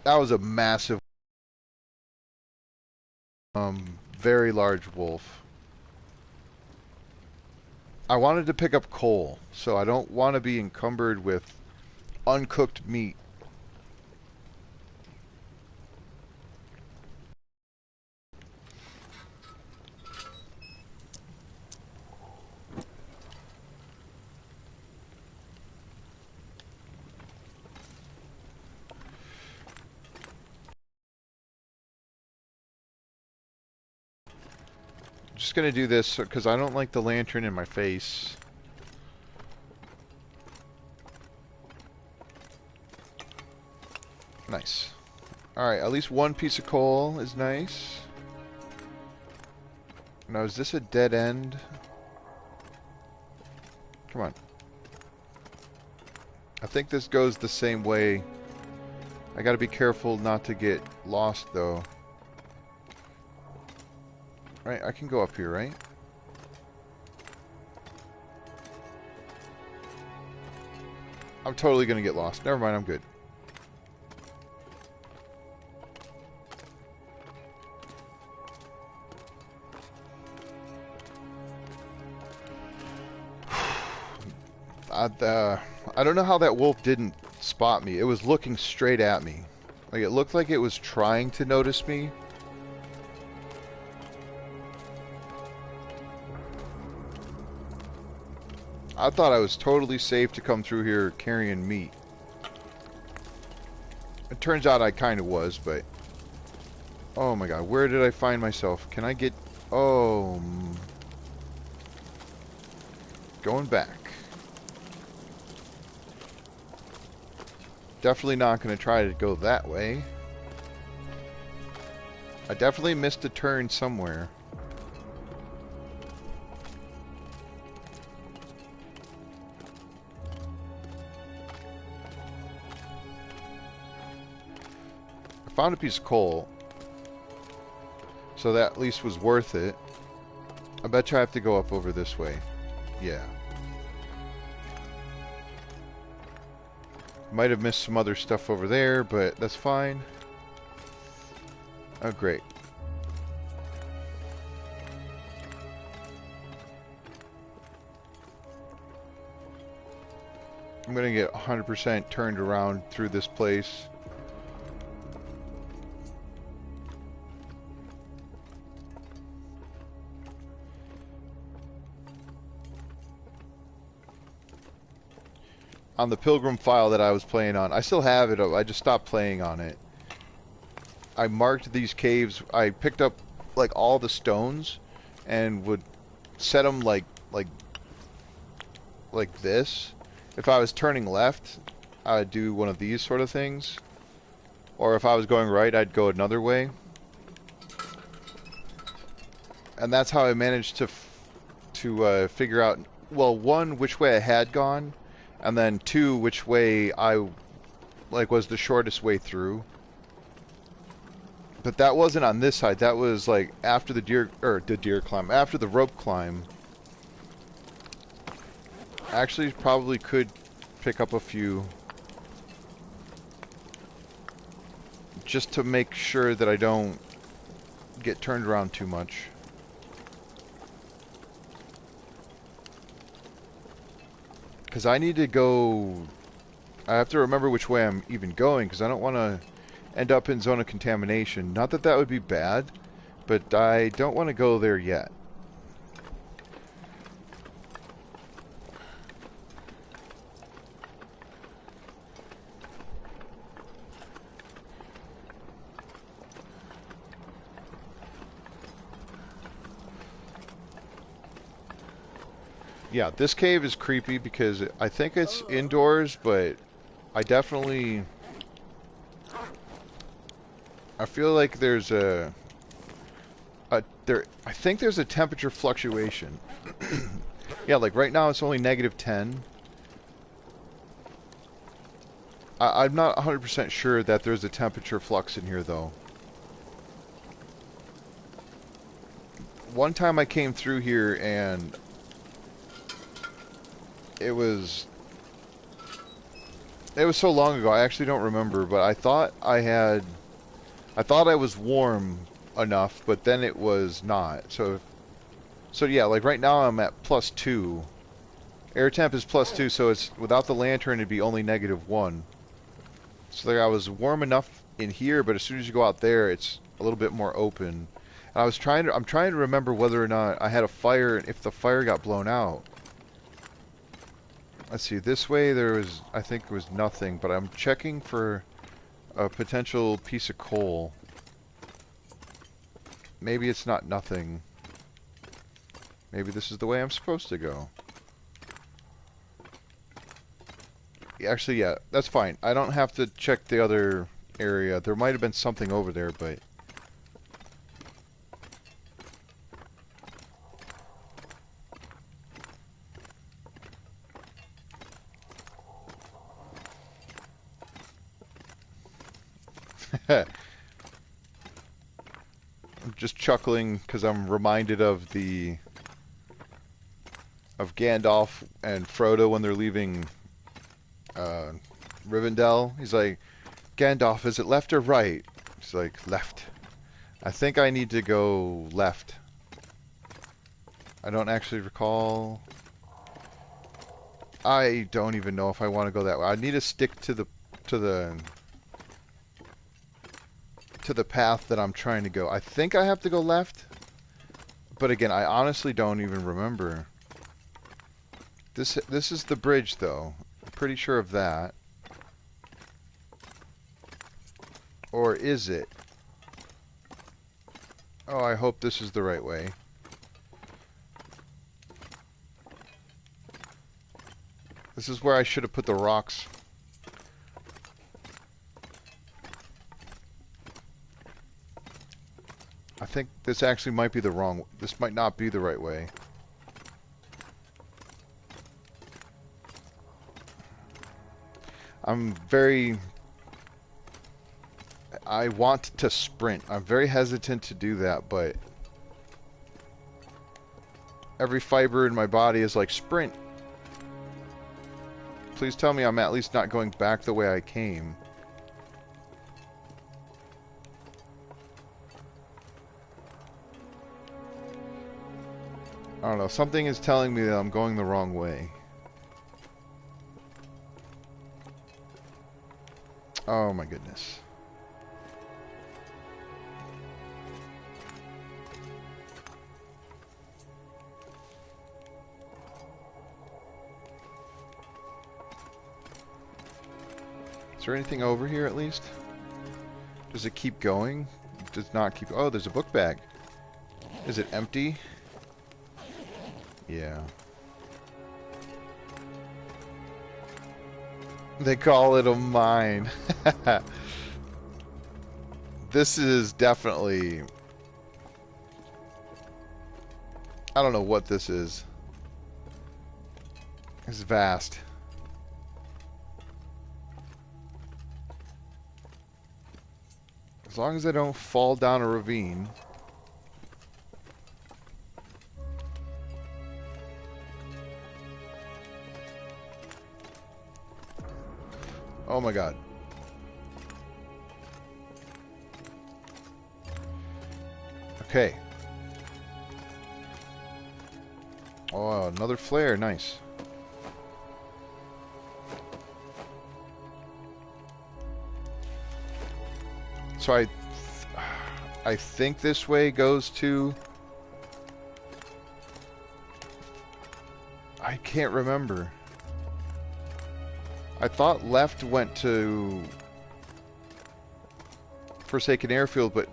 That was a massive, very large wolf. I wanted to pick up coal, so I don't want to be encumbered with uncooked meat. Just gonna do this because I don't like the lantern in my face. Nice. Alright, at least one piece of coal is nice. Now, is this a dead end? Come on. I think this goes the same way. I gotta be careful not to get lost, though. Right, I can go up here, right? I'm totally gonna get lost. Never mind, I'm good. I don't know how that wolf didn't spot me. It was looking straight at me. Like, it looked like it was trying to notice me. I thought I was totally safe to come through here carrying meat. It turns out I kind of was, but... Oh my god, where did I find myself? Can I get... Oh... Going back. Definitely not going to try to go that way. I definitely missed a turn somewhere. I found a piece of coal. So that at least was worth it. I bet you I have to go up over this way. Yeah. Might have missed some other stuff over there, but that's fine. Oh, great. I'm gonna get 100% turned around through this place. On the Pilgrim file that I was playing on. I still have it. I just stopped playing on it. I marked these caves. I picked up like all the stones and would set them like this. If I was turning left, I would do one of these sort of things. Or if I was going right, I'd go another way. And that's how I managed to figure out, well, one, which way I had gone, and then two, which way I like was the shortest way through. But that wasn't on this side. That was like after the deer climb, after the rope climb. Actually, probably could pick up a few just to make sure that I don't get turned around too much. Because I need to go... I have to remember which way I'm even going, because I don't want to end up in zone of contamination. Not that that would be bad, but I don't want to go there yet. Yeah, this cave is creepy because I think it's indoors, but I definitely... I feel like there's I think there's a temperature fluctuation. Yeah, like right now it's only -10. I'm not 100% sure that there's a temperature flux in here, though. One time I came through here and it was so long ago, I actually don't remember, but I thought I was warm enough, but then it was not. So yeah, like right now I'm at +2. Air temp is +2, so it's without the lantern it'd be only -1. So like I was warm enough in here, but as soon as you go out there, it's a little bit more open. And I'm trying to remember whether or not I had a fire and if the fire got blown out. Let's see, this way there was, I think there was nothing, but I'm checking for a potential piece of coal. Maybe it's not nothing. Maybe this is the way I'm supposed to go. Actually, yeah, that's fine. I don't have to check the other area. There might have been something over there, but... I'm just chuckling because I'm reminded of Gandalf and Frodo when they're leaving Rivendell. He's like, Gandalf, is it left or right? He's like, left. I think I need to go left. I don't actually recall. I don't even know if I want to go that way. I need to stick to the path that I'm trying to go. I think I have to go left, but again, I honestly don't even remember. This is the bridge, though. I'm pretty sure of that. Or is it? Oh, I hope this is the right way. This is where I should have put the rocks. I think this actually might be the wrong... This might not be the right way. I want to sprint. I'm very hesitant to do that, but... Every fiber in my body is like, sprint! Please tell me I'm at least not going back the way I came. I don't know, something is telling me that I'm going the wrong way. Oh my goodness. Is there anything over here at least? Does it keep going? It does not keep... Oh, there's a book bag. Is it empty? Yeah. They call it a mine. This is definitely... I don't know what this is. It's vast. As long as I don't fall down a ravine. Oh my god. Okay. Oh, another flare. Nice. So I think this way goes to... I can't remember. I thought left went to Forsaken Airfield, but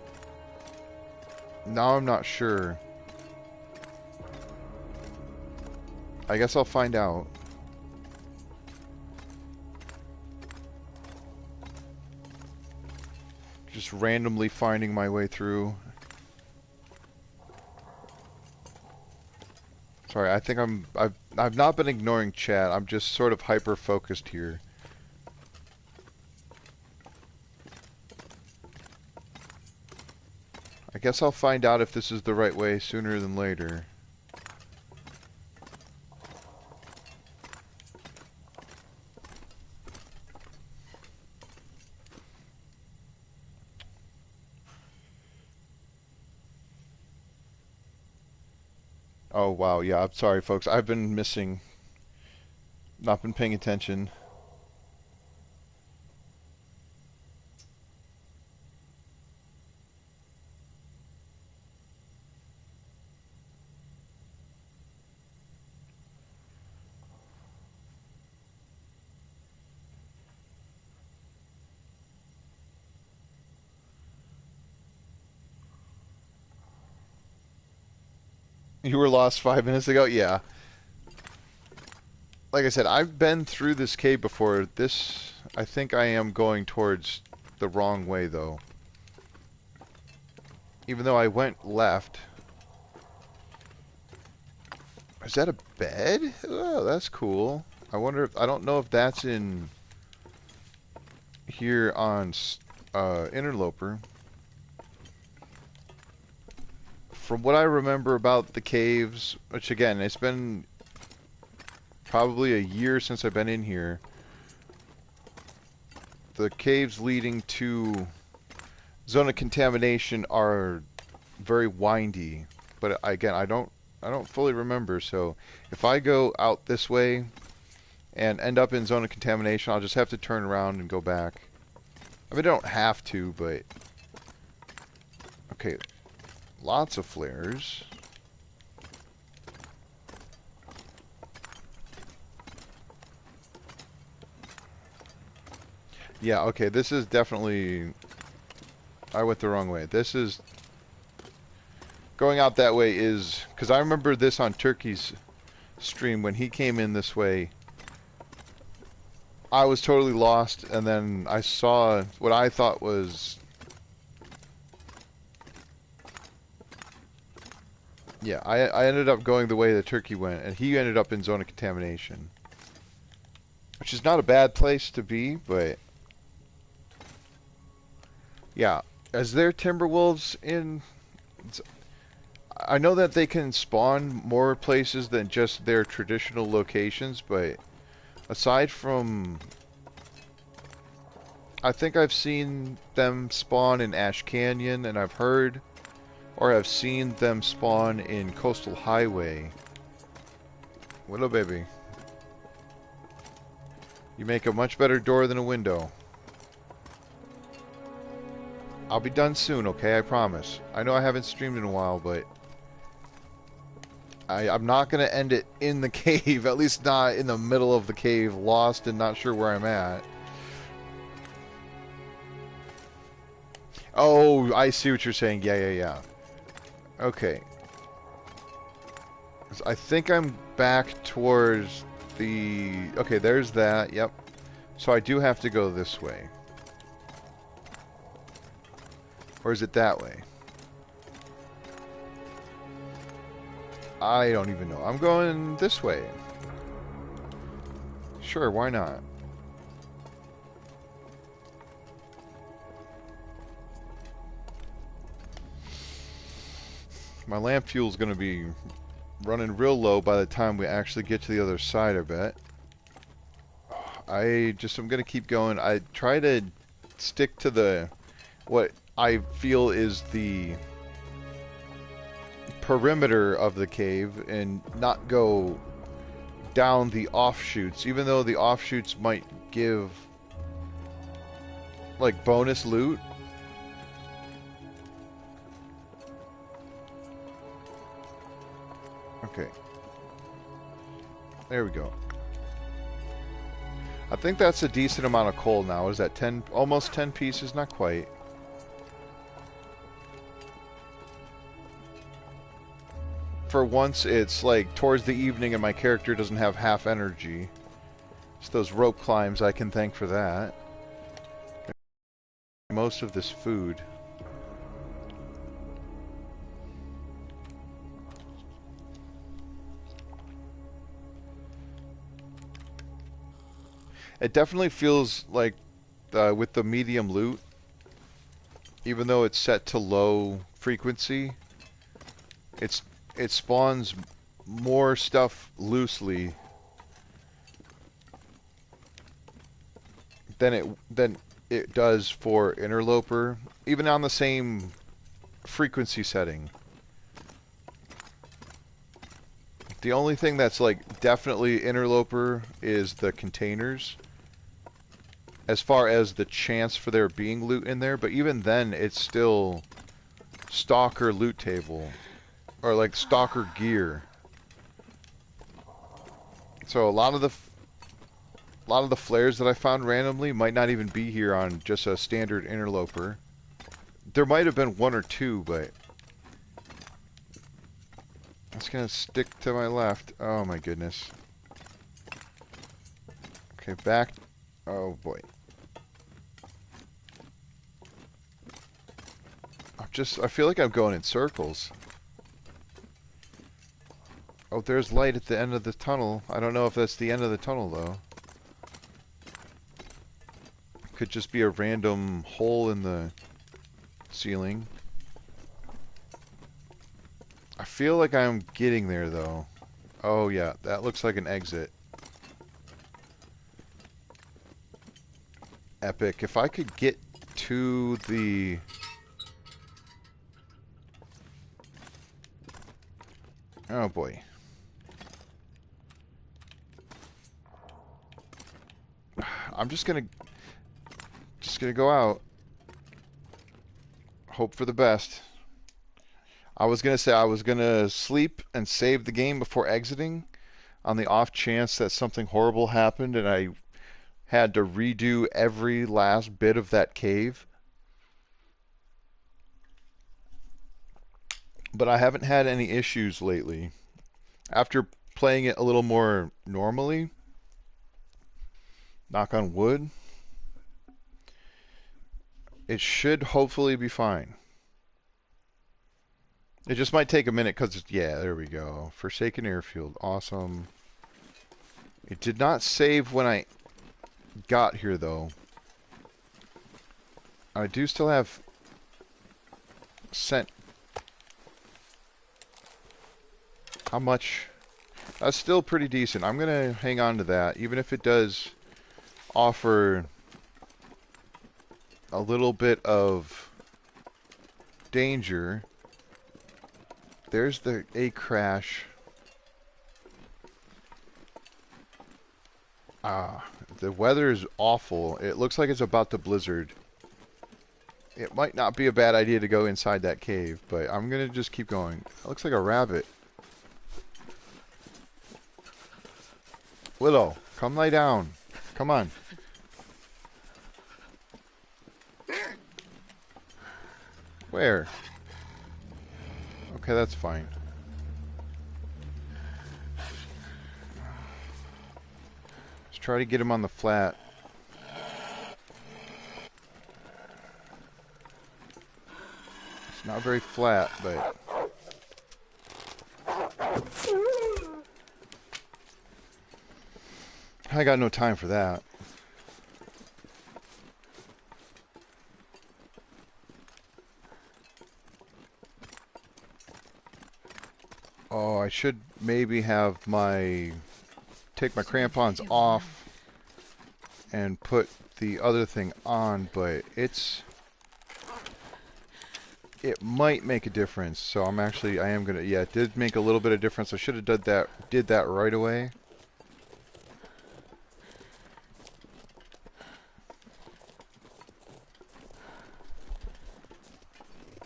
now I'm not sure. I guess I'll find out. Just randomly finding my way through. Sorry, I think I've not been ignoring chat. I'm just sort of hyper focused here. I guess I'll find out if this is the right way sooner than later. Oh wow, yeah, I'm sorry folks. I've been missing, not been paying attention. You were lost 5 minutes ago? Yeah. Like I said, I've been through this cave before. This, I think I am going towards the wrong way though. Even though I went left. Is that a bed? Oh, that's cool. I wonder if, I don't know if that's in here on Interloper. From what I remember about the caves, which again, it's been probably a year since I've been in here. The caves leading to Zone of Contamination are very windy, but again, I don't fully remember. So if I go out this way and end up in Zone of Contamination, I'll just have to turn around and go back. I mean, I don't have to, but okay. Lots of flares. Yeah, okay, this is definitely... I went the wrong way. This is... Going out that way is... Because I remember this on Turkey's stream when he came in this way. I was totally lost, and then I saw what I thought was... Yeah, I ended up going the way that Turkey went, and he ended up in Zone of Contamination. Which is not a bad place to be, but... Yeah, as there Timberwolves in... I know that they can spawn more places than just their traditional locations, but... Aside from... I think I've seen them spawn in Ash Canyon, and I've heard... Or I've seen them spawn in Coastal Highway. Willow baby. You make a much better door than a window. I'll be done soon, okay? I promise. I know I haven't streamed in a while, but... I'm not going to end it in the cave. At least not in the middle of the cave, lost and not sure where I'm at. Oh, I see what you're saying. Yeah. Okay. I think I'm back towards the... Okay, there's that. Yep. So I do have to go this way. Or is it that way? I don't even know. I'm going this way. Sure, why not? My lamp fuel's going to be running real low by the time we actually get to the other side, I bet. I'm going to keep going. I try to stick to what I feel is the perimeter of the cave and not go down the offshoots, even though the offshoots might give like bonus loot. Okay. There we go. I think that's a decent amount of coal now. Is that 10, almost 10 pieces? Not quite. For once, it's like towards the evening and my character doesn't have half energy. It's those rope climbs I can thank for that. Most of this food. It definitely feels like with the medium loot, even though it's set to low frequency, it spawns more stuff loosely than it does for Interloper, even on the same frequency setting. The only thing that's like definitely Interloper is the containers, as far as the chance for there being loot in there, but even then it's still stalker loot table, or like stalker gear. So a lot of the flares that I found randomly might not even be here on just a standard Interloper. There might have been one or two, but it's gonna stick to my left. Oh my goodness. Okay, back. Oh boy. I feel like I'm going in circles. Oh, there's light at the end of the tunnel. I don't know if that's the end of the tunnel, though. Could just be a random hole in the ceiling. I feel like I'm getting there, though. Oh, yeah, that looks like an exit. Epic. If I could get to the... Oh, boy. I'm just gonna go out. Hope for the best. I was gonna say I was gonna sleep and save the game before exiting, on the off chance that something horrible happened and I had to redo every last bit of that cave. But I haven't had any issues lately. After playing it a little more normally, knock on wood, it should hopefully be fine. It just might take a minute because, yeah, there we go. Forsaken Airfield. Awesome. It did not save when I got here, though. I do still have sent. How much? That's still pretty decent. I'm going to hang on to that, even if it does offer a little bit of danger. There's a crash. The weather is awful. It looks like it's about to blizzard. It might not be a bad idea to go inside that cave, but I'm gonna just keep going. It looks like a rabbit. Willow, come lie down. Come on. Where? Okay, that's fine. Let's try to get him on the flat. Not very flat, but I got no time for that. Oh, I should maybe have take my crampons off and put the other thing on, but it might make a difference. So I am gonna, yeah, it did make a little bit of difference. I should have did that right away.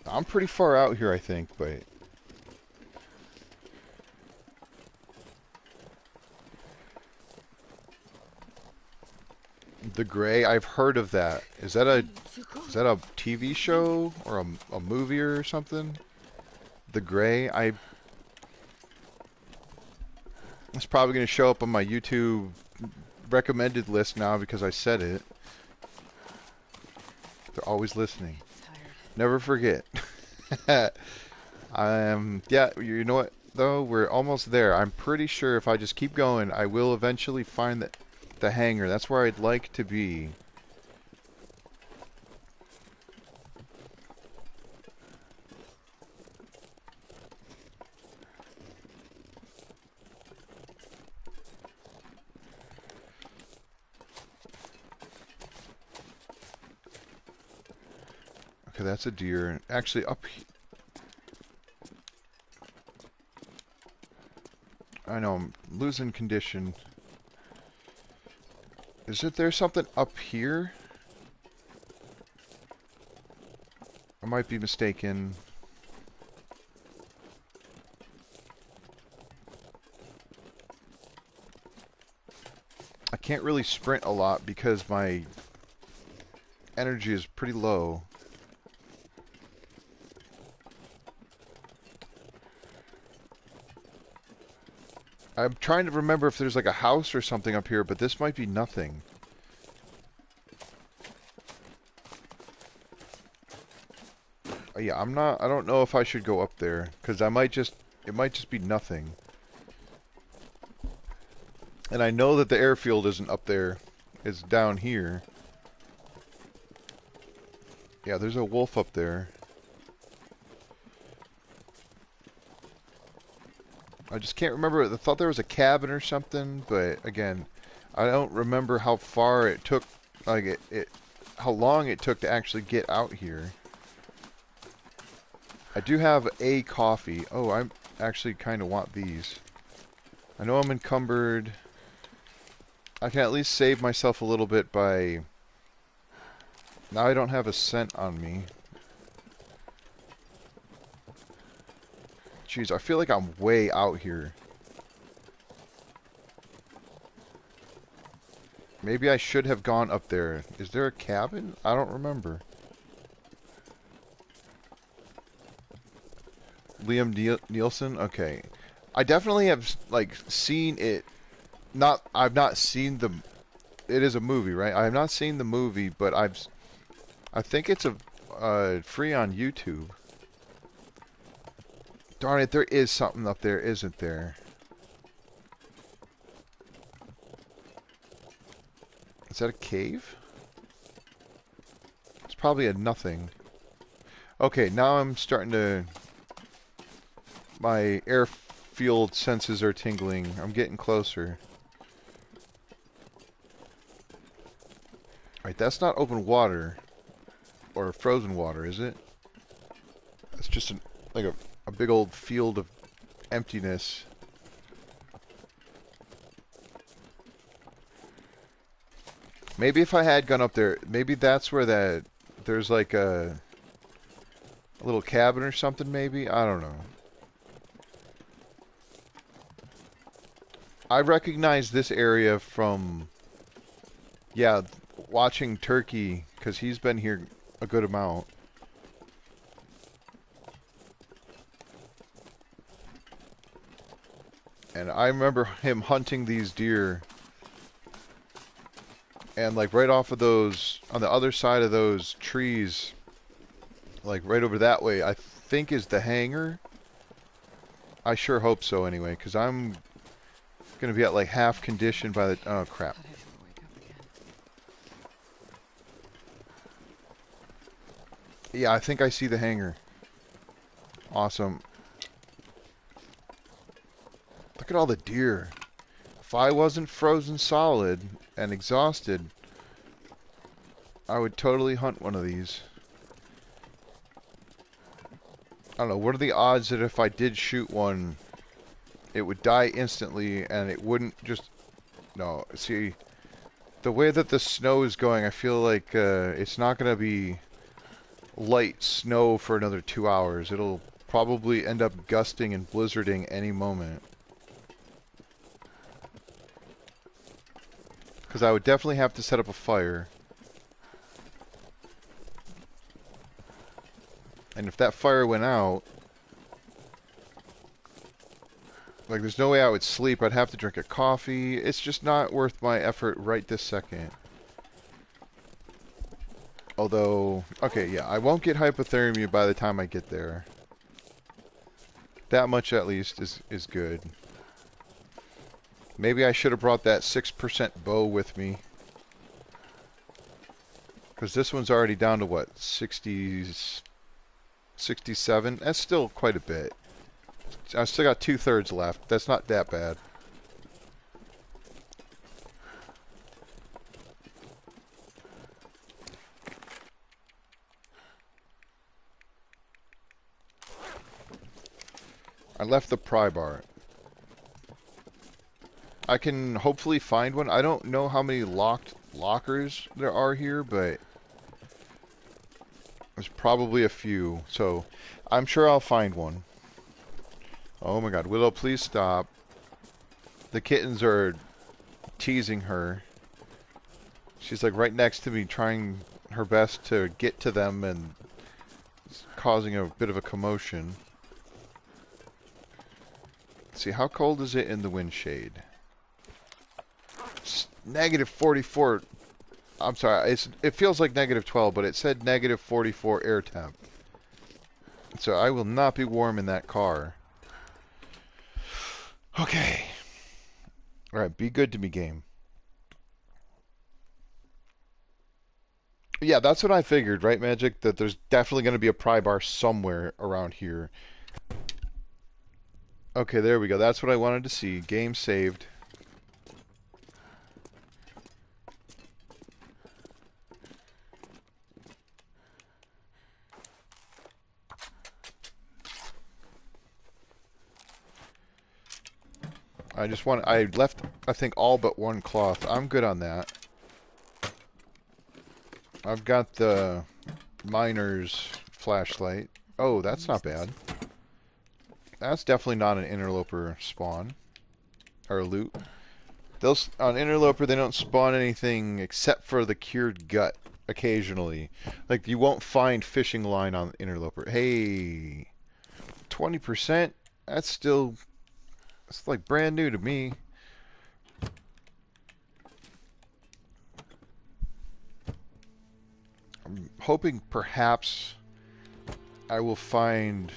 I'm pretty far out here, I think, but the Gray, I've heard of that. Is that a TV show or a movie or something? The Gray, it's probably going to show up on my YouTube recommended list now because I said it. They're always listening. Never forget. Yeah, you know what though? We're almost there. I'm pretty sure if I just keep going, I will eventually find the hangar. That's where I'd like to be. Okay, that's a deer. Actually, I know, I'm losing condition. There something up here? I might be mistaken. I can't really sprint a lot because my energy is pretty low. I'm trying to remember if there's like a house or something up here, but this might be nothing. Yeah, I don't know if I should go up there, because it might just be nothing. And I know that the airfield isn't up there, it's down here. Yeah, there's a wolf up there. I just can't remember. I thought there was a cabin or something, but again, I don't remember how far it took, like how long it took to actually get out here. I do have a coffee. Oh, I actually kind of want these. I know I'm encumbered. I can at least save myself a little bit by... Now I don't have a cent on me. Jeez, I feel like I'm way out here. Maybe I should have gone up there. Is there a cabin? I don't remember. Liam Nielsen? Okay. I definitely have, like, seen it. I've not seen the... It is a movie, right? I have not seen the movie, but I think it's free on YouTube. Darn it, there is something up there, isn't there? Is that a cave? It's probably a nothing. Okay, now I'm starting to... My airfield senses are tingling. I'm getting closer. Alright, that's not open water. Or frozen water, is it? It's just like a big old field of emptiness. Maybe if I had gone up there, maybe that's where there's like a little cabin or something, maybe? I don't know. I recognize this area from, yeah, watching Turkey, because he's been here a good amount. And I remember him hunting these deer. And like right off of those, on the other side of those trees, like right over that way, I think is the hangar. I sure hope so anyway, because I'm gonna be at like half condition by the... Oh, crap. Thought I'd never wake up again. Yeah, I think I see the hangar. Awesome. Look at all the deer. If I wasn't frozen solid and exhausted, I would totally hunt one of these. I don't know, what are the odds that if I did shoot one, it would die instantly and it wouldn't just... No, see, the way that the snow is going, I feel like it's not going to be light snow for another 2 hours. It'll probably end up gusting and blizzarding any moment. Because I would definitely have to set up a fire. And if that fire went out, like, there's no way I would sleep. I'd have to drink a coffee. It's just not worth my effort right this second. Although, okay, yeah, I won't get hypothermia by the time I get there. That much at least is good. Maybe I should have brought that 6% bow with me. Because this one's already down to what, 60s, 67? That's still quite a bit. I've still got 2/3 left. That's not that bad. I left the pry bar. I can hopefully find one. I don't know how many locked lockers there are here, but there's probably a few. So I'm sure I'll find one. Oh my god, Willow, please stop. The kittens are teasing her. She's like right next to me trying her best to get to them and causing a bit of a commotion. Let's see, how cold is it in the wind shade? It's -44. I'm sorry, it feels like -12, but it said -44 air temp. So I will not be warm in that car. Okay. Alright, be good to me, game. Yeah, that's what I figured, right, Magic? That there's definitely going to be a pry bar somewhere around here. Okay, there we go. That's what I wanted to see. Game saved. I left, I think, all but one cloth. I'm good on that. I've got the miner's flashlight. Oh, that's not bad. That's definitely not an interloper spawn. Or loot. Those, on interloper, they don't spawn anything except for the cured gut, occasionally. Like, you won't find fishing line on interloper. Hey, 20%? That's still... It's like brand new to me. I'm hoping perhaps I will find...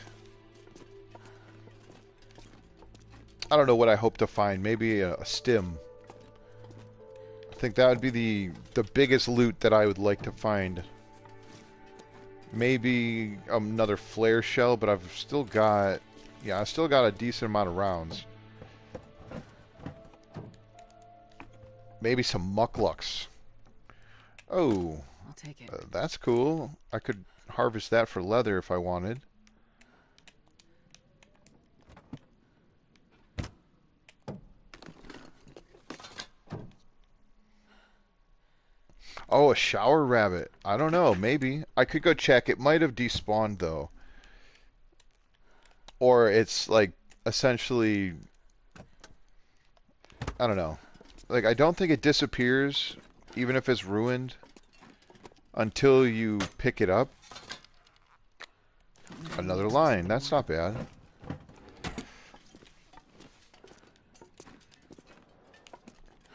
I don't know what I hope to find. Maybe a stim. I think that would be the biggest loot that I would like to find. Maybe another flare shell, but I've still got... Yeah, I've still got a decent amount of rounds. Maybe some mucklucks. Oh, I'll take it. that's cool. I could harvest that for leather if I wanted. Oh, a shower rabbit. I don't know. Maybe. I could go check. It might have despawned, though. Or it's, like, essentially... I don't know. Like, I don't think it disappears, even if it's ruined, until you pick it up. Another line. That's not bad.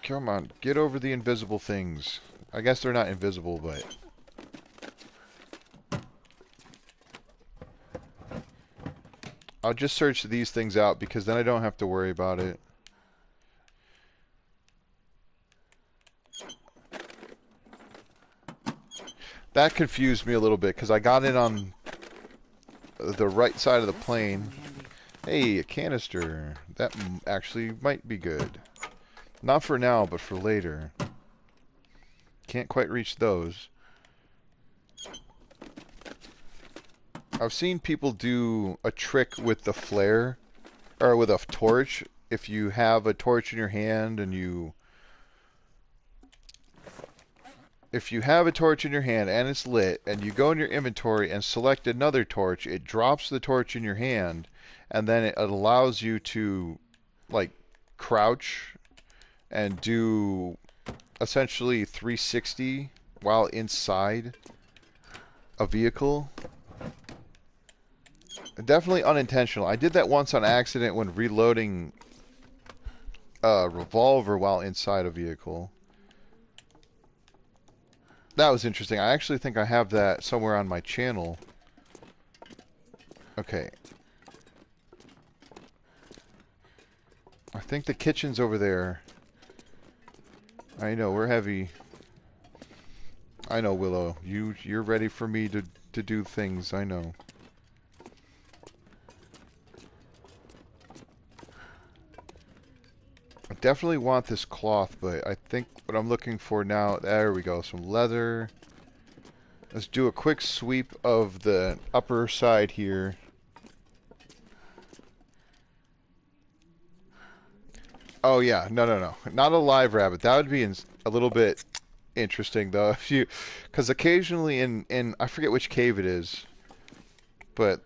Come on. Get over the invisible things. I guess they're not invisible, but... I'll just search these things out because then I don't have to worry about it. That confused me a little bit because I got in on the right side of the This will come plane. in handy. Hey, a canister. That actually might be good. Not for now, but for later. Can't quite reach those. I've seen people do a trick with the flare, or with a torch. If you have a torch in your hand and if you have a torch in your hand and it's lit, and you go in your inventory and select another torch, it drops the torch in your hand, and then it allows you to, like, crouch and do essentially 360 while inside a vehicle. Definitely unintentional. I did that once on accident when reloading a revolver while inside a vehicle. That was interesting. I actually think I have that somewhere on my channel. Okay. I think the kitchen's over there. I know, we're heavy. I know, Willow. You're ready for me to do things, I know. I definitely want this cloth, but I think what I'm looking for now... There we go, some leather. Let's do a quick sweep of the upper side here. Oh yeah, no. Not a live rabbit. That would be a little bit interesting though. If you... Because occasionally in... I forget which cave it is. But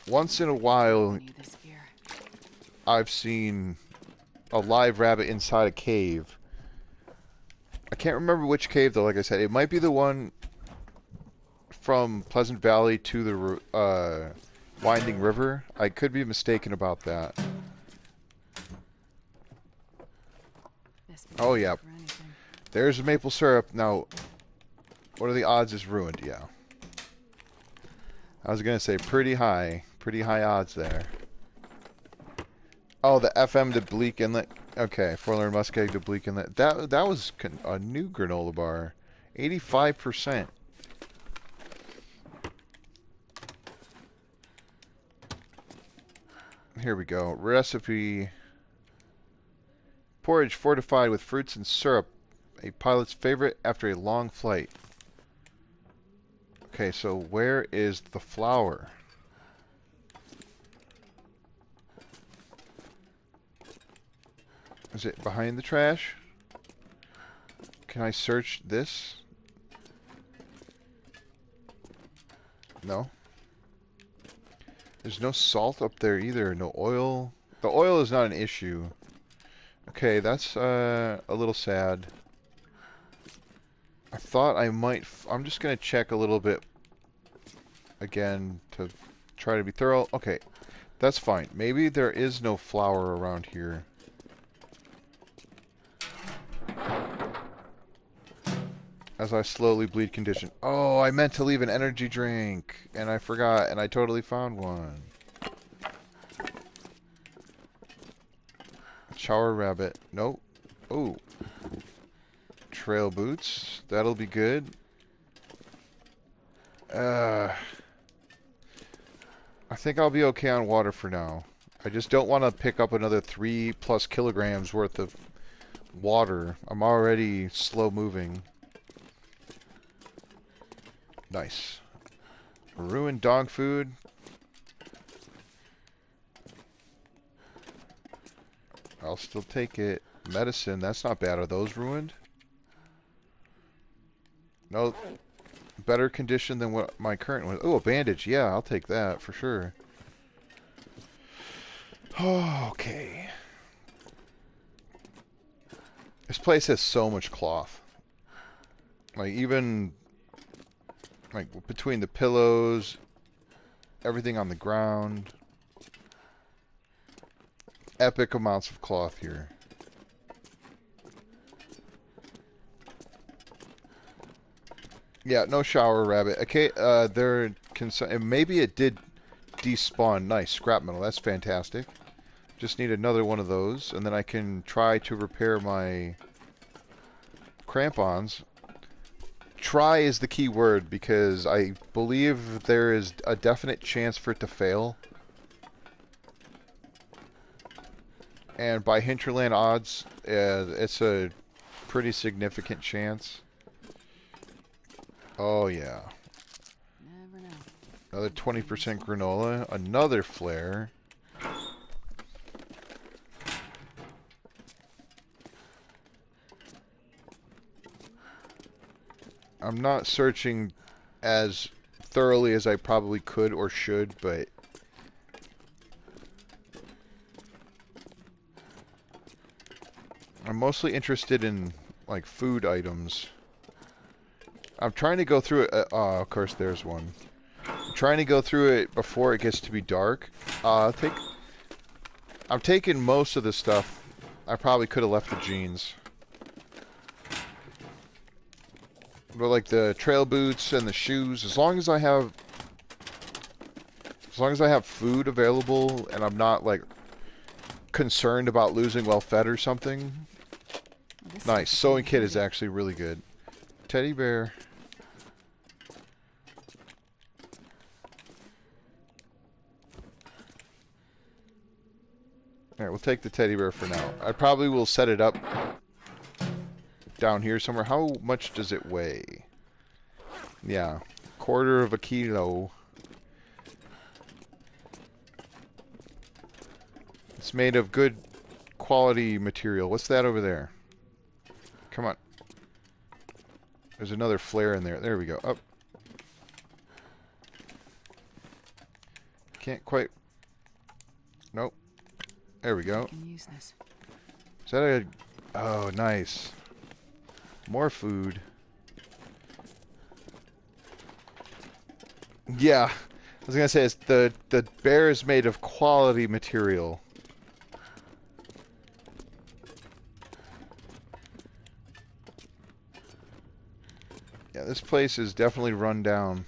once in a while, Need this gear. I've seen a live rabbit inside a cave. I can't remember which cave though, like I said. It might be the one from Pleasant Valley to the Winding River. I could be mistaken about that. Best be Oh ready yeah, for anything. there's maple syrup. Now, what are the odds it's ruined? Yeah. I was gonna say pretty high odds there. Oh, the FM to Bleak Inlet. Okay, Forlorn Muskeg to Bleak Inlet. That was a new granola bar, 85%. Here we go. Recipe: porridge fortified with fruits and syrup, a pilot's favorite after a long flight. Okay, so where is the flour? Is it behind the trash? Can I search this? No. There's no salt up there either. No oil. The oil is not an issue. Okay, that's a little sad. I thought I might... I'm just going to check a little bit again to try to be thorough. Okay, that's fine. Maybe there is no flour around here. As I slowly bleed condition. Oh, I meant to leave an energy drink, and I forgot, and I totally found one. Shower rabbit. Nope. Oh. Trail boots. That'll be good. I think I'll be okay on water for now. I just don't want to pick up another 3+ kilograms worth of water. I'm already slow moving. Nice. Ruined dog food. I'll still take it. Medicine, that's not bad. Are those ruined? No. Better condition than what my current one. Oh, a bandage. Yeah, I'll take that for sure. Oh, okay. This place has so much cloth. Like, even... like, between the pillows, everything on the ground. Epic amounts of cloth here. Yeah, no shower rabbit. Okay, maybe it did despawn. Nice. Scrap metal. That's fantastic. Just need another one of those, and then I can try to repair my crampons. Try is the key word, because I believe there is a definite chance for it to fail. And by hinterland odds, it's a pretty significant chance. Oh yeah. Never know. Another 20% granola. Another flare. I'm not searching as thoroughly as I probably could or should, but I'm mostly interested in, like, food items. I'm trying to go through it. Oh, of course, there's one. I'm trying to go through it before it gets to be dark. I'm taking most of the stuff. I probably could have left the jeans. But like the trail boots and the shoes, as long as I have food available and I'm not like concerned about losing well fed or something. This Nice. stuff Sewing is kit is handy. actually really good. Teddy bear. Alright, we'll take the teddy bear for now. I probably will set it up down here somewhere. How much does it weigh? Yeah, quarter of a kilo. It's made of good quality material. What's that over there? Come on. There's another flare in there. There we go. Up. Can't quite. Nope. There we go. I can use this. Is that a... Oh, nice. More food. Yeah. I was gonna say, it's the bear is made of quality material. Yeah, this place is definitely run down.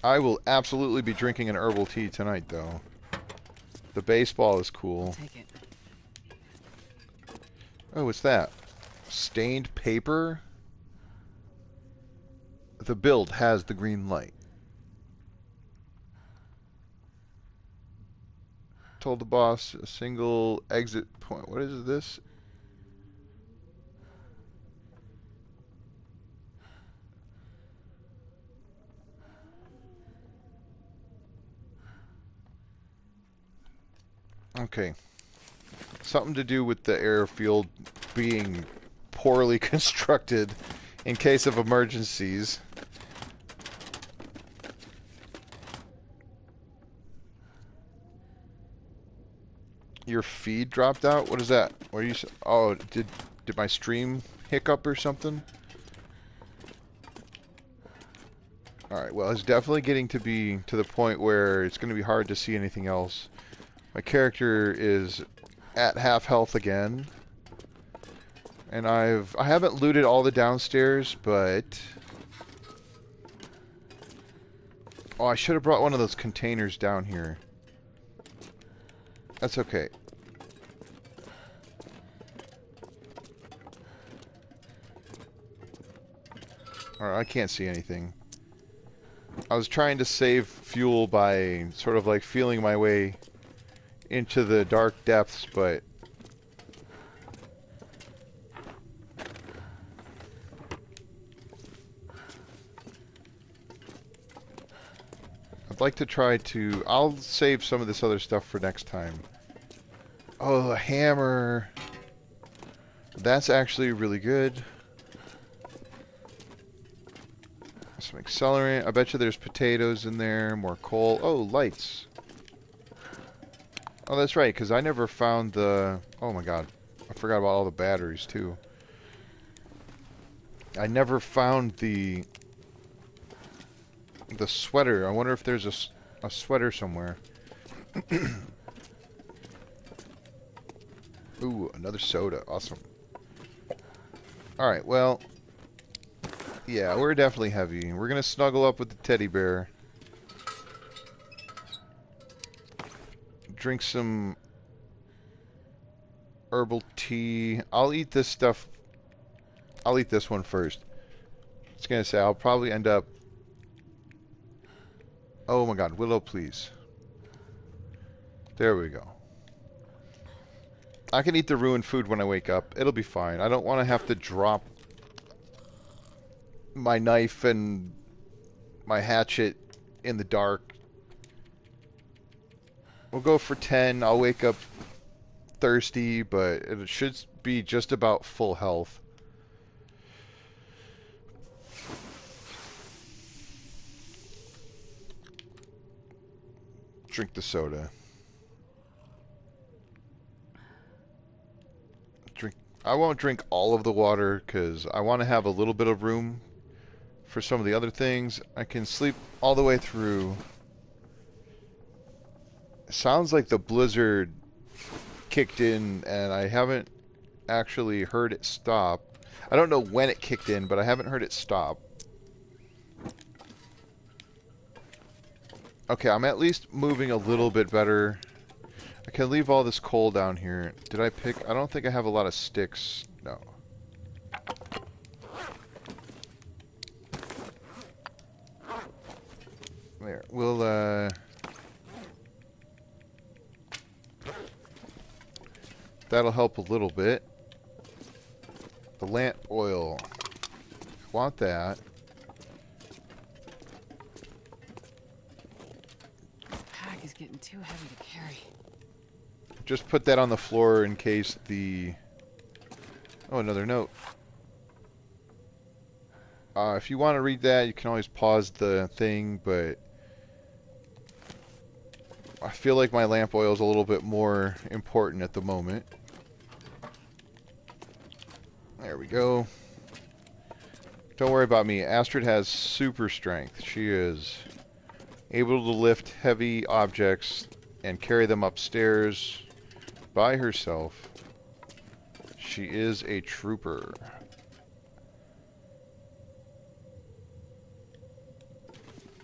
I will absolutely be drinking an herbal tea tonight, though. The baseball is I'll cool. take it. Oh, what's that? Stained paper? The build has the green light. Told the boss a single exit point. What is this? Okay. Something to do with the airfield being poorly constructed in case of emergencies. Your feed dropped out? What is that? What are you... Oh, did my stream hiccup or something? Alright, well, it's definitely getting to be to the point where it's going to be hard to see anything else. My character is at half health again. And I haven't looted all the downstairs, but... Oh, I should have brought one of those containers down here. That's okay. Alright, I can't see anything. I was trying to save fuel by sort of like feeling my way into the dark depths, but... I'd like to try to... I'll save some of this other stuff for next time. Oh, a hammer. That's actually really good. Some accelerant. I bet you there's potatoes in there. More coal. Oh, lights. Oh, that's right, because I never found the... Oh my god. I forgot about all the batteries, too. I never found the sweater. I wonder if there's a sweater somewhere. Ooh, another soda. Awesome. Alright, well... Yeah, we're definitely heavy. We're gonna snuggle up with the teddy bear. Drink some herbal tea. I'll eat this stuff. I'll eat this one first. I was gonna say, I'll probably end up... Oh my god, Willow, please. There we go. I can eat the ruined food when I wake up. It'll be fine. I don't want to have to drop my knife and my hatchet in the dark. We'll go for 10. I'll wake up thirsty, but it should be just about full health. Drink the soda. I won't drink all of the water because I want to have a little bit of room for some of the other things. I can sleep all the way through. It sounds like the blizzard kicked in and I haven't actually heard it stop. I don't know when it kicked in, but I haven't heard it stop. Okay, I'm at least moving a little bit better. I can leave all this coal down here. Did I pick? I don't think I have a lot of sticks. No. There. We'll, that'll help a little bit. The lamp oil. Want that. This pack is getting too heavy to carry. Just put that on the floor in case the... Oh, another note. If you want to read that, you can always pause the thing, but... I feel like my lamp oil is a little bit more important at the moment. There we go. Don't worry about me. Astrid has super strength. She is able to lift heavy objects and carry them upstairs by herself. She is a trooper.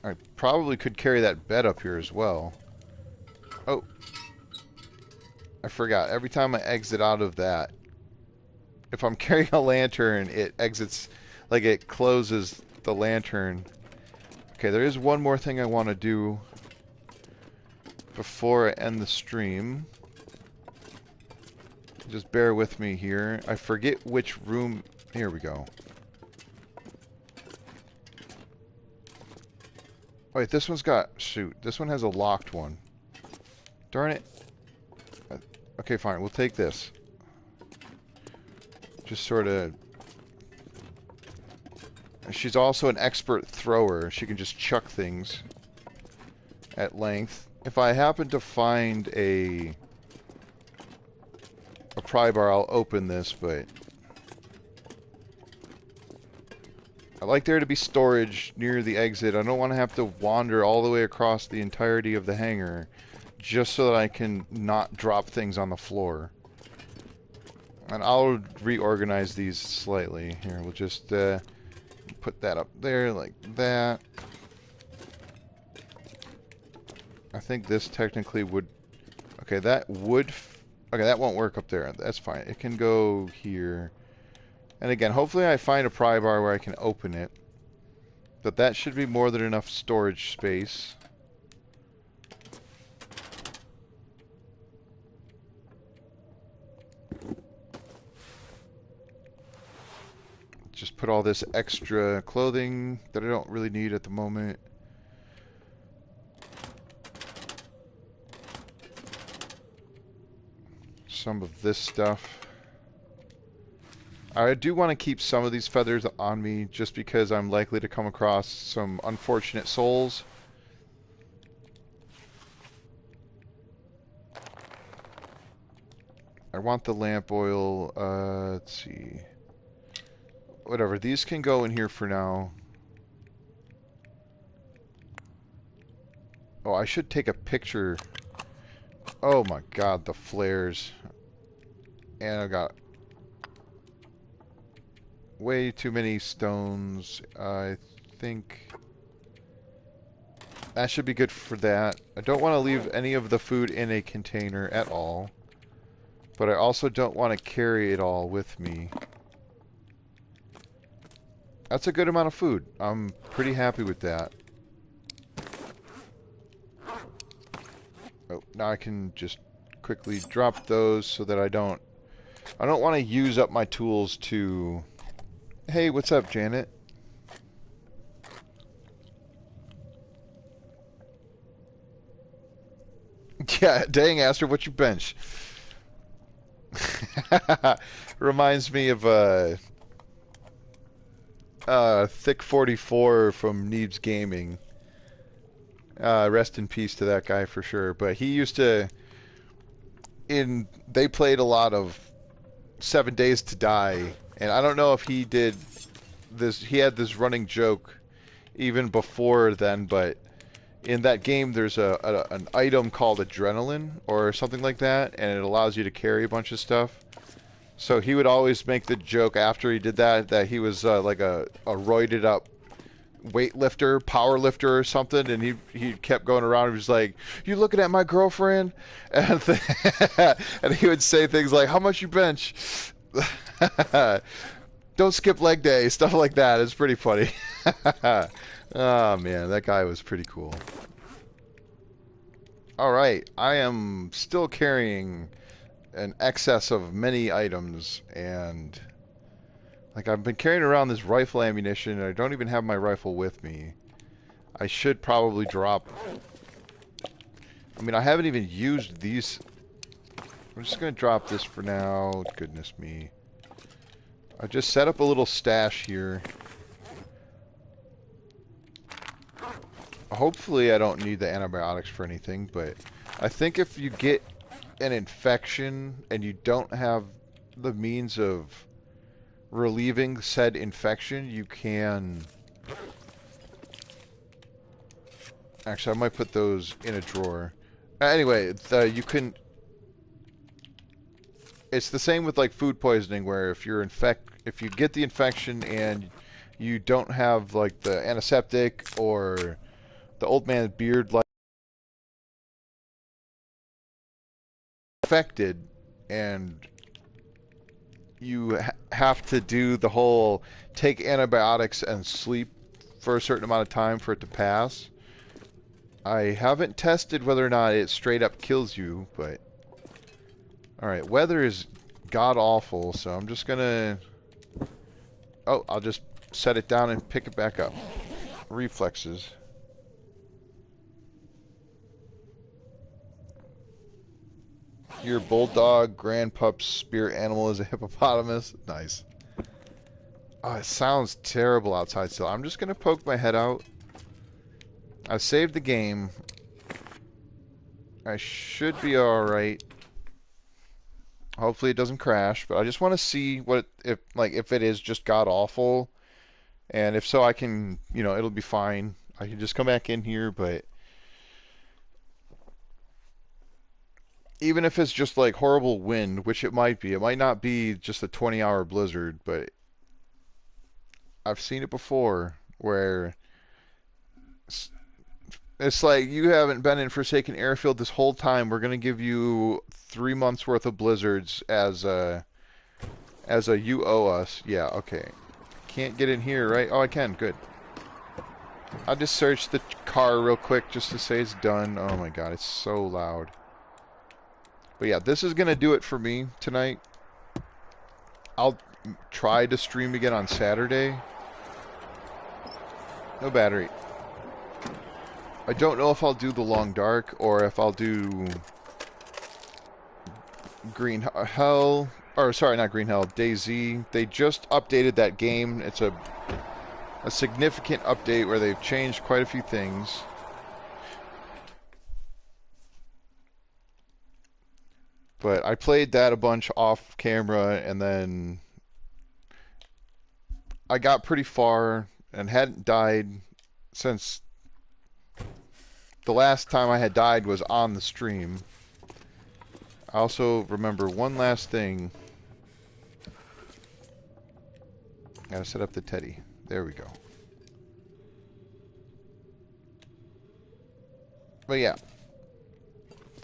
I probably could carry that bed up here as well. Oh. I forgot. Every time I exit out of that, if I'm carrying a lantern, it exits, like it closes the lantern. Okay, there is one more thing I want to do before I end the stream. Just bear with me here. I forget which room... Here we go. Wait, this one's got... Shoot, this one has a locked one. Darn it. Okay, fine, we'll take this. Just sort of... She's also an expert thrower. She can just chuck things at length. If I happen to find a pry bar, I'll open this, but I like there to be storage near the exit. I don't want to have to wander all the way across the entirety of the hangar just so that I can not drop things on the floor. And I'll reorganize these slightly. Here, we'll just put that up there like that. I think this technically would... Okay, that would... Okay, that won't work up there. That's fine. It can go here. And again, hopefully I find a pry bar where I can open it. But that should be more than enough storage space. Just put all this extra clothing that I don't really need at the moment. Some of this stuff. I do want to keep some of these feathers on me just because I'm likely to come across some unfortunate souls. I want the lamp oil. Let's see. Whatever, these can go in here for now. Oh, I should take a picture. Oh my god, the flares. And I got way too many stones. I think that should be good for that. I don't want to leave any of the food in a container at all. But I also don't want to carry it all with me. That's a good amount of food. I'm pretty happy with that. Oh, now I can just quickly drop those so that I don't want to use up my tools to... Hey, what's up, Janet? Yeah, dang, Aster, what you bench? Reminds me of Thick 44 from Neebs Gaming. Rest in peace to that guy for sure. But he used to... They played a lot of 7 Days to Die. And I don't know if he did this... He had this running joke even before then, but... In that game, there's an item called adrenaline or something like that, and it allows you to carry a bunch of stuff. So he would always make the joke after he did that he was like a roided up weightlifter, power lifter or something, and he kept going around and he was like, "You looking at my girlfriend?" And and he would say things like, "How much you bench?" Don't skip leg day, stuff like that. It's pretty funny. Oh man, that guy was pretty cool. Alright, I am still carrying an excess of many items, and like I've been carrying around this rifle ammunition, and I don't even have my rifle with me. I should probably drop... I mean, I haven't even used these... I'm just going to drop this for now. Goodness me. I just set up a little stash here. Hopefully I don't need the antibiotics for anything, but I think if you get an infection and you don't have the means of relieving said infection, you can... Actually, I might put those in a drawer. Anyway, you can... It's the same with like food poisoning, where if you get the infection and you don't have like the antiseptic or the old man beard like affected, and you have to do the whole take antibiotics and sleep for a certain amount of time for it to pass. I haven't tested whether or not it straight up kills you, but alright, weather is god awful, so I'm just gonna... Oh, I'll just set it down and pick it back up. Reflexes. Your bulldog grandpup's spirit animal is a hippopotamus. Nice. Oh, it sounds terrible outside still. I'm just gonna poke my head out. I saved the game. I should be alright. Hopefully it doesn't crash, but I just want to see what if it is just god awful, and if so, I can, it'll be fine. I can just come back in here, but even if it's just like horrible wind, which it might not be just a 20-hour blizzard, but I've seen it before where it's like, you haven't been in Forsaken Airfield this whole time. We're gonna give you 3 months worth of blizzards as a you owe us. Yeah, okay. Can't get in here, right? Oh, I can. Good. I just searched the car real quick just to say it's done. Oh my god, it's so loud. But yeah, this is gonna do it for me tonight. I'll try to stream again on Saturday. No battery. I don't know if I'll do the Long Dark or if I'll do Green Hell, or sorry, not Green Hell, DayZ. They just updated that game. It's a significant update where they've changed quite a few things. But I played that a bunch off camera, and then I got pretty far and hadn't died since the last time I had died was on the stream. I also remember one last thing. Gotta set up the teddy. There we go. But yeah,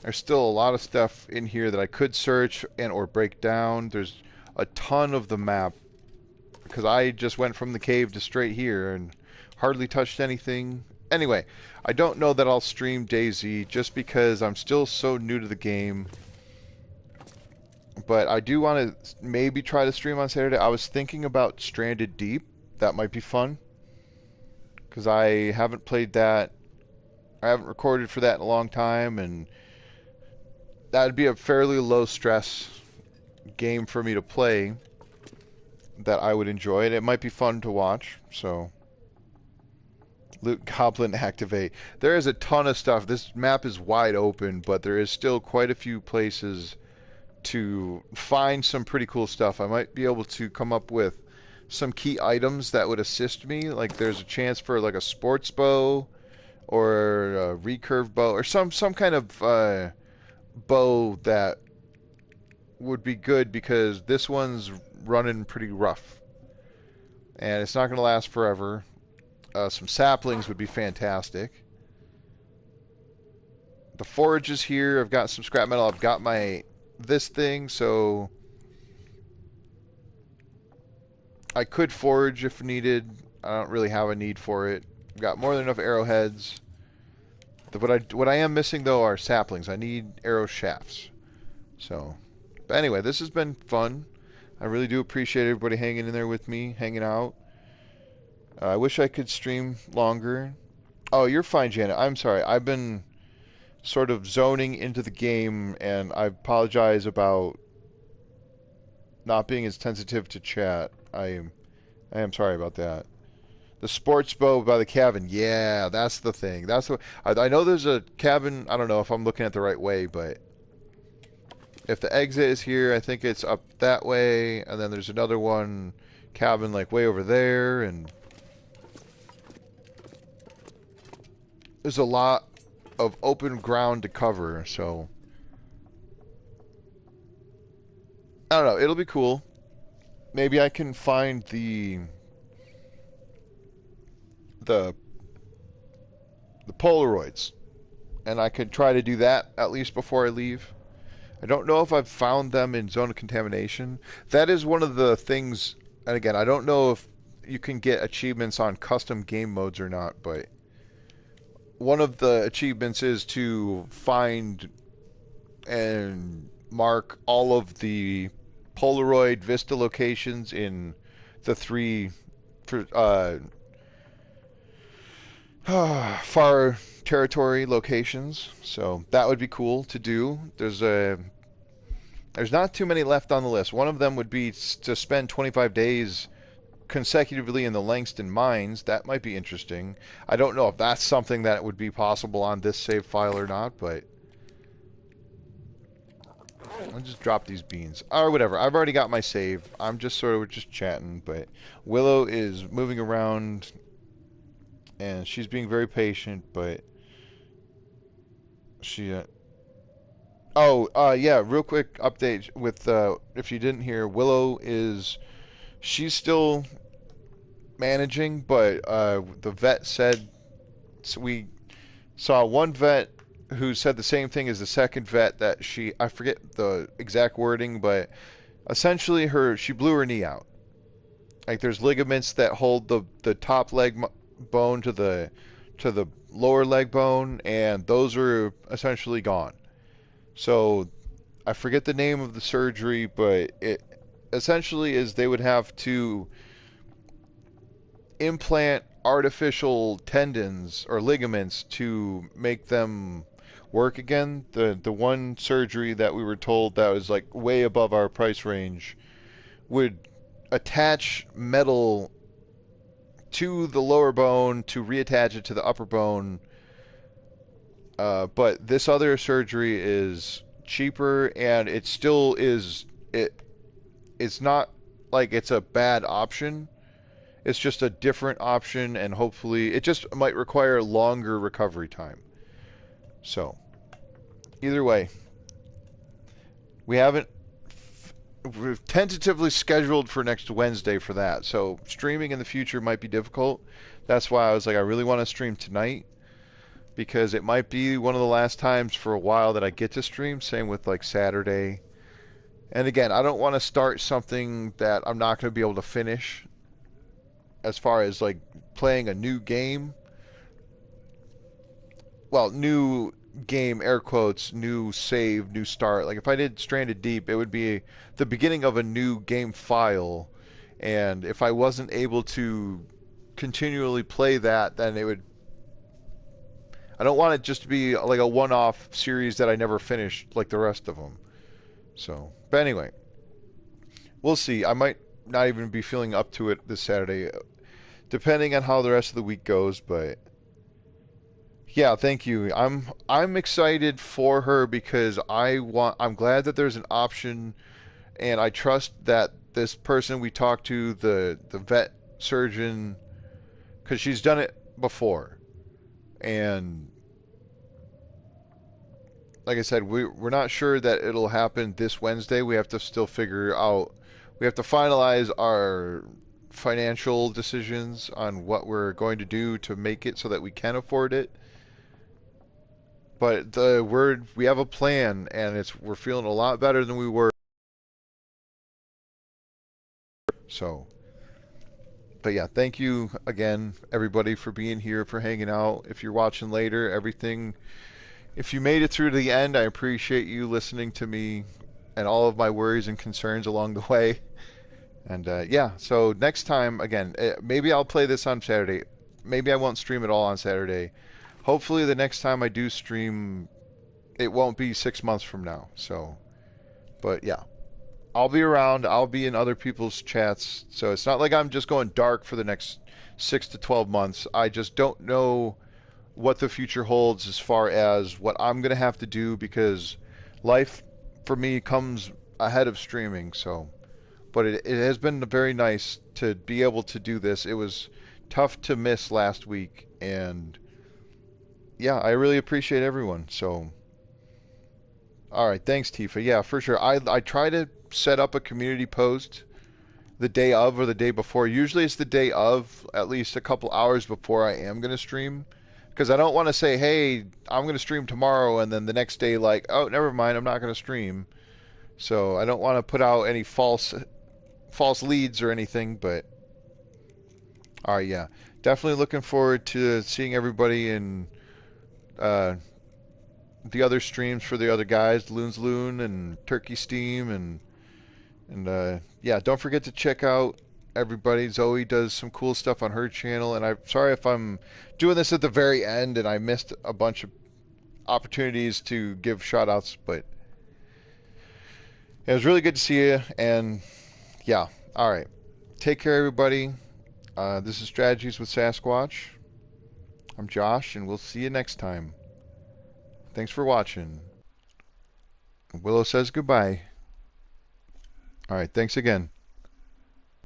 there's still a lot of stuff in here that I could search and or break down. There's a ton of the map because I just went from the cave to straight here and hardly touched anything. Anyway, I don't know that I'll stream DayZ just because I'm still so new to the game. But I do want to maybe try to stream on Saturday. I was thinking about Stranded Deep. That might be fun because I haven't played that. I haven't recorded for that in a long time, and that would be a fairly low stress game for me to play that I would enjoy, and it might be fun to watch. So, Loot Goblin activate. There is a ton of stuff. This map is wide open, but there is still quite a few places to find some pretty cool stuff. I might be able to come up with some key items that would assist me. Like there's a chance for like a sports bow or a recurve bow or some kind of bow that would be good because this one's running pretty rough and it's not going to last forever. Some saplings would be fantastic. The forage is here. I've got some scrap metal. I've got my this thing, so I could forage if needed. I don't really have a need for it. I've got more than enough arrowheads. What I am missing though are saplings. I need arrow shafts. So, but anyway, this has been fun. I really do appreciate everybody hanging in there with me, hanging out. I wish I could stream longer. Oh, you're fine, Janet. I'm sorry. I've been sort of zoning into the game, and I apologize about not being as sensitive to chat. I am sorry about that. The sports bow by the cabin. Yeah, that's the thing. That's what I know. There's a cabin. I don't know if I'm looking at the right way, but if the exit is here, I think it's up that way, and then there's another one cabin like way over there, and there's a lot of open ground to cover, so I don't know, it'll be cool. Maybe I can find the Polaroids and I could try to do that at least before I leave. I don't know if I've found them in Zone of Contamination. That is one of the things, and again, I don't know if you can get achievements on custom game modes or not, but one of the achievements is to find and mark all of the Polaroid Vista locations in the three far territory locations. So that would be cool to do. There's not too many left on the list. One of them would be to spend 25 days consecutively in the Langston mines. That might be interesting. I don't know if that's something that would be possible on this save file or not, but I'll just drop these beans. Or whatever. I've already got my save. I'm just sort of just chatting, but Willow is moving around and she's being very patient, but she yeah, real quick update with if you didn't hear, Willow is she's still managing, but the vet said, so we saw one vet who said the same thing as the second vet, that I forget the exact wording, but essentially she blew her knee out. Like there's ligaments that hold the top leg bone to the lower leg bone, and those are essentially gone. So I forget the name of the surgery, but it essentially is they would have to implant artificial tendons or ligaments to make them work again. The one surgery that we were told that was like way above our price range would attach metal to the lower bone to reattach it to the upper bone. But this other surgery is cheaper, and it still is. It's not like it's a bad option. It's just a different option, and hopefully it just might require longer recovery time. So, either way, we haven't we're tentatively scheduled for next Wednesday for that. So streaming in the future might be difficult. That's why I was like, I really want to stream tonight because it might be one of the last times for a while that I get to stream. Same with like Saturday. And again, I don't want to start something that I'm not going to be able to finish as far as like playing a new game. Well, new game, air quotes, new save, new start. Like if I did Stranded Deep, it would be the beginning of a new game file. And if I wasn't able to continually play that, then it would. I don't want it just to be like a one off series that I never finished like the rest of them. So, but anyway, we'll see. I might not even be feeling up to it this Saturday, depending on how the rest of the week goes. But yeah, thank you. I'm excited for her because I'm glad that there's an option, and I trust that this person we talked to, the vet surgeon, because she's done it before, and like I said, we're not sure that it'll happen this Wednesday. We have to still figure out. We have to finalize our financial decisions on what we're going to do to make it so that we can afford it. But we have a plan, and we're feeling a lot better than we were. So, but yeah, thank you again, everybody, for being here, for hanging out. If you're watching later, everything. If you made it through to the end, I appreciate you listening to me and all of my worries and concerns along the way. And yeah, so next time, again, maybe I'll play this on Saturday. Maybe I won't stream it all on Saturday. Hopefully, the next time I do stream, it won't be 6 months from now. So, but yeah, I'll be around. I'll be in other people's chats. So it's not like I'm just going dark for the next 6 to 12 months. I just don't know what the future holds as far as what I'm going to have to do because life for me comes ahead of streaming. So, but it has been very nice to be able to do this. It was tough to miss last week, and yeah, I really appreciate everyone. So, all right, thanks, Tifa. Yeah, for sure. I try to set up a community post the day of or the day before. Usually it's the day of, at least a couple hours before I am going to stream. Because I don't want to say, hey, I'm going to stream tomorrow, and then the next day, like, oh, never mind, I'm not going to stream. So I don't want to put out any false leads or anything, but all right, yeah. Definitely looking forward to seeing everybody in uh, the other streams for the other guys, Loon's Loon and Turkey Steam, and yeah, don't forget to check out everybody. Zoe does some cool stuff on her channel, and I'm sorry if I'm doing this at the very end and I missed a bunch of opportunities to give shout outs, but it was really good to see you, and yeah, all right. Take care, everybody. This is Strategies with Sasquatch. I'm Josh, and we'll see you next time. Thanks for watching. Willow says goodbye. All right, thanks again.